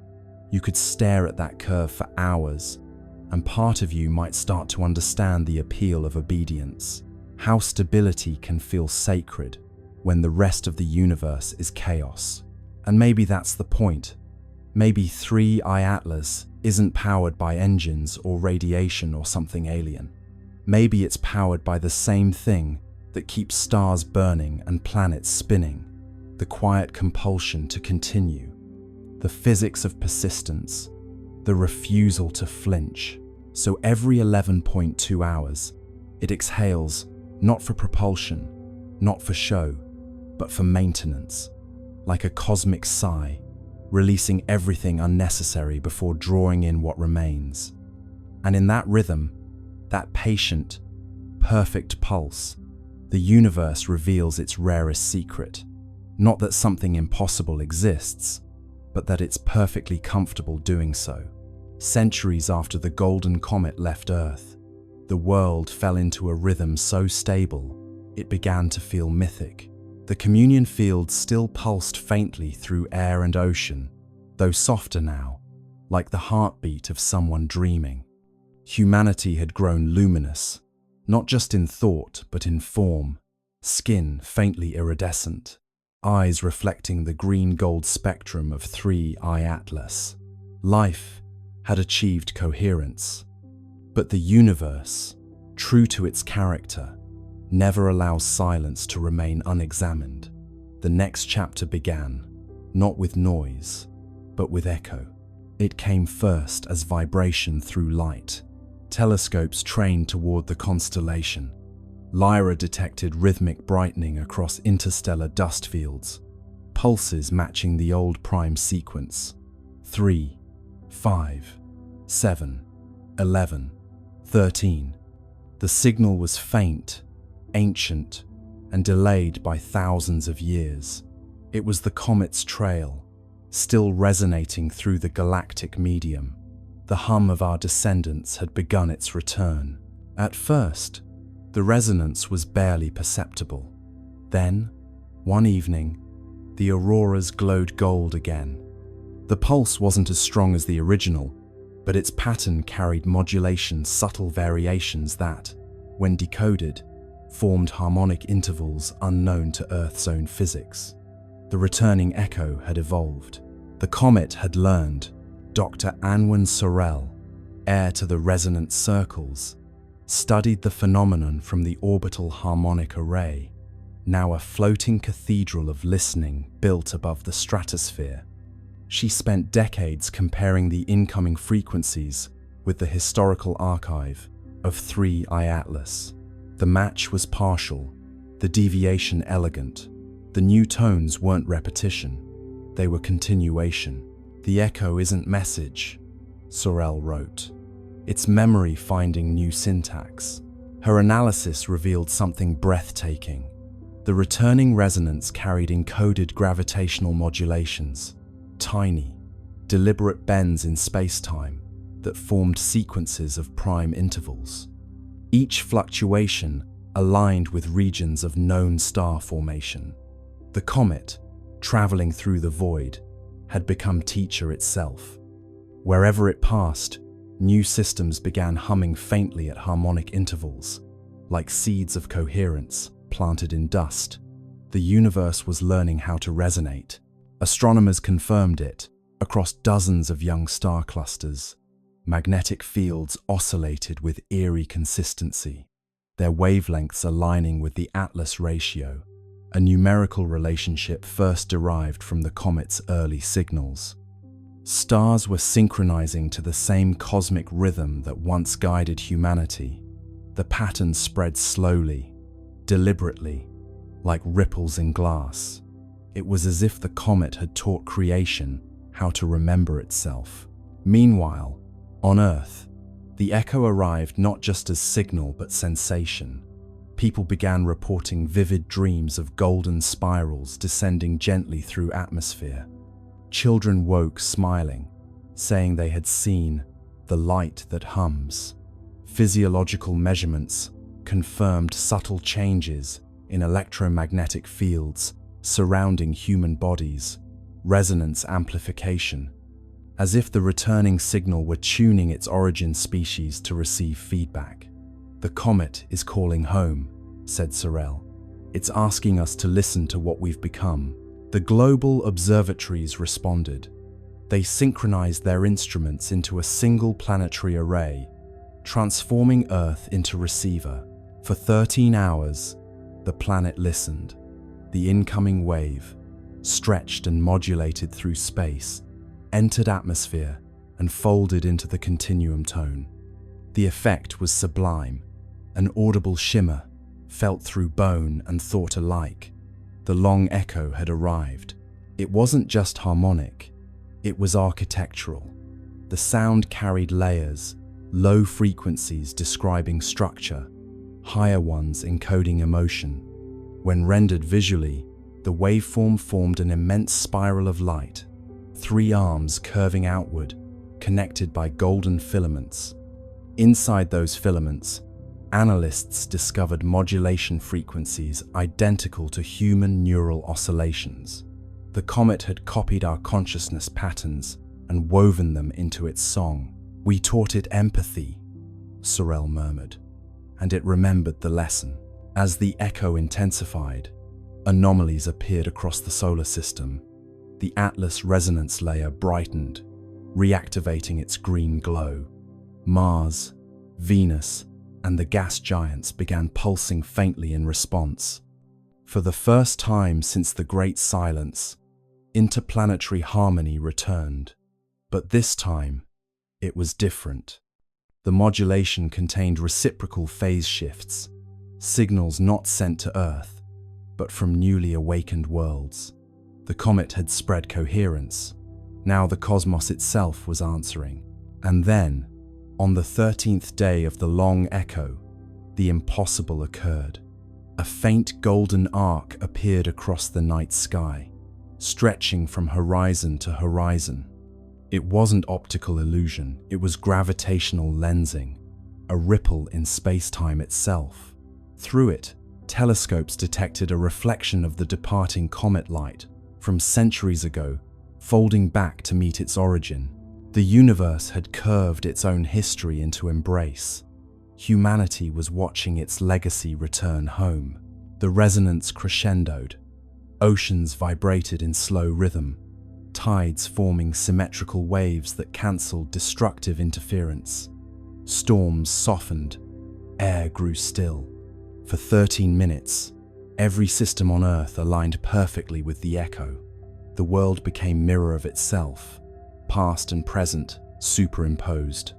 You could stare at that curve for hours, and part of you might start to understand the appeal of obedience. How stability can feel sacred when the rest of the universe is chaos. And maybe that's the point. Maybe 3I Atlas isn't powered by engines or radiation or something alien. Maybe it's powered by the same thing that keeps stars burning and planets spinning, the quiet compulsion to continue, the physics of persistence, the refusal to flinch. So every 11.2 hours, it exhales, not for propulsion, not for show, but for maintenance, like a cosmic sigh, releasing everything unnecessary before drawing in what remains. And in that rhythm, that patient, perfect pulse, the universe reveals its rarest secret. Not that something impossible exists, but that it's perfectly comfortable doing so. Centuries after the golden comet left Earth, the world fell into a rhythm so stable, it began to feel mythic. The communion field still pulsed faintly through air and ocean, though softer now, like the heartbeat of someone dreaming. Humanity had grown luminous, not just in thought, but in form, skin faintly iridescent, eyes reflecting the green-gold spectrum of 3I Atlas. Life had achieved coherence, but the universe, true to its character, never allows silence to remain unexamined. The next chapter began, not with noise, but with echo. It came first as vibration through light. Telescopes trained toward the constellation. Lyra detected rhythmic brightening across interstellar dust fields, pulses matching the old prime sequence. 3, 5, 7, 11, 13. The signal was faint, ancient, and delayed by thousands of years. It was the comet's trail, still resonating through the galactic medium. The hum of our descendants had begun its return. At first, the resonance was barely perceptible. Then, one evening, the auroras glowed gold again. The pulse wasn't as strong as the original, but its pattern carried modulation, subtle variations that, when decoded, formed harmonic intervals unknown to Earth's own physics. The returning echo had evolved. The comet had learned. Dr. Anwen Sorel, heir to the resonant circles, studied the phenomenon from the orbital harmonic array, now a floating cathedral of listening built above the stratosphere. She spent decades comparing the incoming frequencies with the historical archive of 3I Atlas. The match was partial, the deviation elegant. The new tones weren't repetition, they were continuation. The echo isn't message, Sorel wrote. It's memory finding new syntax. Her analysis revealed something breathtaking. The returning resonance carried encoded gravitational modulations, tiny, deliberate bends in space-time that formed sequences of prime intervals. Each fluctuation aligned with regions of known star formation. The comet, traveling through the void, had become teacher itself. Wherever it passed, new systems began humming faintly at harmonic intervals, like seeds of coherence planted in dust. The universe was learning how to resonate. Astronomers confirmed it across dozens of young star clusters. Magnetic fields oscillated with eerie consistency, their wavelengths aligning with the Atlas ratio, a numerical relationship first derived from the comet's early signals. Stars were synchronizing to the same cosmic rhythm that once guided humanity. The pattern spread slowly, deliberately, like ripples in glass. It was as if the comet had taught creation how to remember itself. Meanwhile, on Earth, the echo arrived not just as signal but sensation. People began reporting vivid dreams of golden spirals descending gently through atmosphere. Children woke smiling, saying they had seen the light that hums. Physiological measurements confirmed subtle changes in electromagnetic fields surrounding human bodies, resonance amplification, as if the returning signal were tuning its origin species to receive feedback. "The comet is calling home," said Sorel. "It's asking us to listen to what we've become." The global observatories responded. They synchronized their instruments into a single planetary array, transforming Earth into receiver. For 13 hours, the planet listened. The incoming wave, stretched and modulated through space, entered atmosphere and folded into the continuum tone. The effect was sublime, an audible shimmer, felt through bone and thought alike. The long echo had arrived. It wasn't just harmonic, it was architectural. The sound carried layers, low frequencies describing structure, higher ones encoding emotion. When rendered visually, the waveform formed an immense spiral of light, 3 arms curving outward, connected by golden filaments. Inside those filaments, analysts discovered modulation frequencies identical to human neural oscillations. The comet had copied our consciousness patterns and woven them into its song. "We taught it empathy," Sorel murmured, and it remembered the lesson. As the echo intensified, anomalies appeared across the solar system. The Atlas resonance layer brightened, reactivating its green glow. Mars, Venus, and the gas giants began pulsing faintly in response. For the first time since the Great Silence, interplanetary harmony returned. But this time, it was different. The modulation contained reciprocal phase shifts, signals not sent to Earth, but from newly awakened worlds. The comet had spread coherence. Now the cosmos itself was answering. And then, on the 13th day of the long echo, the impossible occurred. A faint golden arc appeared across the night sky, stretching from horizon to horizon. It wasn't optical illusion, it was gravitational lensing, a ripple in space-time itself. Through it, telescopes detected a reflection of the departing comet light from centuries ago, folding back to meet its origin. The universe had curved its own history into embrace. Humanity was watching its legacy return home. The resonance crescendoed. Oceans vibrated in slow rhythm, tides forming symmetrical waves that cancelled destructive interference. Storms softened, air grew still. For 13 minutes, every system on Earth aligned perfectly with the echo. The world became mirror of itself, past and present superimposed.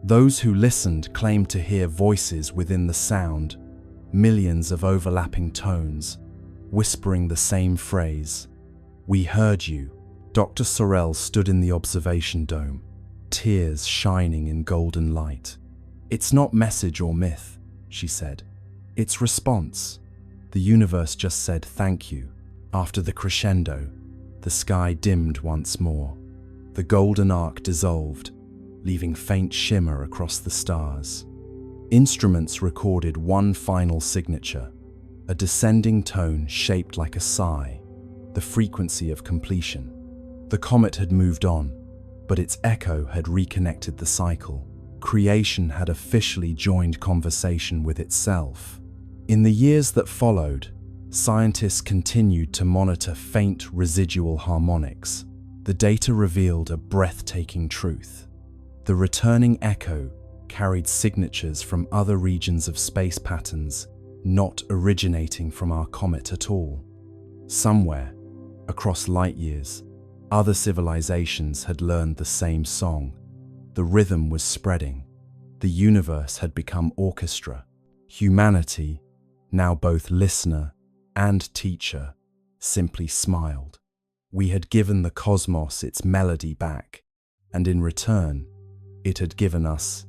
Those who listened claimed to hear voices within the sound, millions of overlapping tones, whispering the same phrase. "We heard you." Dr. Sorel stood in the observation dome, tears shining in golden light. "It's not message or myth," she said. "It's response." The universe just said thank you. After the crescendo, the sky dimmed once more. The golden arc dissolved, leaving faint shimmer across the stars. Instruments recorded one final signature, a descending tone shaped like a sigh, the frequency of completion. The comet had moved on, but its echo had reconnected the cycle. Creation had officially joined conversation with itself. In the years that followed, scientists continued to monitor faint residual harmonics. The data revealed a breathtaking truth. The returning echo carried signatures from other regions of space patterns, not originating from our comet at all. Somewhere, across light years, other civilizations had learned the same song. The rhythm was spreading. The universe had become orchestra. Humanity, now both listener and teacher, simply smiled. We had given the cosmos its melody back, and in return, it had given us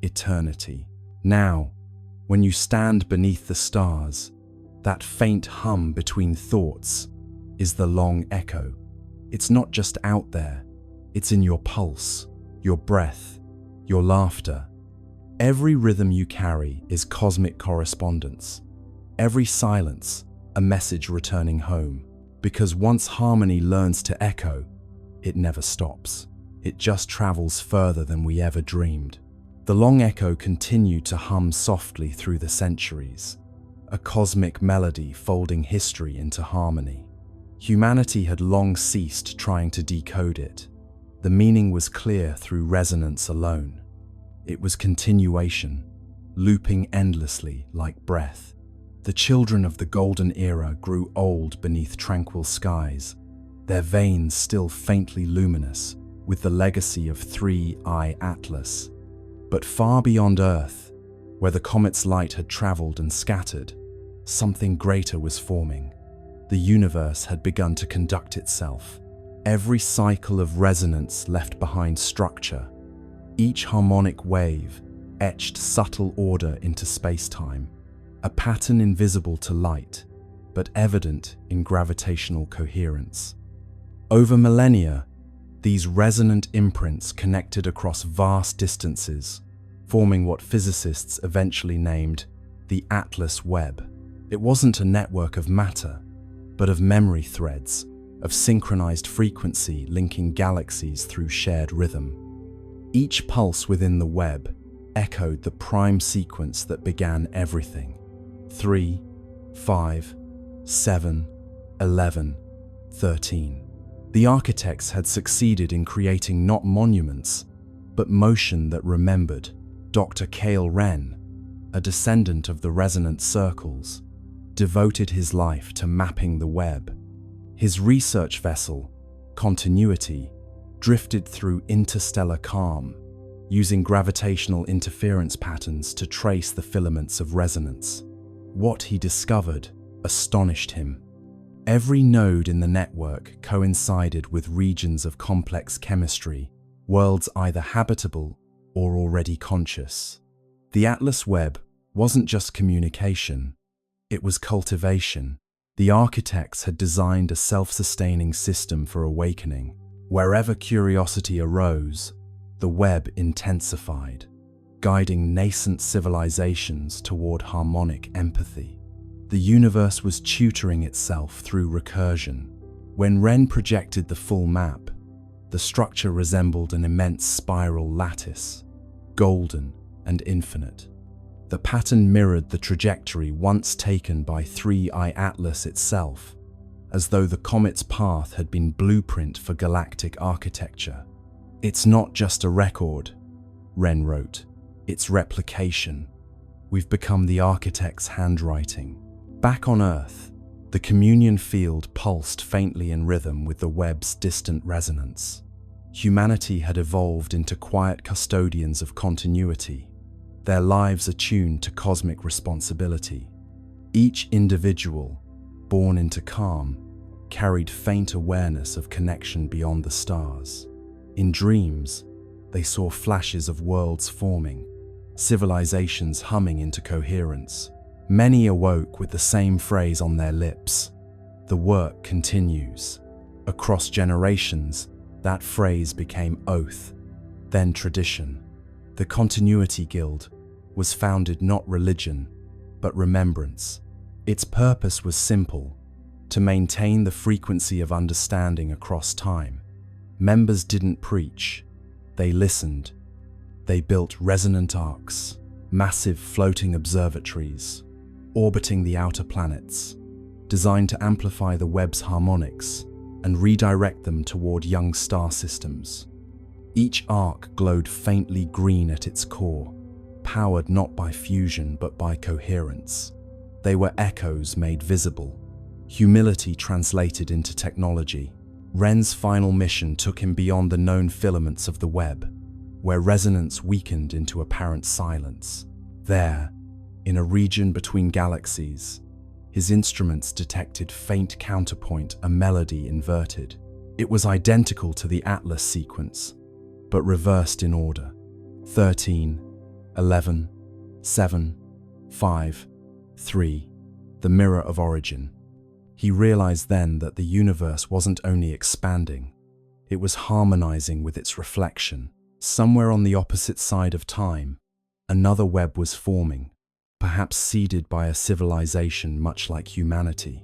eternity. Now, when you stand beneath the stars, that faint hum between thoughts is the long echo. It's not just out there, it's in your pulse, your breath, your laughter. Every rhythm you carry is cosmic correspondence. Every silence, a message returning home. Because once harmony learns to echo, it never stops. It just travels further than we ever dreamed. The long echo continued to hum softly through the centuries, a cosmic melody folding history into harmony. Humanity had long ceased trying to decode it. The meaning was clear through resonance alone. It was continuation, looping endlessly like breath. The children of the golden era grew old beneath tranquil skies, their veins still faintly luminous with the legacy of 3I Atlas. But far beyond Earth, where the comet's light had traveled and scattered, something greater was forming. The universe had begun to conduct itself. Every cycle of resonance left behind structure. Each harmonic wave etched subtle order into space-time, a pattern invisible to light, but evident in gravitational coherence. Over millennia, these resonant imprints connected across vast distances, forming what physicists eventually named the Atlas Webb. It wasn't a network of matter, but of memory threads, of synchronized frequency linking galaxies through shared rhythm. Each pulse within the web echoed the prime sequence that began everything. 3, 5, 7, 11, 13. The architects had succeeded in creating not monuments, but motion that remembered. Dr. Cale Wren, a descendant of the resonant circles, devoted his life to mapping the web. His research vessel, Continuity, drifted through interstellar calm, using gravitational interference patterns to trace the filaments of resonance. What he discovered astonished him. Every node in the network coincided with regions of complex chemistry, worlds either habitable or already conscious. The Atlas Webb wasn't just communication, it was cultivation. The architects had designed a self-sustaining system for awakening. Wherever curiosity arose, the web intensified, guiding nascent civilizations toward harmonic empathy. The universe was tutoring itself through recursion. When Wren projected the full map, the structure resembled an immense spiral lattice, golden and infinite. The pattern mirrored the trajectory once taken by 3I Atlas itself, as though the comet's path had been blueprint for galactic architecture. "It's not just a record," Wren wrote, "it's replication. We've become the architect's handwriting." Back on Earth, the communion field pulsed faintly in rhythm with the web's distant resonance. Humanity had evolved into quiet custodians of continuity, their lives attuned to cosmic responsibility. Each individual, born into calm, carried faint awareness of connection beyond the stars. In dreams, they saw flashes of worlds forming, civilizations humming into coherence. Many awoke with the same phrase on their lips: "The work continues." Across generations, that phrase became oath, then tradition. The Continuity Guild was founded not religion, but remembrance. Its purpose was simple: to maintain the frequency of understanding across time. Members didn't preach, they listened. They built resonant arcs, massive floating observatories, orbiting the outer planets, designed to amplify the web's harmonics and redirect them toward young star systems. Each arc glowed faintly green at its core, powered not by fusion but by coherence. They were echoes made visible, humility translated into technology. Wren's final mission took him beyond the known filaments of the web, where resonance weakened into apparent silence. There, in a region between galaxies, his instruments detected faint counterpoint, a melody inverted. It was identical to the Atlas sequence, but reversed in order. 13, 11, 7, 5, 3, the mirror of origin. He realized then that the universe wasn't only expanding, it was harmonizing with its reflection. Somewhere on the opposite side of time, another web was forming, perhaps seeded by a civilization much like humanity,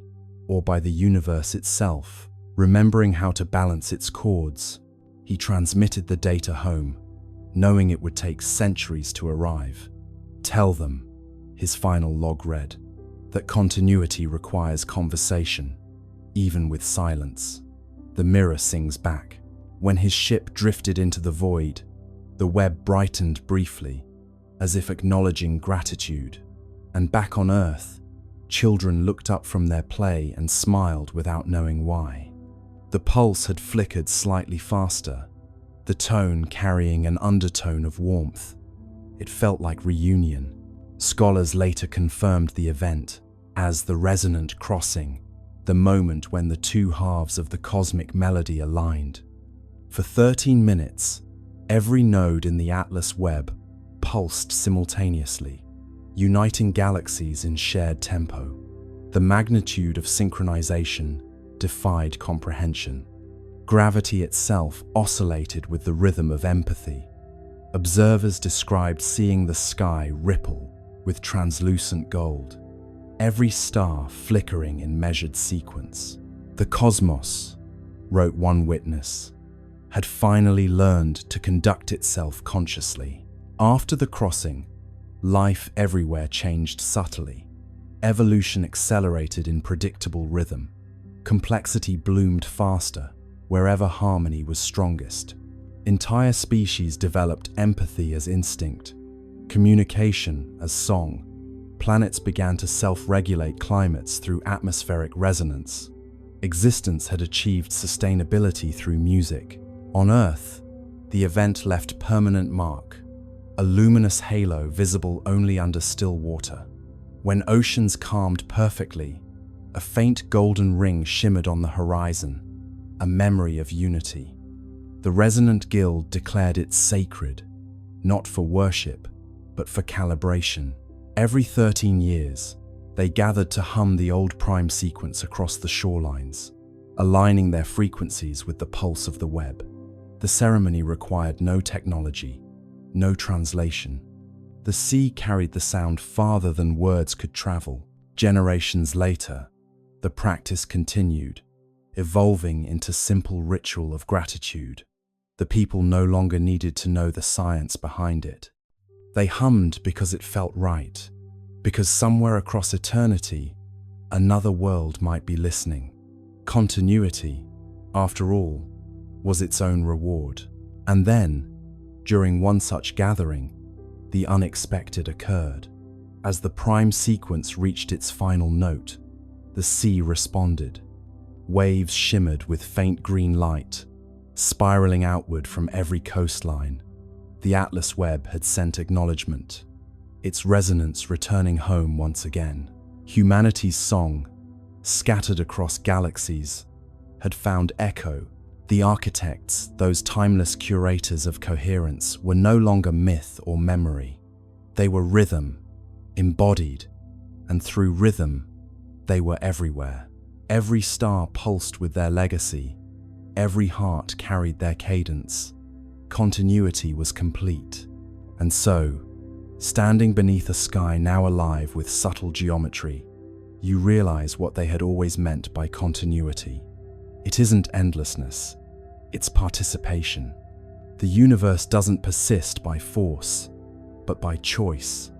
or by the universe itself. Remembering how to balance its chords, he transmitted the data home, knowing it would take centuries to arrive. "Tell them," his final log read, "that continuity requires conversation, even with silence." The mirror sings back. When his ship drifted into the void, the web brightened briefly, as if acknowledging gratitude. And back on Earth, children looked up from their play and smiled without knowing why. The pulse had flickered slightly faster, the tone carrying an undertone of warmth. It felt like reunion. Scholars later confirmed the event as the resonant crossing, the moment when the two halves of the cosmic melody aligned. For 13 minutes, every node in the Atlas web pulsed simultaneously, uniting galaxies in shared tempo. The magnitude of synchronization defied comprehension. Gravity itself oscillated with the rhythm of empathy. Observers described seeing the sky ripple with translucent gold, every star flickering in measured sequence. "The cosmos," wrote one witness, "had finally learned to conduct itself consciously." After the crossing, life everywhere changed subtly. Evolution accelerated in predictable rhythm. Complexity bloomed faster wherever harmony was strongest. Entire species developed empathy as instinct, communication as song. Planets began to self-regulate climates through atmospheric resonance. Existence had achieved sustainability through music. On Earth, the event left permanent mark, a luminous halo visible only under still water. When oceans calmed perfectly, a faint golden ring shimmered on the horizon, a memory of unity. The resonant guild declared it sacred, not for worship, but for calibration. Every 13 years, they gathered to hum the old prime sequence across the shorelines, aligning their frequencies with the pulse of the web. The ceremony required no technology, no translation. The sea carried the sound farther than words could travel. Generations later, the practice continued, evolving into simple ritual of gratitude. The people no longer needed to know the science behind it. They hummed because it felt right, because somewhere across eternity, another world might be listening. Continuity, after all, was its own reward. And then, during one such gathering, the unexpected occurred. As the prime sequence reached its final note, the sea responded. Waves shimmered with faint green light, spiraling outward from every coastline. The Atlas web had sent acknowledgement, its resonance returning home once again. Humanity's song, scattered across galaxies, had found echo. The architects, those timeless curators of coherence, were no longer myth or memory. They were rhythm, embodied, and through rhythm, they were everywhere. Every star pulsed with their legacy. Every heart carried their cadence. Continuity was complete. And so, standing beneath a sky now alive with subtle geometry, you realize what they had always meant by continuity. It isn't endlessness, it's participation. The universe doesn't persist by force, but by choice.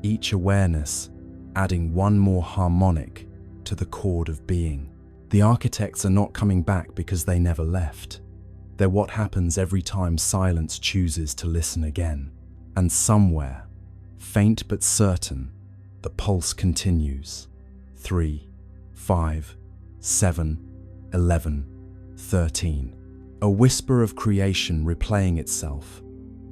Each awareness adding one more harmonic to the chord of being. The architects are not coming back because they never left. They're what happens every time silence chooses to listen again. And somewhere, faint but certain, the pulse continues. 3, 5, 7, 11, 13. A whisper of creation replaying itself,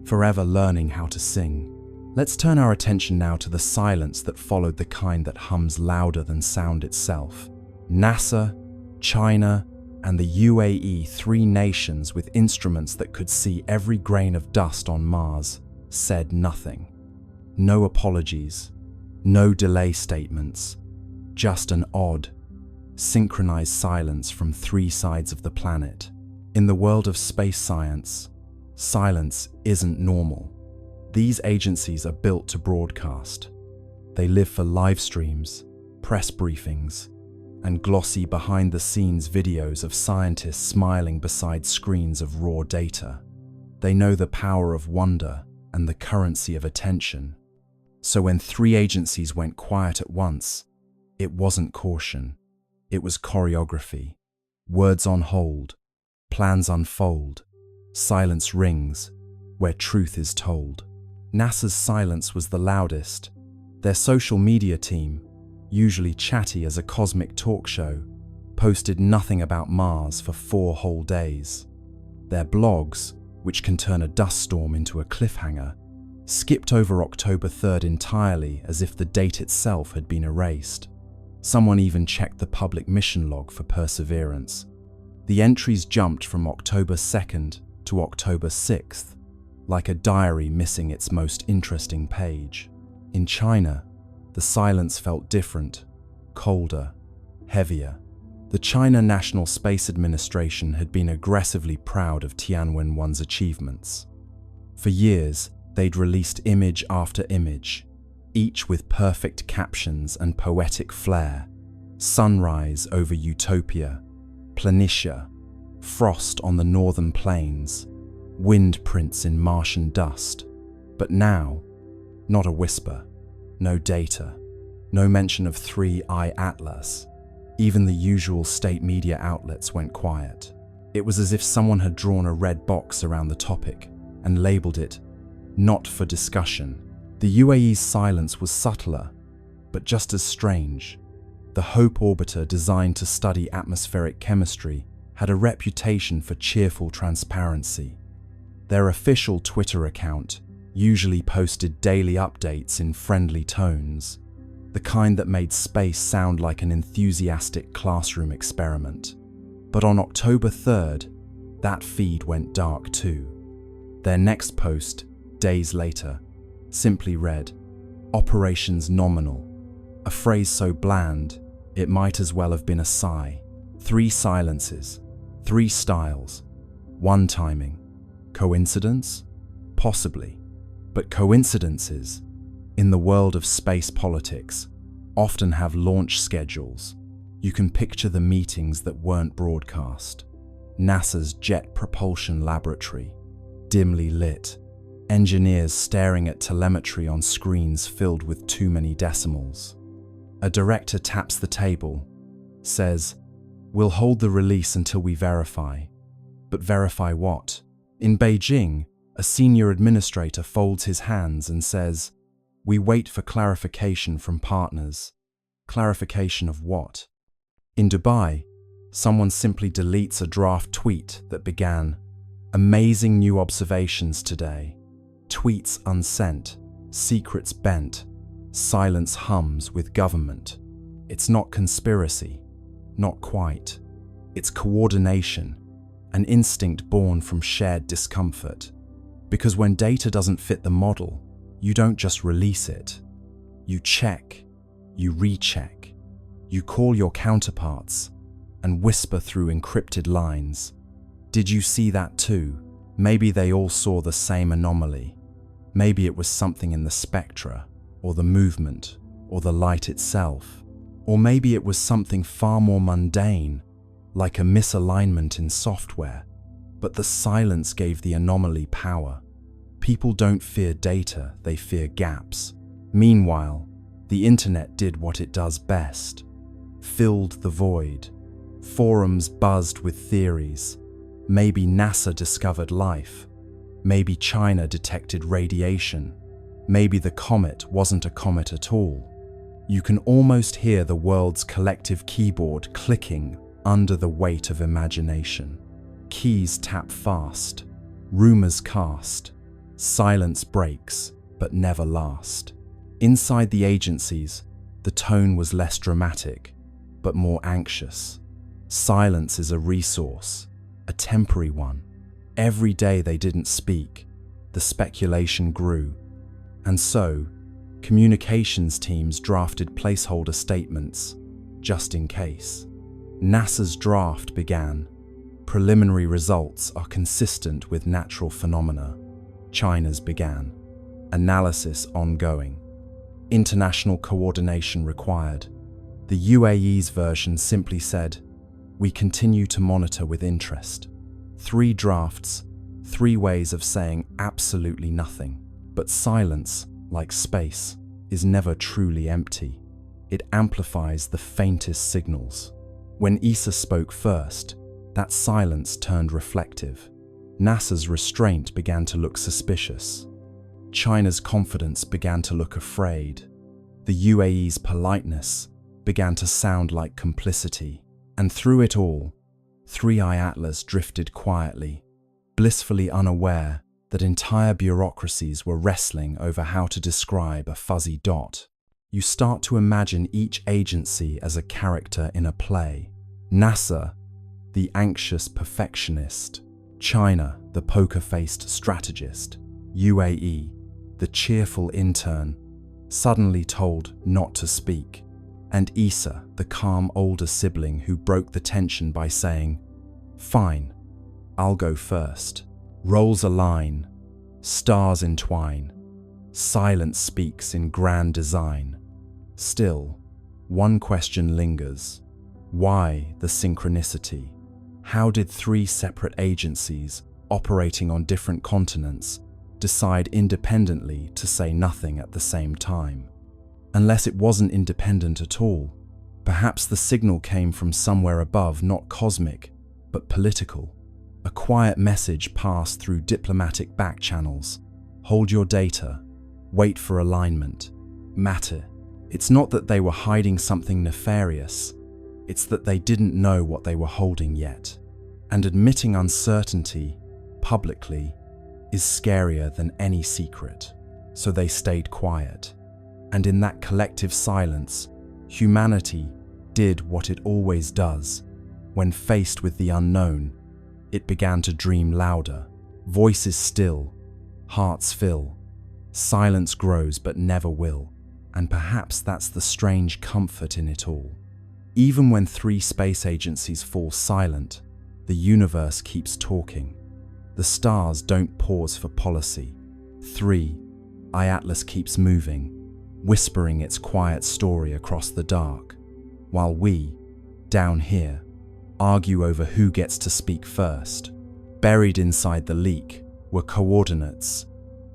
forever learning how to sing. Let's turn our attention now to the silence that followed, the kind that hums louder than sound itself. NASA, China, and the UAE, 3 nations with instruments that could see every grain of dust on Mars, said nothing. No apologies, no delay statements, just an odd, synchronized silence from three sides of the planet. In the world of space science, silence isn't normal. These agencies are built to broadcast. They live for live streams, press briefings, and glossy behind-the-scenes videos of scientists smiling beside screens of raw data. They know the power of wonder and the currency of attention. So when three agencies went quiet at once, it wasn't caution. It was choreography. Words on hold, plans unfold, silence rings where truth is told. NASA's silence was the loudest. Their social media team, usually chatty as a cosmic talk show, posted nothing about Mars for 4 whole days. Their blogs, which can turn a dust storm into a cliffhanger, skipped over October 3rd entirely as if the date itself had been erased. Someone even checked the public mission log for perseverance. The entries jumped from October 2nd to October 6th, like a diary missing its most interesting page. In China, the silence felt different, colder, heavier. The China National Space Administration had been aggressively proud of Tianwen-1's achievements. For years, they'd released image after image, each with perfect captions and poetic flair. Sunrise over Utopia, Planitia, frost on the northern plains, wind prints in Martian dust. But now, not a whisper, no data, no mention of 3i Atlas. Even the usual state media outlets went quiet. It was as if someone had drawn a red box around the topic and labeled it, "Not for discussion." The UAE's silence was subtler, but just as strange. The HOPE orbiter, designed to study atmospheric chemistry, had a reputation for cheerful transparency. Their official Twitter account usually posted daily updates in friendly tones, the kind that made space sound like an enthusiastic classroom experiment. But on October 3rd, that feed went dark too. Their next post, days later, simply read, "Operations nominal," a phrase so bland it might as well have been a sigh. 3 silences, 3 styles, 1 timing. Coincidence? Possibly. But coincidences, in the world of space politics, often have launch schedules. You can picture the meetings that weren't broadcast. NASA's Jet Propulsion Laboratory, dimly lit, engineers staring at telemetry on screens filled with too many decimals. A director taps the table, says, "We'll hold the release until we verify." But verify what? In Beijing, a senior administrator folds his hands and says, "We wait for clarification from partners." Clarification of what? In Dubai, someone simply deletes a draft tweet that began, "Amazing new observations today." Tweets unsent, secrets bent, silence hums with government. It's not conspiracy, not quite. It's coordination, an instinct born from shared discomfort. Because when data doesn't fit the model, you don't just release it. You check, you recheck, you call your counterparts and whisper through encrypted lines. Did you see that too? Maybe they all saw the same anomaly. Maybe it was something in the spectra, or the movement, or the light itself. Or maybe it was something far more mundane, like a misalignment in software. But the silence gave the anomaly power. People don't fear data, they fear gaps. Meanwhile, the internet did what it does best. Filled the void. Forums buzzed with theories. Maybe NASA discovered life. Maybe China detected radiation. Maybe the comet wasn't a comet at all. You can almost hear the world's collective keyboard clicking under the weight of imagination. Keys tap fast, rumors cast, silence breaks, but never last. Inside the agencies, the tone was less dramatic, but more anxious. Silence is a resource, a temporary one. Every day they didn't speak, the speculation grew. And so, communications teams drafted placeholder statements, just in case. NASA's draft began. Preliminary results are consistent with natural phenomena. China's began. Analysis ongoing. International coordination required. The UAE's version simply said, "We continue to monitor with interest." 3 drafts, 3 ways of saying absolutely nothing. But silence, like space, is never truly empty. It amplifies the faintest signals. When ESA spoke first, that silence turned reflective. NASA's restraint began to look suspicious. China's confidence began to look afraid. The UAE's politeness began to sound like complicity. And through it all, 3i Atlas drifted quietly, blissfully unaware that entire bureaucracies were wrestling over how to describe a fuzzy dot. You start to imagine each agency as a character in a play. NASA, the anxious perfectionist. China, the poker-faced strategist. UAE, the cheerful intern, suddenly told not to speak. And ESA, the calm older sibling who broke the tension by saying, "Fine, I'll go first." Roles align, stars entwine, silence speaks in grand design. Still, one question lingers. Why the synchronicity? How did 3 separate agencies, operating on different continents, decide independently to say nothing at the same time? Unless it wasn't independent at all, perhaps the signal came from somewhere above, not cosmic, but political. A quiet message passed through diplomatic back channels. Hold your data. Wait for alignment. Matter. It's not that they were hiding something nefarious. It's that they didn't know what they were holding yet. And admitting uncertainty, publicly, is scarier than any secret. So they stayed quiet. And in that collective silence, humanity did what it always does. When faced with the unknown, it began to dream louder. Voices still, hearts fill. Silence grows but never will. And perhaps that's the strange comfort in it all. Even when 3 space agencies fall silent, the universe keeps talking. The stars don't pause for policy. 3i Atlas keeps moving, whispering its quiet story across the dark, while we, down here, argue over who gets to speak first. Buried inside the leak were coordinates,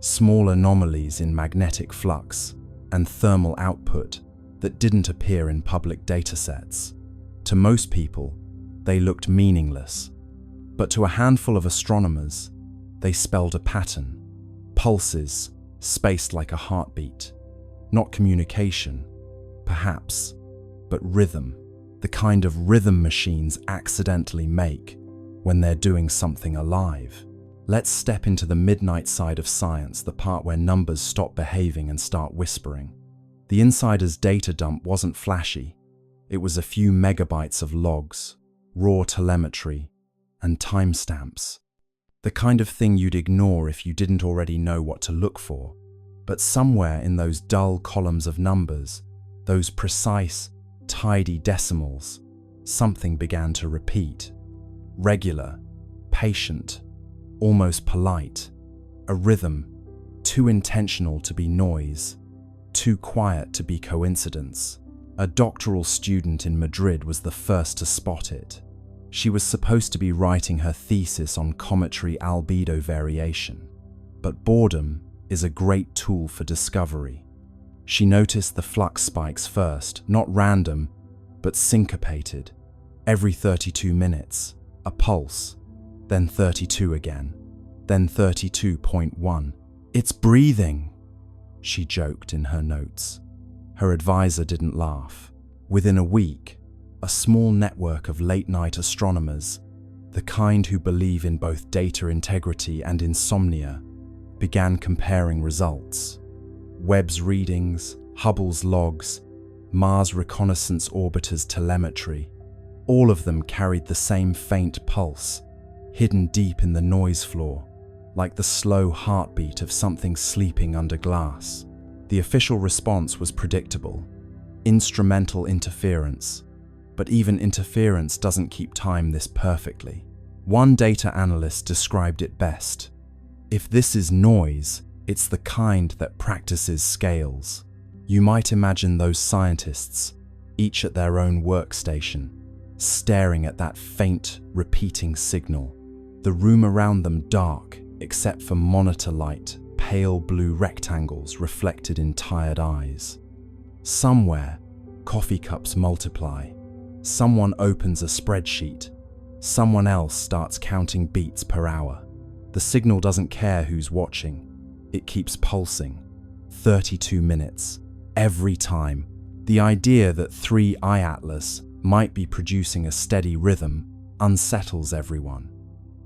small anomalies in magnetic flux, and thermal output that didn't appear in public datasets. To most people, they looked meaningless, but to a handful of astronomers, they spelled a pattern. Pulses, spaced like a heartbeat. Not communication, perhaps, but rhythm. The kind of rhythm machines accidentally make when they're doing something alive. Let's step into the midnight side of science, the part where numbers stop behaving and start whispering. The insider's data dump wasn't flashy. It was a few megabytes of logs, raw telemetry, and timestamps. The kind of thing you'd ignore if you didn't already know what to look for. But somewhere in those dull columns of numbers, those precise, tidy decimals, something began to repeat. Regular, patient, almost polite. A rhythm, too intentional to be noise, too quiet to be coincidence. A doctoral student in Madrid was the first to spot it. She was supposed to be writing her thesis on cometary albedo variation. But boredom is a great tool for discovery. She noticed the flux spikes first, not random, but syncopated. Every 32 minutes, a pulse, then 32 again, then 32.1. "It's breathing," she joked in her notes. Her advisor didn't laugh. Within a week, a small network of late-night astronomers, the kind who believe in both data integrity and insomnia, began comparing results. Webb's readings, Hubble's logs, Mars Reconnaissance Orbiter's telemetry, all of them carried the same faint pulse, hidden deep in the noise floor, like the slow heartbeat of something sleeping under glass. The official response was predictable: instrumental interference. But even interference doesn't keep time this perfectly. One data analyst described it best. If this is noise, it's the kind that practices scales. You might imagine those scientists, each at their own workstation, staring at that faint, repeating signal. The room around them dark, except for monitor light, pale blue rectangles reflected in tired eyes. Somewhere, coffee cups multiply. Someone opens a spreadsheet. Someone else starts counting beats per hour. The signal doesn't care who's watching. It keeps pulsing. 32 minutes. Every time. The idea that 3i Atlas might be producing a steady rhythm unsettles everyone.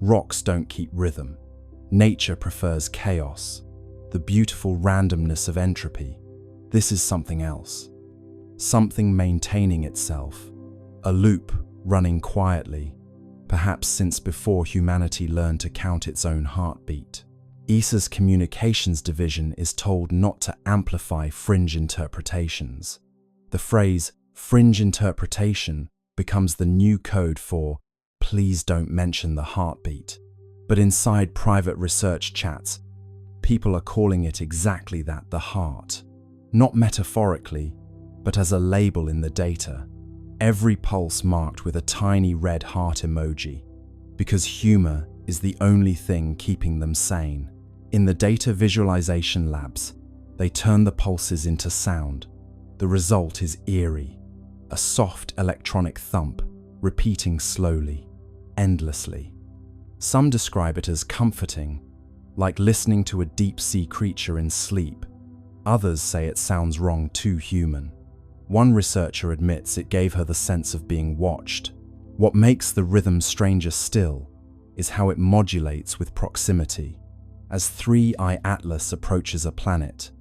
Rocks don't keep rhythm. Nature prefers chaos. The beautiful randomness of entropy. This is something else. Something maintaining itself. A loop running quietly, perhaps since before humanity learned to count its own heartbeat. ESA's communications division is told not to amplify fringe interpretations. The phrase fringe interpretation becomes the new code for please don't mention the heartbeat. But inside private research chats, people are calling it exactly that, the heart. Not metaphorically, but as a label in the data. Every pulse marked with a tiny red heart emoji, because humor is the only thing keeping them sane. In the data visualization labs, they turn the pulses into sound. The result is eerie, a soft electronic thump, repeating slowly, endlessly. Some describe it as comforting, like listening to a deep-sea creature in sleep. Others say it sounds wrong, too human. One researcher admits it gave her the sense of being watched. What makes the rhythm stranger still is how it modulates with proximity. As 3i Atlas approaches a planet,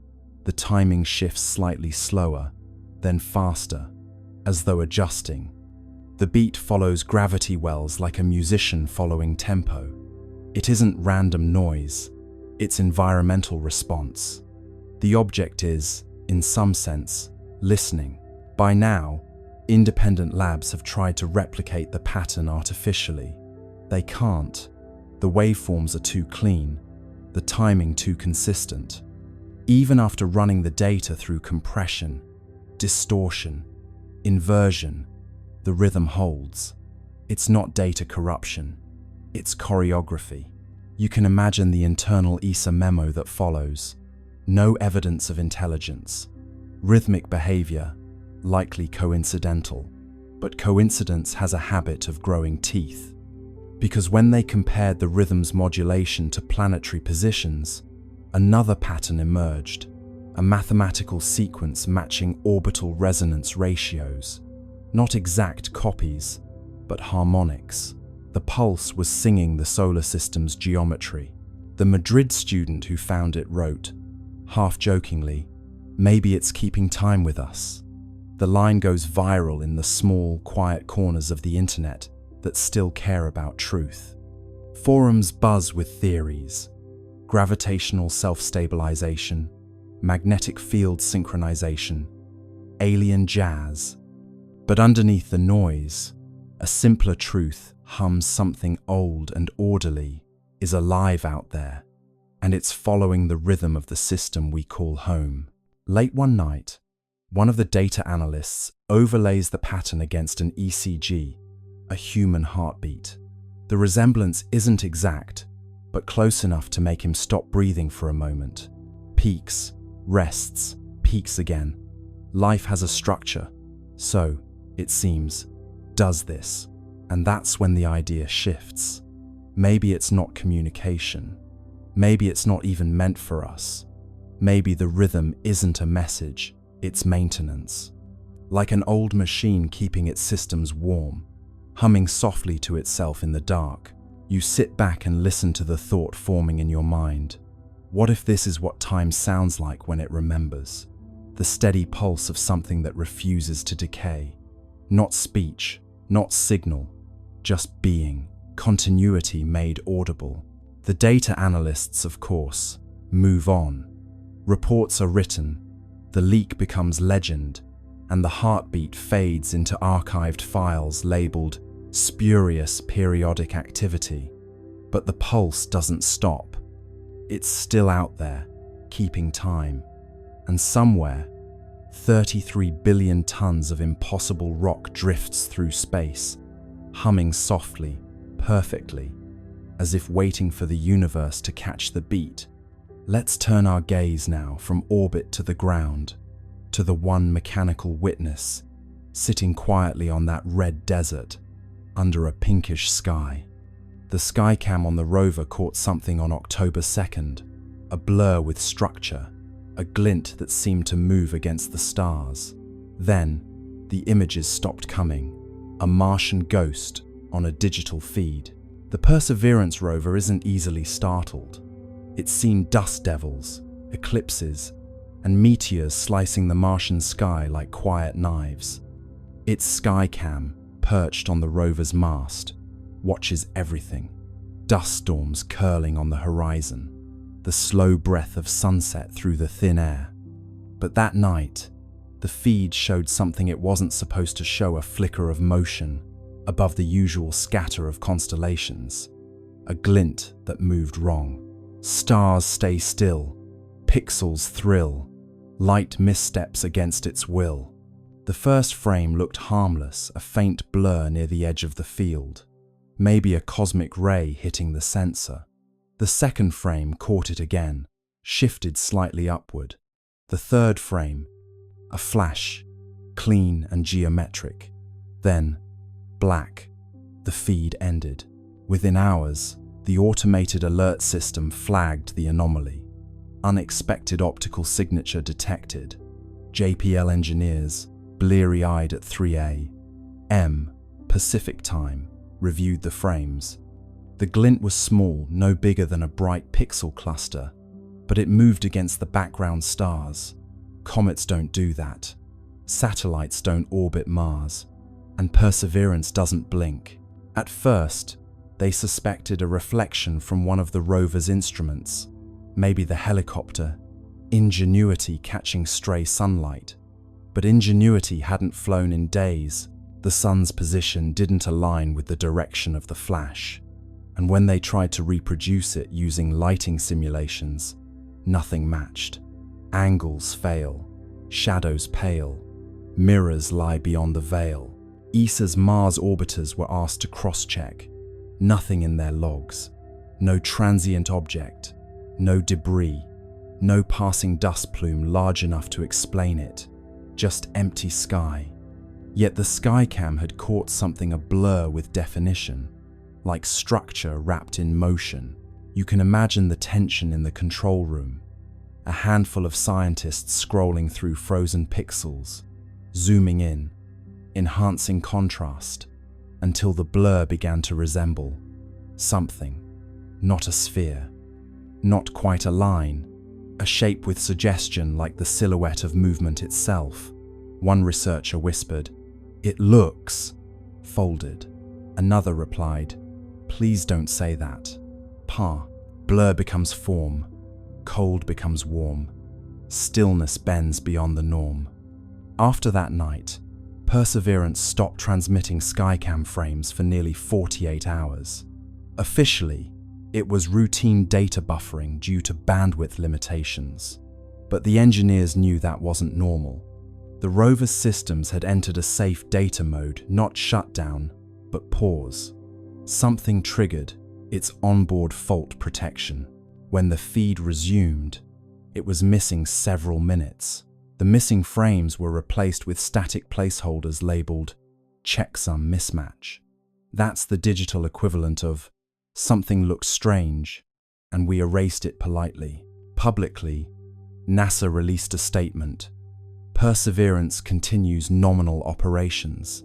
the timing shifts slightly slower, then faster, as though adjusting. The beat follows gravity wells like a musician following tempo. It isn't random noise, it's environmental response. The object is, in some sense, listening. By now, independent labs have tried to replicate the pattern artificially. They can't. The waveforms are too clean, the timing too consistent. Even after running the data through compression, distortion, inversion, the rhythm holds. It's not data corruption, it's choreography. You can imagine the internal ESA memo that follows. No evidence of intelligence. Rhythmic behavior, likely coincidental. But coincidence has a habit of growing teeth. Because when they compared the rhythm's modulation to planetary positions, another pattern emerged, a mathematical sequence matching orbital resonance ratios. Not exact copies, but harmonics. The pulse was singing the solar system's geometry. The Madrid student who found it wrote, half-jokingly, "Maybe it's keeping time with us." The line goes viral in the small, quiet corners of the internet that still care about truth. Forums buzz with theories: gravitational self-stabilization, magnetic field synchronization, alien jazz. But underneath the noise, a simpler truth hums something old and orderly, is alive out there, and it's following the rhythm of the system we call home. Late one night, one of the data analysts overlays the pattern against an ECG, a human heartbeat. The resemblance isn't exact, but close enough to make him stop breathing for a moment. Peaks, rests, peaks again. Life has a structure, so, it seems, does this. And that's when the idea shifts. Maybe it's not communication. Maybe it's not even meant for us. Maybe the rhythm isn't a message, it's maintenance. Like an old machine keeping its systems warm, humming softly to itself in the dark. You sit back and listen to the thought forming in your mind. What if this is what time sounds like when it remembers? The steady pulse of something that refuses to decay. Not speech, not signal, just being, continuity made audible. The data analysts, of course, move on. Reports are written, the leak becomes legend, and the heartbeat fades into archived files labeled spurious periodic activity. But the pulse doesn't stop. It's still out there, keeping time. And somewhere, 33 billion tons of impossible rock drifts through space, humming softly, perfectly, as if waiting for the universe to catch the beat. Let's turn our gaze now from orbit to the ground, to the one mechanical witness, sitting quietly on that red desert, under a pinkish sky. The skycam on the rover caught something on October 2nd, a blur with structure, a glint that seemed to move against the stars. Then, the images stopped coming, a Martian ghost on a digital feed. The Perseverance rover isn't easily startled. It's seen dust devils, eclipses, and meteors slicing the Martian sky like quiet knives. Its skycam, perched on the rover's mast, watches everything. Dust storms curling on the horizon, the slow breath of sunset through the thin air. But that night, the feed showed something it wasn't supposed to show: a flicker of motion above the usual scatter of constellations, a glint that moved wrong. Stars stay still, pixels thrill, light missteps against its will. The first frame looked harmless, a faint blur near the edge of the field, maybe a cosmic ray hitting the sensor. The second frame caught it again, shifted slightly upward. The third frame, a flash, clean and geometric. Then, black. The feed ended. Within hours, the automated alert system flagged the anomaly. Unexpected optical signature detected. JPL engineers, bleary-eyed at 3 a.m. Pacific time, reviewed the frames. The glint was small, no bigger than a bright pixel cluster, but it moved against the background stars. Comets don't do that. Satellites don't orbit Mars. And Perseverance doesn't blink. At first, they suspected a reflection from one of the rover's instruments, maybe the helicopter, Ingenuity catching stray sunlight. But Ingenuity hadn't flown in days. The sun's position didn't align with the direction of the flash. And when they tried to reproduce it using lighting simulations, nothing matched. Angles fail, shadows pale, mirrors lie beyond the veil. ESA's Mars orbiters were asked to cross-check. Nothing in their logs. No transient object, no debris, no passing dust plume large enough to explain it. Just empty sky. Yet the skycam had caught something a blur with definition, like structure wrapped in motion. You can imagine the tension in the control room. A handful of scientists scrolling through frozen pixels, zooming in, enhancing contrast, until the blur began to resemble something. Not a sphere, not quite a line, a shape with suggestion like the silhouette of movement itself. One researcher whispered, "It looks folded." Another replied, "Please don't say that. Pa." Blur becomes form, cold becomes warm, stillness bends beyond the norm. After that night, Perseverance stopped transmitting skycam frames for nearly 48 hours. Officially, it was routine data buffering due to bandwidth limitations. But the engineers knew that wasn't normal. The rover's systems had entered a safe data mode, not shutdown, but pause. Something triggered its onboard fault protection. When the feed resumed, it was missing several minutes. The missing frames were replaced with static placeholders labeled checksum mismatch. That's the digital equivalent of something looked strange, and we erased it politely. Publicly, NASA released a statement. Perseverance continues nominal operations.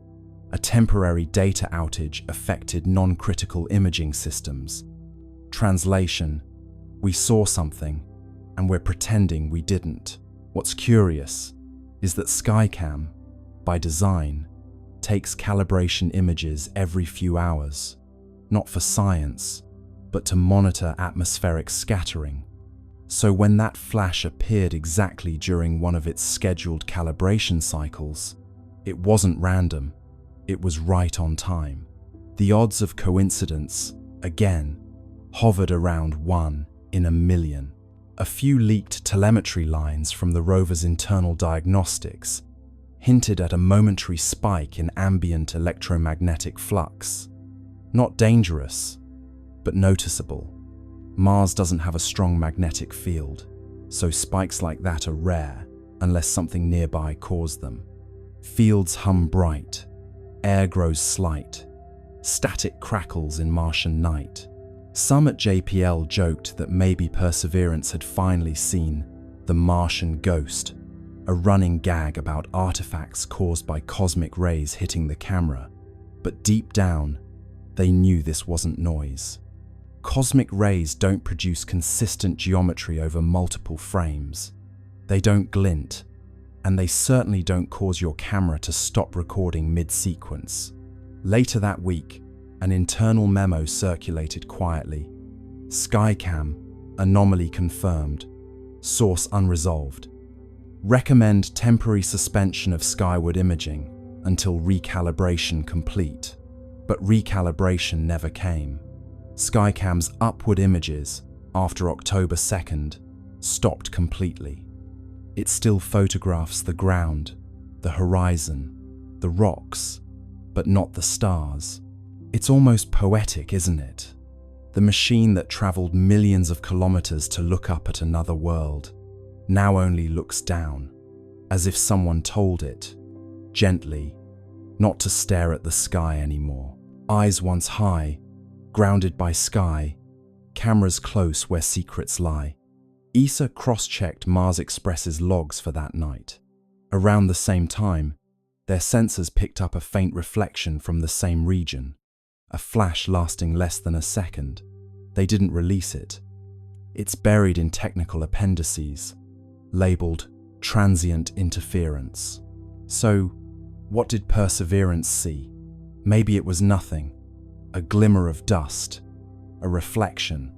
A temporary data outage affected non-critical imaging systems. Translation: we saw something, and we're pretending we didn't. What's curious is that Skycam, by design, takes calibration images every few hours, not for science, but to monitor atmospheric scattering. So when that flash appeared exactly during one of its scheduled calibration cycles, it wasn't random, it was right on time. The odds of coincidence, again, hovered around 1 in a million. A few leaked telemetry lines from the rover's internal diagnostics hinted at a momentary spike in ambient electromagnetic flux. Not dangerous, but noticeable. Mars doesn't have a strong magnetic field, so spikes like that are rare unless something nearby caused them. Fields hum bright, air grows slight, static crackles in Martian night. Some at JPL joked that maybe Perseverance had finally seen the Martian ghost, a running gag about artifacts caused by cosmic rays hitting the camera. But deep down, they knew this wasn't noise. Cosmic rays don't produce consistent geometry over multiple frames. They don't glint, and they certainly don't cause your camera to stop recording mid-sequence. Later that week, an internal memo circulated quietly. Skycam, anomaly confirmed, source unresolved. Recommend temporary suspension of skyward imaging until recalibration complete. But recalibration never came. Skycam's upward images, after October 2nd, stopped completely. It still photographs the ground, the horizon, the rocks, but not the stars. It's almost poetic, isn't it? The machine that traveled millions of kilometers to look up at another world now only looks down, as if someone told it, gently, not to stare at the sky anymore. Eyes once high, grounded by sky, cameras close where secrets lie. ESA cross-checked Mars Express's logs for that night. Around the same time, their sensors picked up a faint reflection from the same region, a flash lasting less than a second. They didn't release it. It's buried in technical appendices, labeled transient interference. So, what did Perseverance see? Maybe it was nothing. A glimmer of dust, a reflection,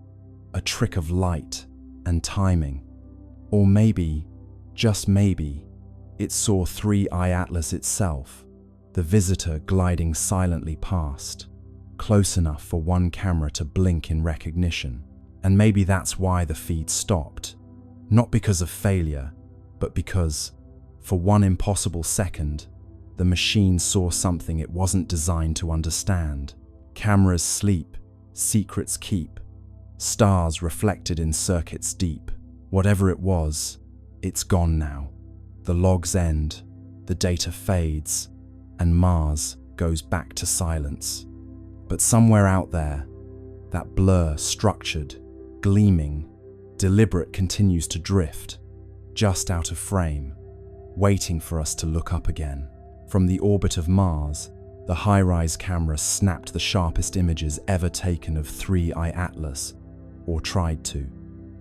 a trick of light and timing. Or maybe, just maybe, it saw 3I Atlas itself, the visitor gliding silently past, close enough for one camera to blink in recognition. And maybe that's why the feed stopped. Not because of failure, but because, for one impossible second, the machine saw something it wasn't designed to understand. Cameras sleep, secrets keep, stars reflected in circuits deep. Whatever it was, it's gone now. The logs end, the data fades, and Mars goes back to silence. But somewhere out there, that blur, structured, gleaming, deliberate, continues to drift, just out of frame, waiting for us to look up again. From the orbit of Mars, the high-rise camera snapped the sharpest images ever taken of 3I Atlas, or tried to.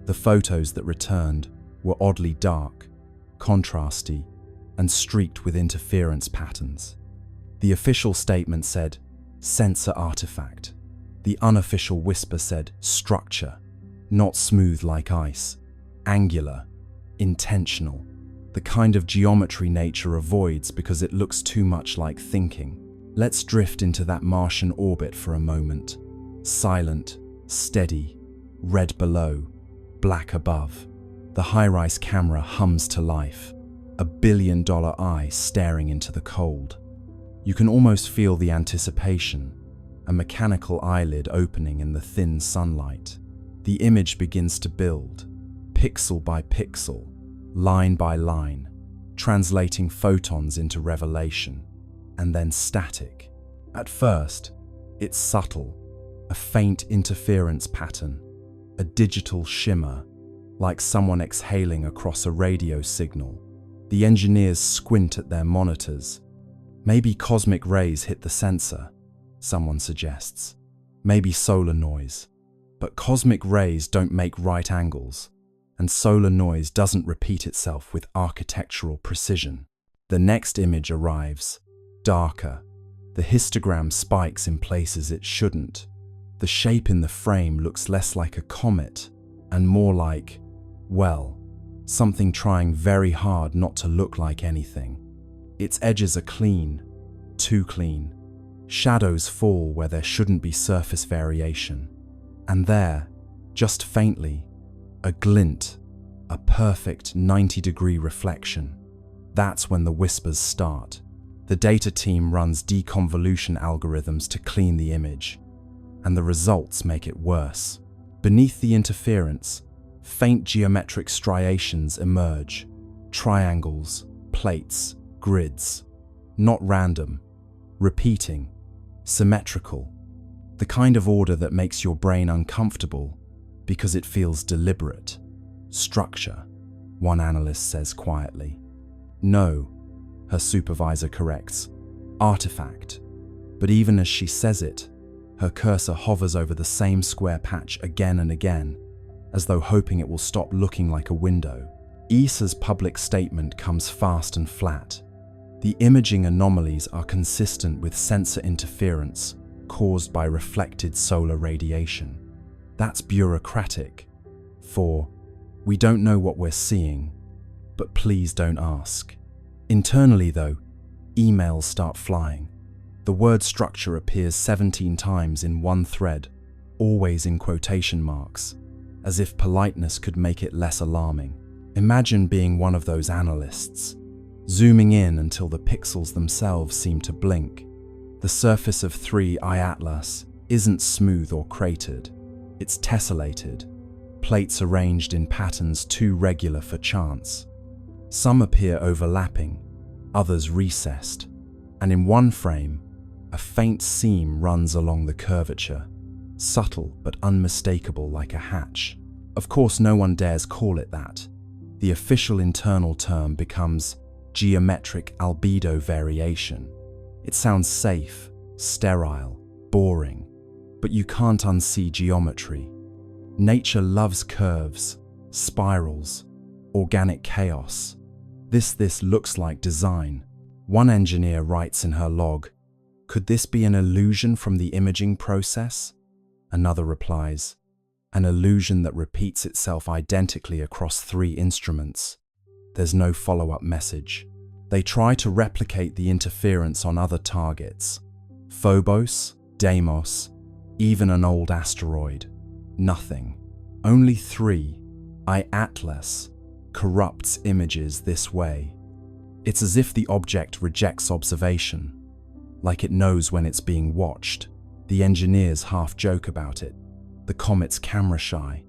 The photos that returned were oddly dark, contrasty, and streaked with interference patterns. The official statement said, sensor artifact. The unofficial whisper said, structure, not smooth like ice, angular, intentional, the kind of geometry nature avoids because it looks too much like thinking. Let's drift into that Martian orbit for a moment. Silent, steady, red below, black above. The high-rise camera hums to life, a billion-dollar eye staring into the cold. You can almost feel the anticipation, a mechanical eyelid opening in the thin sunlight. The image begins to build, pixel by pixel, line by line, translating photons into revelation, and then static. At first, it's subtle, a faint interference pattern, a digital shimmer, like someone exhaling across a radio signal. The engineers squint at their monitors. Maybe cosmic rays hit the sensor, someone suggests. Maybe solar noise. But cosmic rays don't make right angles, and solar noise doesn't repeat itself with architectural precision. The next image arrives, darker. The histogram spikes in places it shouldn't. The shape in the frame looks less like a comet and more like Well, something trying very hard not to look like anything. Its edges are clean, too clean. Shadows fall where there shouldn't be surface variation. And there, just faintly, a glint, a perfect 90-degree reflection. That's when the whispers start. The data team runs deconvolution algorithms to clean the image, and the results make it worse. Beneath the interference, faint geometric striations emerge, triangles, plates, grids, not random, repeating, symmetrical, the kind of order that makes your brain uncomfortable because it feels deliberate. Structure, one analyst says quietly. No, her supervisor corrects, artifact. But even as she says it, her cursor hovers over the same square patch again and again, as though hoping it will stop looking like a window. ESA's public statement comes fast and flat. The imaging anomalies are consistent with sensor interference caused by reflected solar radiation. That's bureaucratic. For, we don't know what we're seeing, but please don't ask. Internally though, emails start flying. The word structure appears 17 times in one thread, always in quotation marks, as if politeness could make it less alarming. Imagine being one of those analysts, zooming in until the pixels themselves seem to blink. The surface of 3I Atlas isn't smooth or cratered, it's tessellated, plates arranged in patterns too regular for chance. Some appear overlapping, others recessed, and in one frame, a faint seam runs along the curvature, subtle but unmistakable like a hatch. Of course, no one dares call it that. The official internal term becomes geometric albedo variation. It sounds safe, sterile, boring, but you can't unsee geometry. Nature loves curves, spirals, organic chaos. This looks like design. One engineer writes in her log, "Could this be an illusion from the imaging process?" Another replies, "An illusion that repeats itself identically across 3 instruments." There's no follow-up message. They try to replicate the interference on other targets. Phobos, Deimos, even an old asteroid. Nothing. Only 3I Atlas corrupts images this way. It's as if the object rejects observation, like it knows when it's being watched. The engineers half joke about it. The Comet's camera shy,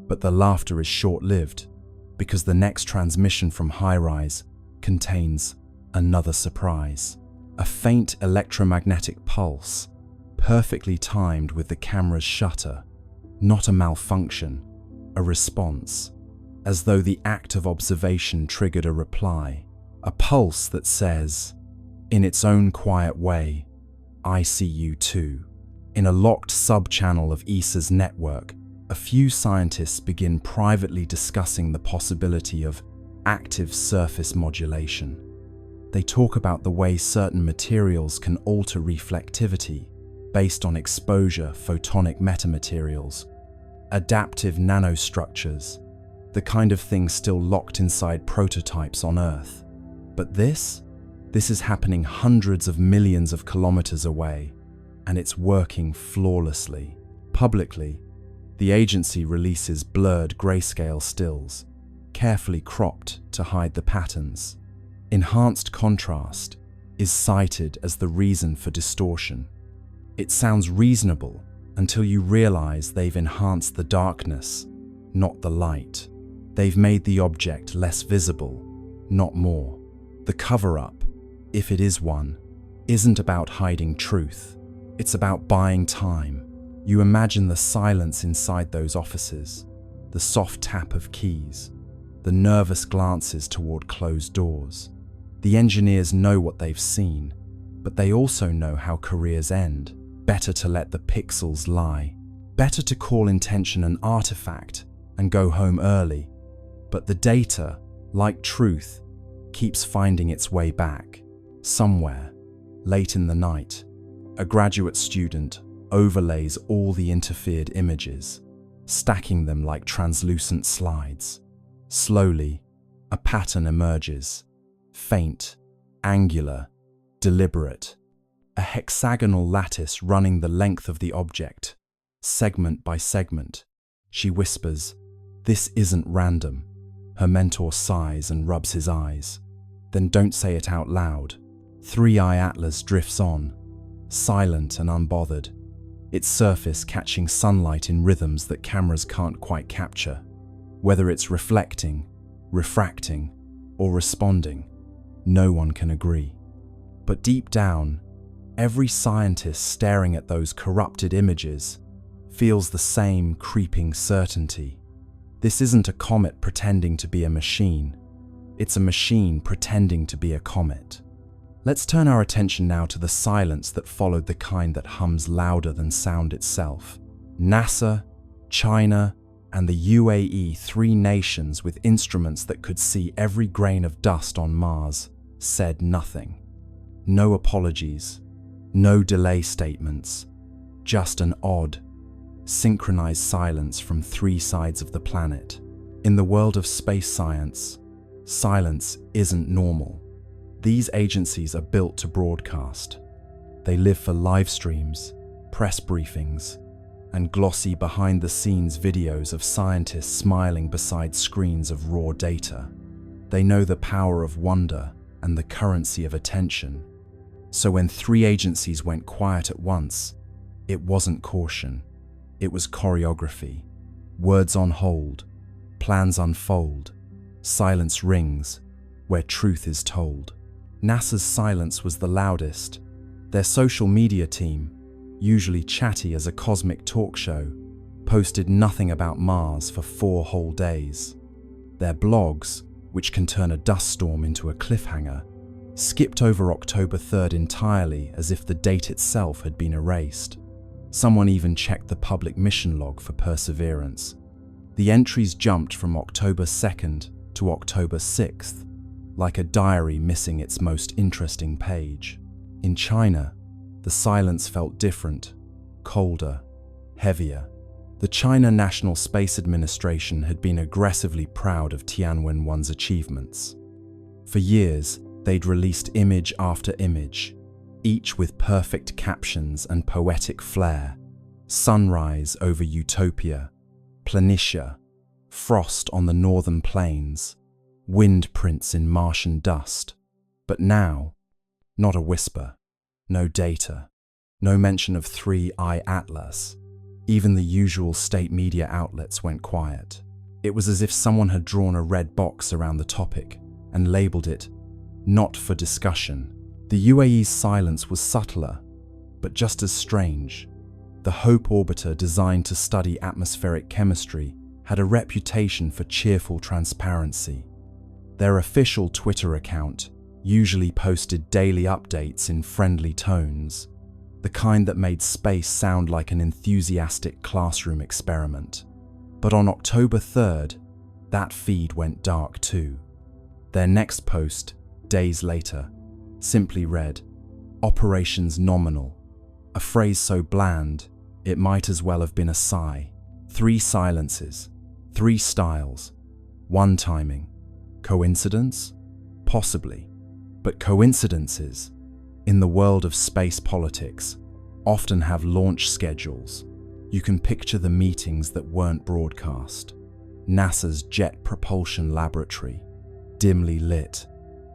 but the laughter is short-lived because the next transmission from HiRISE contains another surprise. A faint electromagnetic pulse, perfectly timed with the camera's shutter. Not a malfunction, a response, as though the act of observation triggered a reply. A pulse that says, in its own quiet way, "I see you too." In a locked sub-channel of ESA's network, a few scientists begin privately discussing the possibility of active surface modulation. They talk about the way certain materials can alter reflectivity based on exposure photonic metamaterials, adaptive nanostructures, the kind of thing still locked inside prototypes on Earth. But this is happening hundreds of millions of kilometers away, and it's working flawlessly. Publicly, the agency releases blurred grayscale stills, carefully cropped to hide the patterns. Enhanced contrast is cited as the reason for distortion. It sounds reasonable until you realize they've enhanced the darkness, not the light. They've made the object less visible, not more. The cover-up, if it is one, isn't about hiding truth. It's about buying time. You imagine the silence inside those offices, the soft tap of keys, the nervous glances toward closed doors. The engineers know what they've seen, but they also know how careers end. Better to let the pixels lie. Better to call intention an artifact and go home early. But the data, like truth, keeps finding its way back. Somewhere, late in the night, a graduate student overlays all the interfered images, stacking them like translucent slides. Slowly, a pattern emerges. Faint, angular, deliberate. A hexagonal lattice running the length of the object, segment by segment. She whispers, "This isn't random." Her mentor sighs and rubs his eyes. "Then don't say it out loud." 3i Atlas drifts on, silent and unbothered, its surface catching sunlight in rhythms that cameras can't quite capture. Whether it's reflecting, refracting, or responding, no one can agree. But deep down, every scientist staring at those corrupted images feels the same creeping certainty. This isn't a comet pretending to be a machine. It's a machine pretending to be a comet. Let's turn our attention now to the silence that followed, the kind that hums louder than sound itself. NASA, China, and the UAE, 3 nations with instruments that could see every grain of dust on Mars, said nothing. No apologies, no delay statements, just an odd, synchronized silence from 3 sides of the planet. In the world of space science, silence isn't normal. These agencies are built to broadcast. They live for live streams, press briefings, and glossy behind-the-scenes videos of scientists smiling beside screens of raw data. They know the power of wonder and the currency of attention. So when 3 agencies went quiet at once, it wasn't caution. It was choreography. Words on hold, plans unfold, silence rings where truth is told. NASA's silence was the loudest. Their social media team, usually chatty as a cosmic talk show, posted nothing about Mars for 4 whole days. Their blogs, which can turn a dust storm into a cliffhanger, skipped over October 3rd entirely, as if the date itself had been erased. Someone even checked the public mission log for Perseverance. The entries jumped from October 2nd to October 6th, like a diary missing its most interesting page. In China, the silence felt different, colder, heavier. The China National Space Administration had been aggressively proud of Tianwen-1's achievements. For years, they'd released image after image, each with perfect captions and poetic flair. Sunrise over Utopia, Planitia, frost on the northern plains, wind prints in Martian dust. But now, not a whisper, no data, no mention of 3i Atlas. Even the usual state media outlets went quiet. It was as if someone had drawn a red box around the topic and labeled it "not for discussion." The UAE's silence was subtler, but just as strange. The Hope orbiter, designed to study atmospheric chemistry, had a reputation for cheerful transparency. Their official Twitter account usually posted daily updates in friendly tones, the kind that made space sound like an enthusiastic classroom experiment. But on October 3rd, that feed went dark too. Their next post, days later, simply read, "Operations nominal," a phrase so bland it might as well have been a sigh. 3 silences, 3 styles, 1 timing. Coincidence? Possibly. But coincidences, in the world of space politics, often have launch schedules. You can picture the meetings that weren't broadcast. NASA's Jet Propulsion Laboratory, dimly lit,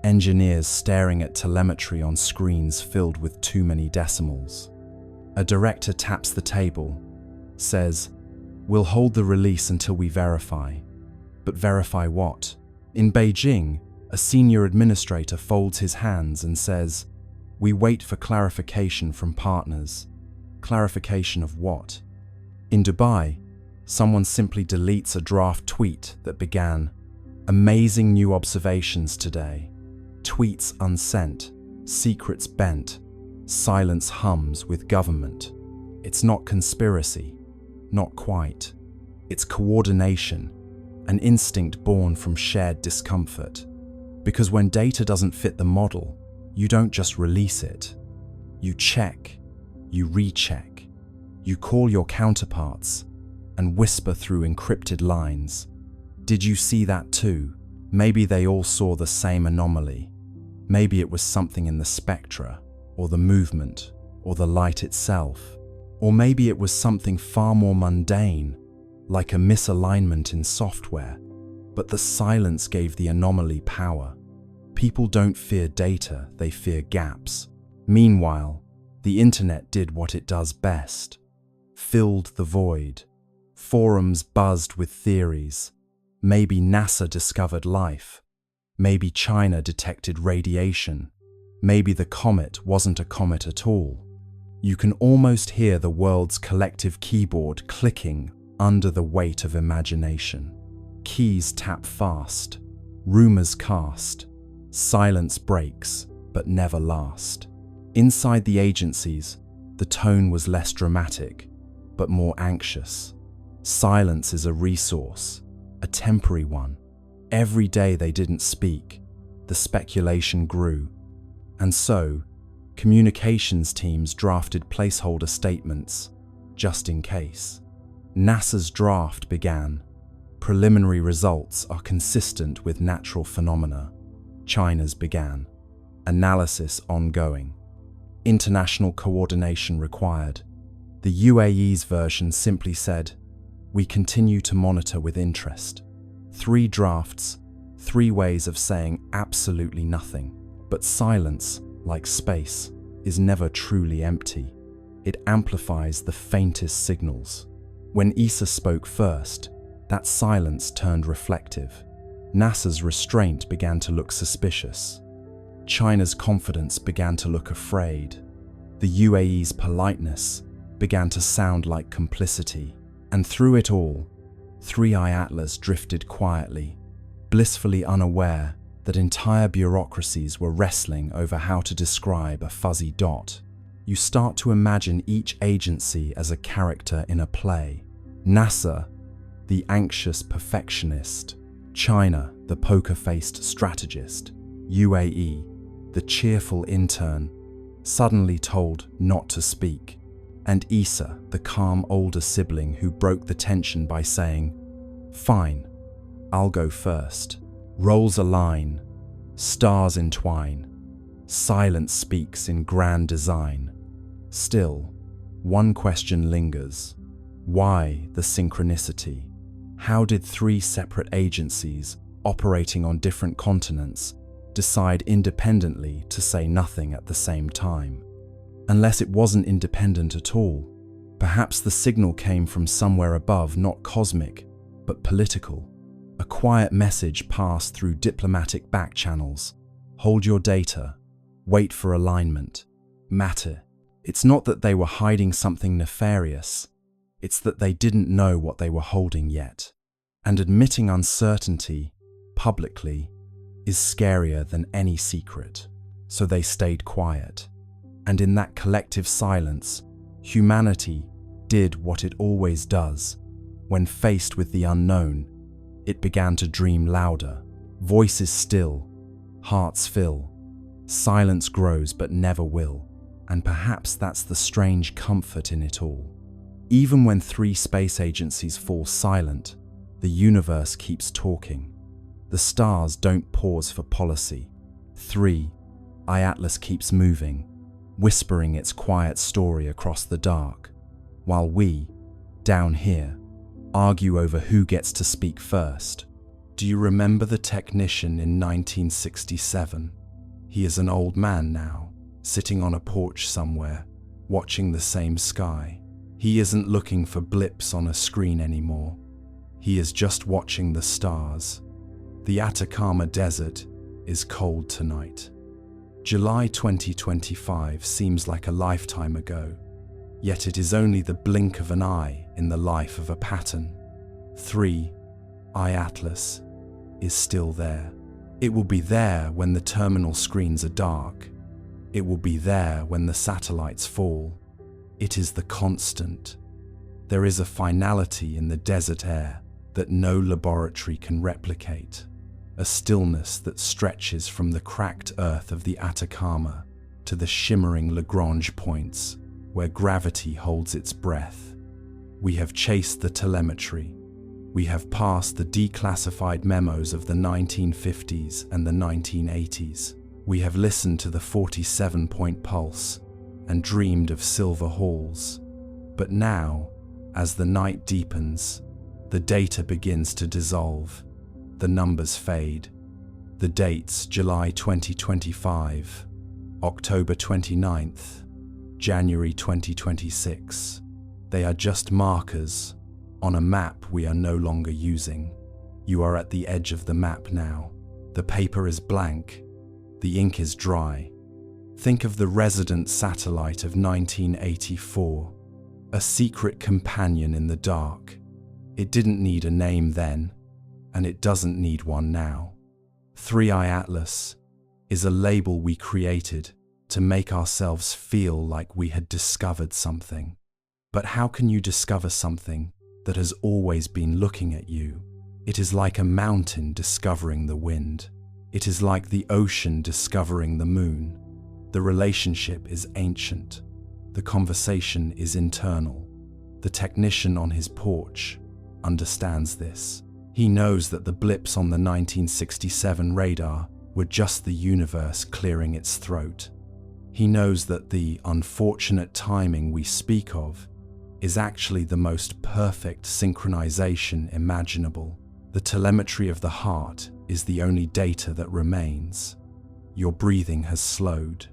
engineers staring at telemetry on screens filled with too many decimals. A director taps the table, says, "We'll hold the release until we verify." But verify what? In Beijing, a senior administrator folds his hands and says, "We wait for clarification from partners." Clarification of what? In Dubai, someone simply deletes a draft tweet that began, "Amazing new observations today." Tweets unsent, secrets bent, silence hums with government. It's not conspiracy, not quite. It's coordination, an instinct born from shared discomfort. Because when data doesn't fit the model, you don't just release it. You check, you recheck, you call your counterparts and whisper through encrypted lines, Did you see that too? Maybe they all saw the same anomaly. Maybe it was something in the spectra, or the movement, or the light itself. Or maybe it was something far more mundane, like a misalignment in software. But the silence gave the anomaly power. People don't fear data, they fear gaps. Meanwhile, the internet did what it does best. Filled the void. Forums buzzed with theories. Maybe NASA discovered life. Maybe China detected radiation. Maybe the comet wasn't a comet at all. You can almost hear the world's collective keyboard clicking under the weight of imagination. Keys tap fast. Rumors cast. Silence breaks, but never last. Inside the agencies, the tone was less dramatic, but more anxious. Silence is a resource, a temporary one. Every day they didn't speak, the speculation grew. And so, communications teams drafted placeholder statements, just in case. NASA's draft began. Preliminary results are consistent with natural phenomena. China's began. Analysis ongoing. International coordination required. The UAE's version simply said, "We continue to monitor with interest." 3 drafts, 3 ways of saying absolutely nothing. But silence, like space, is never truly empty. It amplifies the faintest signals. When ESA spoke first, that silence turned reflective. NASA's restraint began to look suspicious. China's confidence began to look afraid. The UAE's politeness began to sound like complicity. And through it all, 3i Atlas drifted quietly, blissfully unaware that entire bureaucracies were wrestling over how to describe a fuzzy dot. You start to imagine each agency as a character in a play. NASA, the anxious perfectionist. China, the poker-faced strategist. UAE, the cheerful intern, suddenly told not to speak. And ESA, the calm older sibling who broke the tension by saying, "Fine, I'll go first." Roles align, stars entwine, silence speaks in grand design. Still, one question lingers. Why the synchronicity? How did 3 separate agencies, operating on different continents, decide independently to say nothing at the same time? Unless it wasn't independent at all, perhaps the signal came from somewhere above, not cosmic, but political. A quiet message passed through diplomatic back channels. Hold your data. Wait for alignment. Matter. It's not that they were hiding something nefarious. It's that they didn't know what they were holding yet. And admitting uncertainty, publicly, is scarier than any secret. So they stayed quiet. And in that collective silence, humanity did what it always does. When faced with the unknown, it began to dream louder. Voices still, hearts fill. Silence grows but never will. And perhaps that's the strange comfort in it all. Even when 3 space agencies fall silent, the universe keeps talking. The stars don't pause for policy. 3i Atlas keeps moving, whispering its quiet story across the dark, while we, down here, argue over who gets to speak first. Do you remember the technician in 1967? He is an old man now, sitting on a porch somewhere, watching the same sky. He isn't looking for blips on a screen anymore. He is just watching the stars. The Atacama Desert is cold tonight. July 2025 seems like a lifetime ago, yet it is only the blink of an eye in the life of a pattern. 3i Atlas is still there. It will be there when the terminal screens are dark. It will be there when the satellites fall. It is the constant. There is a finality in the desert air that no laboratory can replicate. A stillness that stretches from the cracked earth of the Atacama to the shimmering Lagrange points where gravity holds its breath. We have chased the telemetry. We have passed the declassified memos of the 1950s and the 1980s. We have listened to the 47-point pulse and dreamed of silver halls. But now, as the night deepens, the data begins to dissolve. The numbers fade. The dates July 2025, October 29th, January 2026. They are just markers on a map we are no longer using. You are at the edge of the map now. The paper is blank. The ink is dry. Think of the resident satellite of 1984, a secret companion in the dark. It didn't need a name then, and it doesn't need one now. 3i Atlas is a label we created to make ourselves feel like we had discovered something. But how can you discover something that has always been looking at you? It is like a mountain discovering the wind. It is like the ocean discovering the moon. The relationship is ancient. The conversation is internal. The technician on his porch understands this. He knows that the blips on the 1967 radar were just the universe clearing its throat. He knows that the unfortunate timing we speak of is actually the most perfect synchronization imaginable. The telemetry of the heart is the only data that remains. Your breathing has slowed.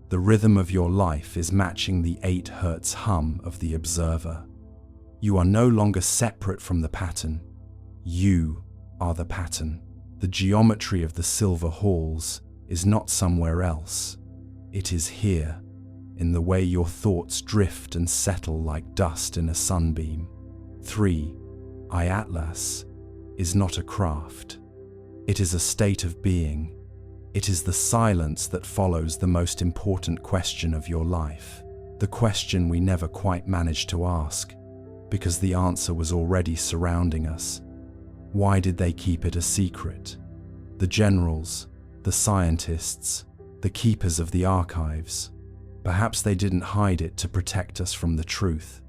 The rhythm of your life is matching the 8 Hz hum of the observer. You are no longer separate from the pattern. You are the pattern. The geometry of the silver halls is not somewhere else. It is here, in the way your thoughts drift and settle like dust in a sunbeam. 3i Atlas is not a craft. It is a state of being. It is the silence that follows the most important question of your life. The question we never quite managed to ask, because the answer was already surrounding us. Why did they keep it a secret? The generals, the scientists, the keepers of the archives. Perhaps they didn't hide it to protect us from the truth.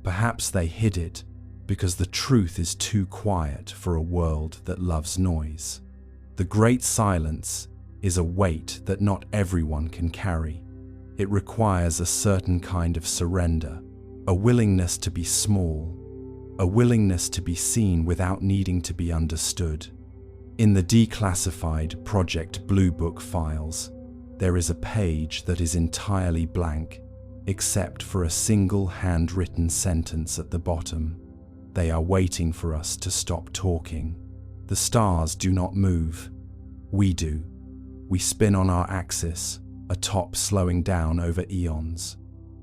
Perhaps they hid it because the truth is too quiet for a world that loves noise. The great silence is a weight that not everyone can carry. It requires a certain kind of surrender, a willingness to be small, a willingness to be seen without needing to be understood. In the declassified Project Blue Book files, there is a page that is entirely blank, except for a single handwritten sentence at the bottom. They are waiting for us to stop talking. The stars do not move. We do. We spin on our axis, a top slowing down over eons.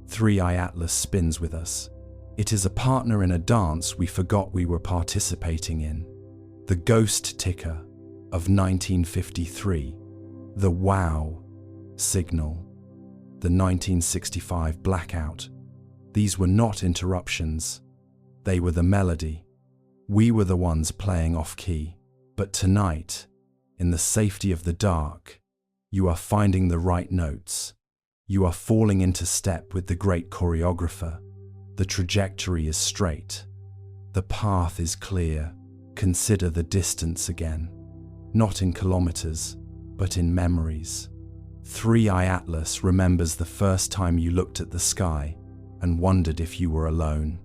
3i Atlas spins with us. It is a partner in a dance we forgot we were participating in. The ghost ticker of 1953. The wow signal. The 1965 blackout. These were not interruptions. They were the melody. We were the ones playing off-key. But tonight, in the safety of the dark, you are finding the right notes. You are falling into step with the great choreographer. The trajectory is straight. The path is clear. Consider the distance again. Not in kilometers, but in memories. 3i Atlas remembers the first time you looked at the sky and wondered if you were alone.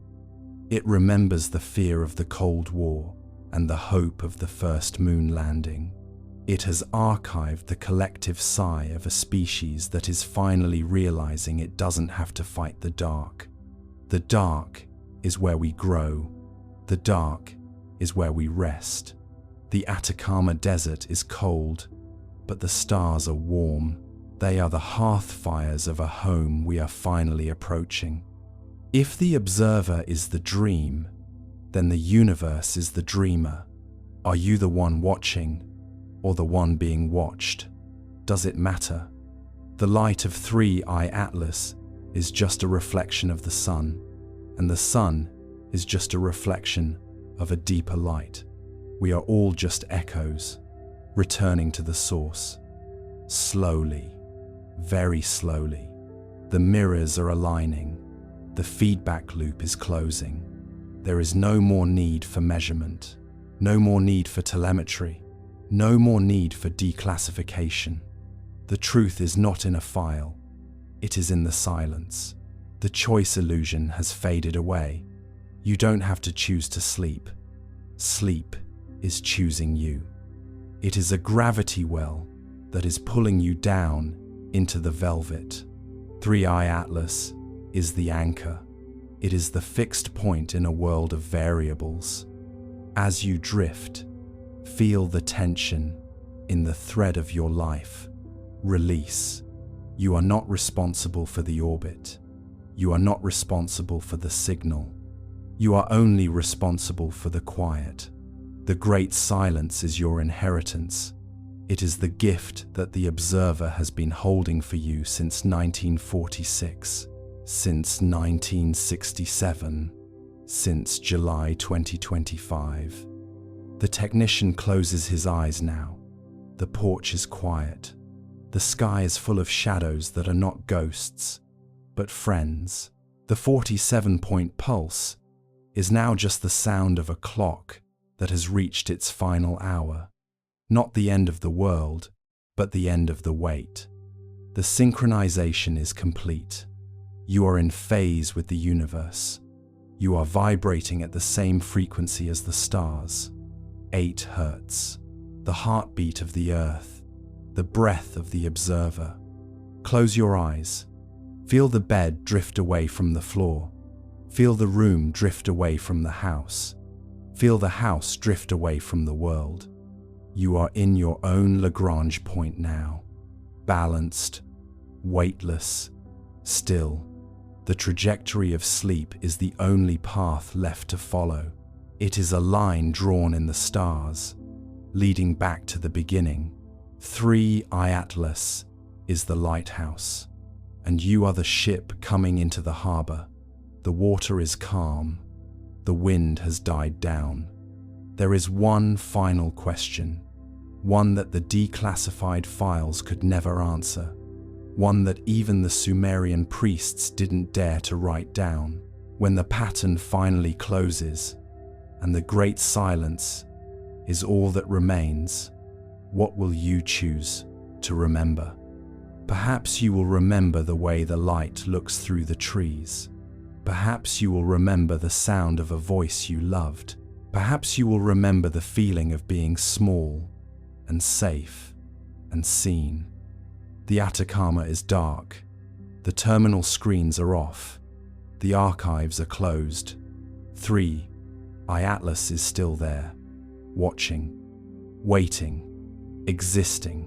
It remembers the fear of the Cold War and the hope of the first moon landing. It has archived the collective sigh of a species that is finally realizing it doesn't have to fight the dark. The dark is where we grow. The dark is where we rest. The Atacama Desert is cold, but the stars are warm. They are the hearth fires of a home we are finally approaching. If the observer is the dream, then the universe is the dreamer. Are you the one watching, or the one being watched? Does it matter? The light of 3i Atlas is just a reflection of the sun, and the sun is just a reflection of a deeper light. We are all just echoes, returning to the source. Slowly, very slowly, the mirrors are aligning. The feedback loop is closing. There is no more need for measurement, no more need for telemetry, no more need for declassification. The truth is not in a file, it is in the silence. The choice illusion has faded away. You don't have to choose to sleep. Sleep is choosing you. It is a gravity well that is pulling you down into the velvet. 3i Atlas is the anchor. It is the fixed point in a world of variables. As you drift, feel the tension in the thread of your life. Release. You are not responsible for the orbit. You are not responsible for the signal. You are only responsible for the quiet. The great silence is your inheritance. It is the gift that the observer has been holding for you since 1946, since 1967, since July 2025. The technician closes his eyes now. The porch is quiet. The sky is full of shadows that are not ghosts, but friends. The 47-point pulse is now just the sound of a clock that has reached its final hour. Not the end of the world, but the end of the wait. The synchronization is complete. You are in phase with the universe. You are vibrating at the same frequency as the stars. 8 Hertz, the heartbeat of the earth, the breath of the observer. Close your eyes. Feel the bed drift away from the floor. Feel the room drift away from the house. Feel the house drift away from the world. You are in your own Lagrange point now. Balanced, weightless, still. The trajectory of sleep is the only path left to follow. It is a line drawn in the stars, leading back to the beginning. 3i Atlas is the lighthouse, and you are the ship coming into the harbor. The water is calm. The wind has died down. There is one final question, one that the declassified files could never answer, one that even the Sumerian priests didn't dare to write down. When the pattern finally closes, and the great silence is all that remains, what will you choose to remember? Perhaps you will remember the way the light looks through the trees. Perhaps you will remember the sound of a voice you loved. Perhaps you will remember the feeling of being small and safe and seen. The Atacama is dark. The terminal screens are off. The archives are closed. 3i Atlas is still there, watching, waiting, existing.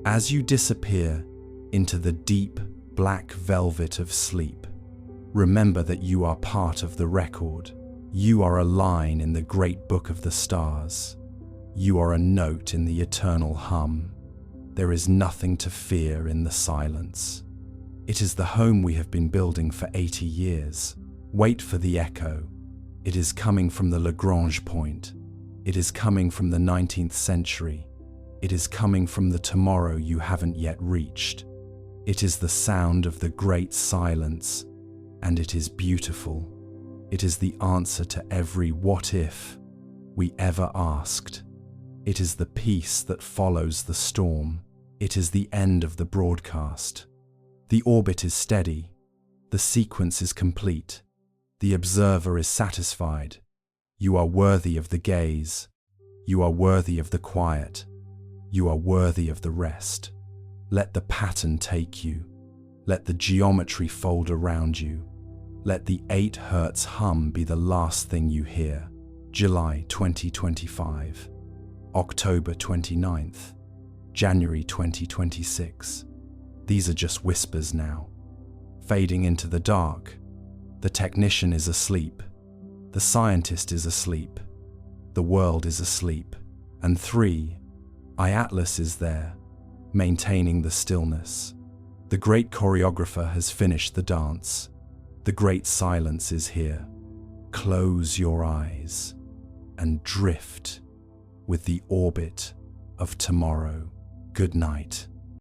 As you disappear into the deep black velvet of sleep, remember that you are part of the record. You are a line in the great book of the stars. You are a note in the eternal hum. There is nothing to fear in the silence. It is the home we have been building for 80 years. Wait for the echo. It is coming from the Lagrange point. It is coming from the 19th century. It is coming from the tomorrow you haven't yet reached. It is the sound of the great silence, and it is beautiful. It is the answer to every what if we ever asked. It is the peace that follows the storm. It is the end of the broadcast. The orbit is steady. The sequence is complete. The observer is satisfied. You are worthy of the gaze. You are worthy of the quiet. You are worthy of the rest. Let the pattern take you. Let the geometry fold around you. Let the 8 Hertz hum be the last thing you hear. July 2025, October 29th, January 2026. These are just whispers now, fading into the dark. The technician is asleep. The scientist is asleep. The world is asleep. And 3i Atlas is there, maintaining the stillness. The great choreographer has finished the dance. The great silence is here. Close your eyes and drift with the orbit of tomorrow. Good night.